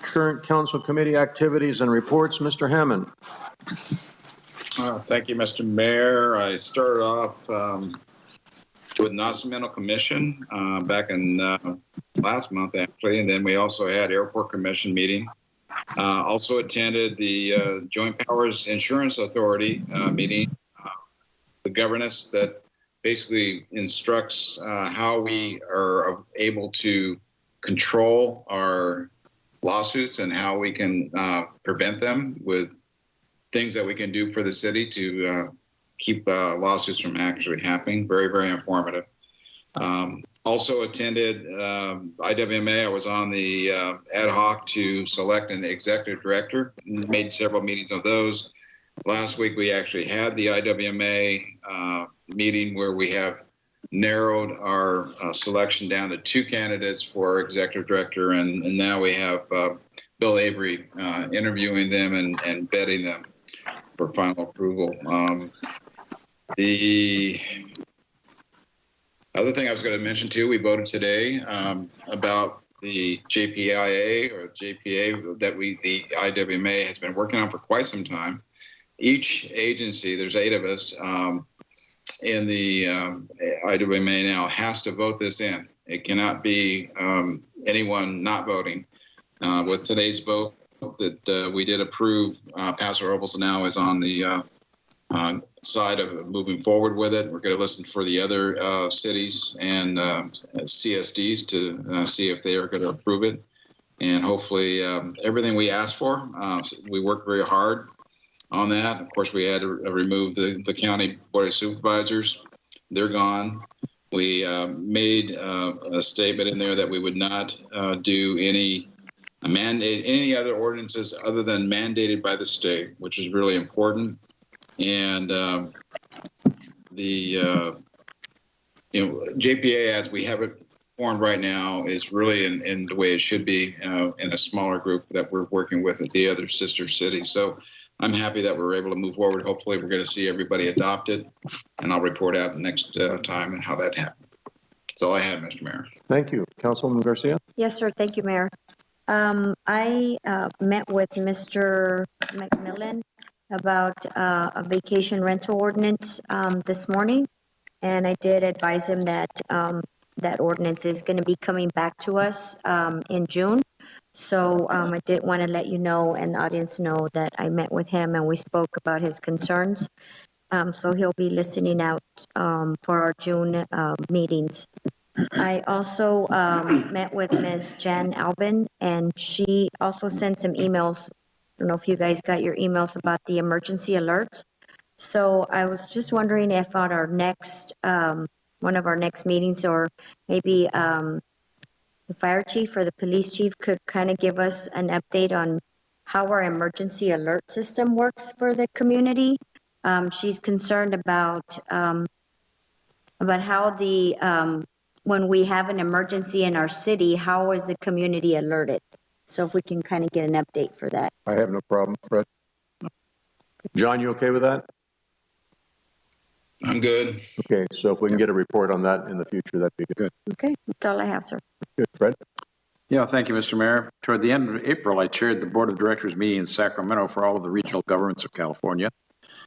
Current council committee activities and reports. Mr. Hammond. Thank you, Mr. Mayor. I started off with Nassau Commission back in last month, actually, and then we also had Airport Commission meeting. Also attended the Joint Powers Insurance Authority meeting, the governance that basically instructs how we are able to control our lawsuits and how we can prevent them with things that we can do for the city to keep lawsuits from actually happening. Very, very informative. Also attended IWMA. I was on the ad hoc to select an executive director. Made several meetings of those. Last week we actually had the IWMA meeting where we have narrowed our selection down to 2 candidates for executive director, and now we have Bill Avery interviewing them and vetting them for final approval. The other thing I was going to mention too, we voted today about the JPIA or JPA that the IWMA has been working on for quite some time. Each agency, there's 8 of us, in the IWMA now has to vote this in. It cannot be anyone not voting. With today's vote that we did approve, Paso Robles now is on the side of moving forward with it. We're going to listen for the other cities and CSDs to see if they are going to approve it. And hopefully everything we asked for, we worked very hard on that. Of course, we had to remove the county board of supervisors. They're gone. We made a statement in there that we would not do any other ordinances other than mandated by the state, which is really important. And the JPA, as we have it formed right now, is really in the way it should be in a smaller group that we're working with at the other sister cities. So I'm happy that we're able to move forward. Hopefully we're going to see everybody adopted, and I'll report out the next time and how that happened. That's all I had, Mr. Mayor. Thank you. Councilwoman Garcia? Yes, sir. Thank you, Mayor. I met with Mr. McMillan about a vacation rental ordinance this morning, and I did advise him that that ordinance is going to be coming back to us in June. So I did want to let you know and the audience know that I met with him and we spoke about his concerns. So he'll be listening out for our June meetings. I also met with Ms. Jan Albin, and she also sent some emails. I don't know if you guys got your emails about the emergency alerts. So I was just wondering if on our next, one of our next meetings, or maybe the fire chief or the police chief could kind of give us an update on how our emergency alert system works for the community. She's concerned about how the, when we have an emergency in our city, how is the community alerted? So if we can kind of get an update for that. I have no problem, Fred. John, you okay with that? I'm good. Okay, so if we can get a report on that in the future, that'd be good. Okay, that's all I have, sir. Good, Fred? Yeah, thank you, Mr. Mayor. Toward the end of April, I chaired the Board of Directors meeting in Sacramento for all of the regional governments of California.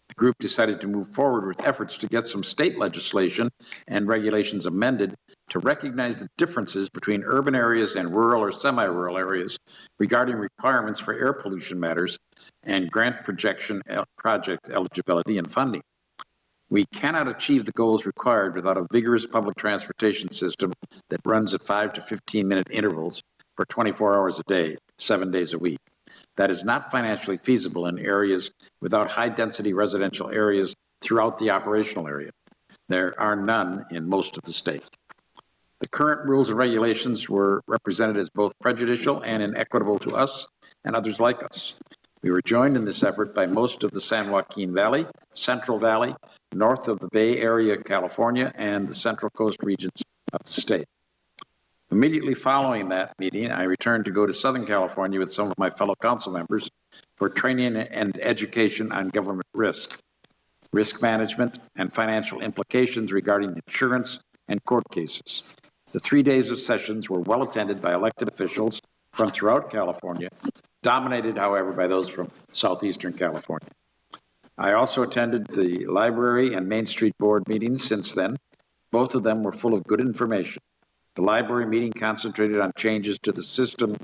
The group decided to move forward with efforts to get some state legislation and regulations amended to recognize the differences between urban areas and rural or semi-rural areas regarding requirements for air pollution matters and grant project eligibility and funding. We cannot achieve the goals required without a vigorous public transportation system that runs at 5 to 15-minute intervals for 24 hours a day, 7 days a week. That is not financially feasible in areas without high-density residential areas throughout the operational area. There are none in most of the state. The current rules and regulations were represented as both prejudicial and inequitable to us and others like us. We were joined in this effort by most of the San Joaquin Valley, Central Valley, north of the Bay Area, California, and the Central Coast regions of the state. Immediately following that meeting, I returned to go to Southern California with some of my fellow council members for training and education on government risk management, and financial implications regarding insurance and court cases. The 3 days of sessions were well attended by elected officials from throughout California, dominated, however, by those from southeastern California. I also attended the Library and Main Street Board meetings since then. Both of them were full of good information. The library meeting concentrated on changes to the system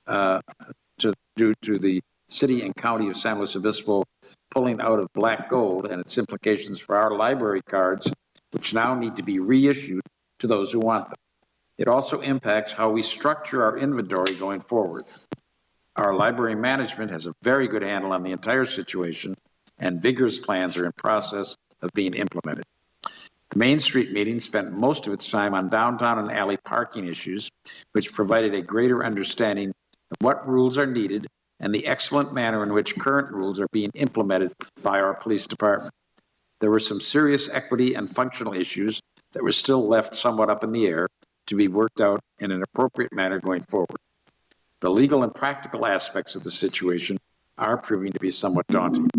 due to the city and county of San Luis Obispo pulling out of black gold and its implications for our library cards, which now need to be reissued to those who want them. It also impacts how we structure our inventory going forward. Our library management has a very good handle on the entire situation, and vigorous plans are in process of being implemented. The Main Street meeting spent most of its time on downtown and alley parking issues, which provided a greater understanding of what rules are needed and the excellent manner in which current rules are being implemented by our police department. There were some serious equity and functional issues that were still left somewhat up in the air to be worked out in an appropriate manner going forward. The legal and practical aspects of the situation are proving to be somewhat daunting.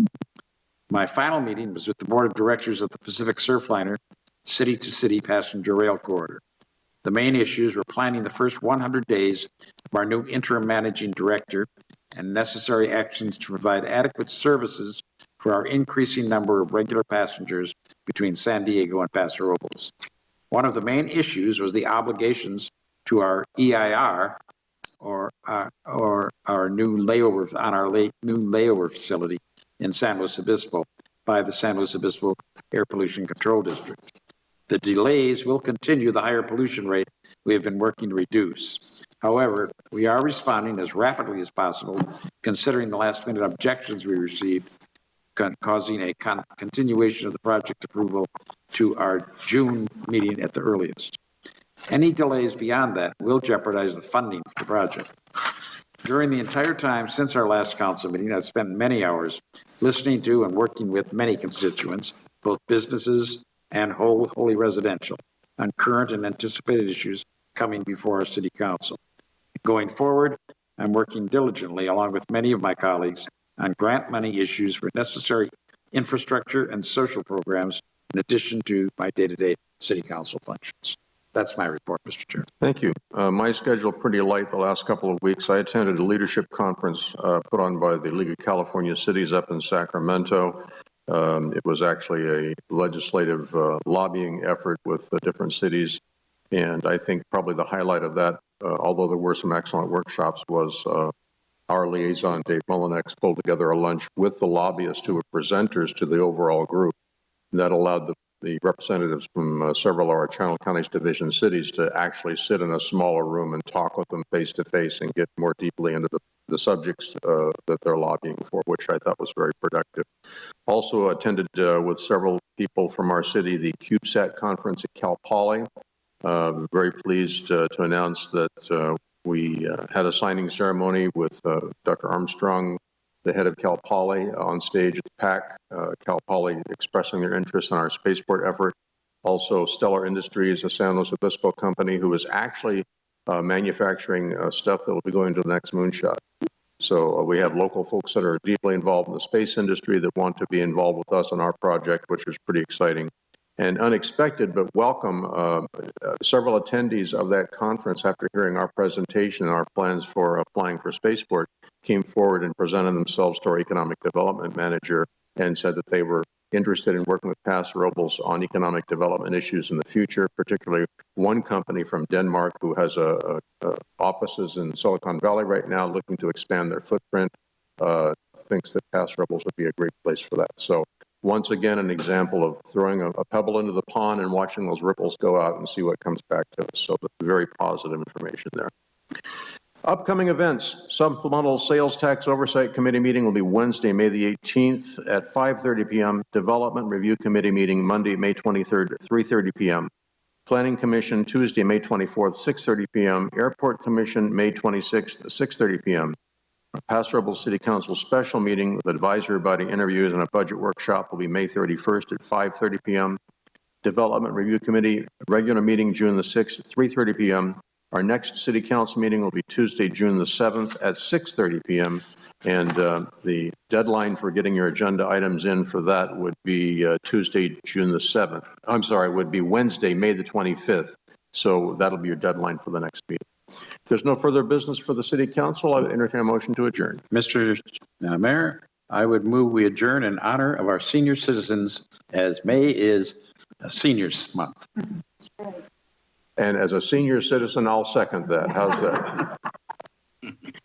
My final meeting was with the Board of Directors of the Pacific Surfliner City-to-City Passenger Rail Corridor. The main issues were planning the first 100 days of our new interim managing director and necessary actions to provide adequate services for our increasing number of regular passengers between San Diego and Paso Robles. One of the main issues was the obligations to our EIR, or our new layover on our new layover facility in San Luis Obispo by the San Luis Obispo Air Pollution Control District. The delays will continue the higher pollution rate we have been working to reduce. However, we are responding as rapidly as possible, considering the last-minute objections we received, causing a continuation of the project approval to our June meeting at the earliest. Any delays beyond that will jeopardize the funding for the project. During the entire time since our last council meeting, I've spent many hours listening to and working with many constituents, both businesses and wholly residential, on current and anticipated issues coming before our city council. Going forward, I'm working diligently along with many of my colleagues on grant money issues for necessary infrastructure and social programs in addition to my day-to-day city council functions. That's my report, Mr. Chair. Thank you. My schedule pretty light the last couple of weeks. I attended a leadership conference put on by the League of California Cities up in Sacramento. It was actually a legislative lobbying effort with the different cities. And I think probably the highlight of that, although there were some excellent workshops, was our liaison, Dave Mullinex, pulled together a lunch with the lobbyists who were presenters to the overall group. And that allowed the representatives from several of our Channel County's division cities to actually sit in a smaller room and talk with them face to face and get more deeply into the subjects that they're lobbying for, which I thought was very productive. Also attended with several people from our city the CubeSat conference at Cal Poly. Very pleased to announce that we had a signing ceremony with Dr. Armstrong, the head of Cal Poly, on stage at the PAC. Cal Poly expressing their interest in our spaceport effort. Also, Stellar Industries, a San Luis Obispo company, who is actually manufacturing stuff that will be going to the next moonshot. So we have local folks that are deeply involved in the space industry that want to be involved with us on our project, which is pretty exciting. And unexpected, but welcome, several attendees of that conference, after hearing our presentation and our plans for applying for spaceport, came forward and presented themselves to our economic development manager and said that they were interested in working with Paso Robles on economic development issues in the future, particularly one company from Denmark who has offices in Silicon Valley right now looking to expand their footprint, thinks that Paso Robles would be a great place for that. So once again, an example of throwing a pebble into the pond and watching those ripples go out and see what comes back to us. So very positive information there. Upcoming events, Supplemental Sales Tax Oversight Committee meeting will be Wednesday, May the 18th at 5:30 p.m. Development Review Committee meeting Monday, May 23rd at 3:30 p.m. Planning Commission Tuesday, May 24th, 6:30 p.m. Airport Commission May 26th, 6:30 p.m. Paso Robles City Council special meeting with advisory body interviews and a budget workshop will be May 31st at 5:30 p.m. Development Review Committee regular meeting June the 6th at 3:30 p.m. Our next City Council meeting will be Tuesday, June the 7th at 6:30 p.m. And the deadline for getting your agenda items in for that would be Tuesday, June the 7th. I'm sorry, would be Wednesday, May the 25th. So that'll be your deadline for the next meeting. If there's no further business for the City Council, I would entertain a motion to adjourn. Mr. Mayor, I would move we adjourn in honor of our senior citizens, as May is a seniors month. And as a senior citizen, I'll second that. How's that?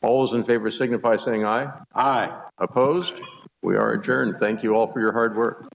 All those in favor signify saying aye. Aye. Opposed? We are adjourned. Thank you all for your hard work.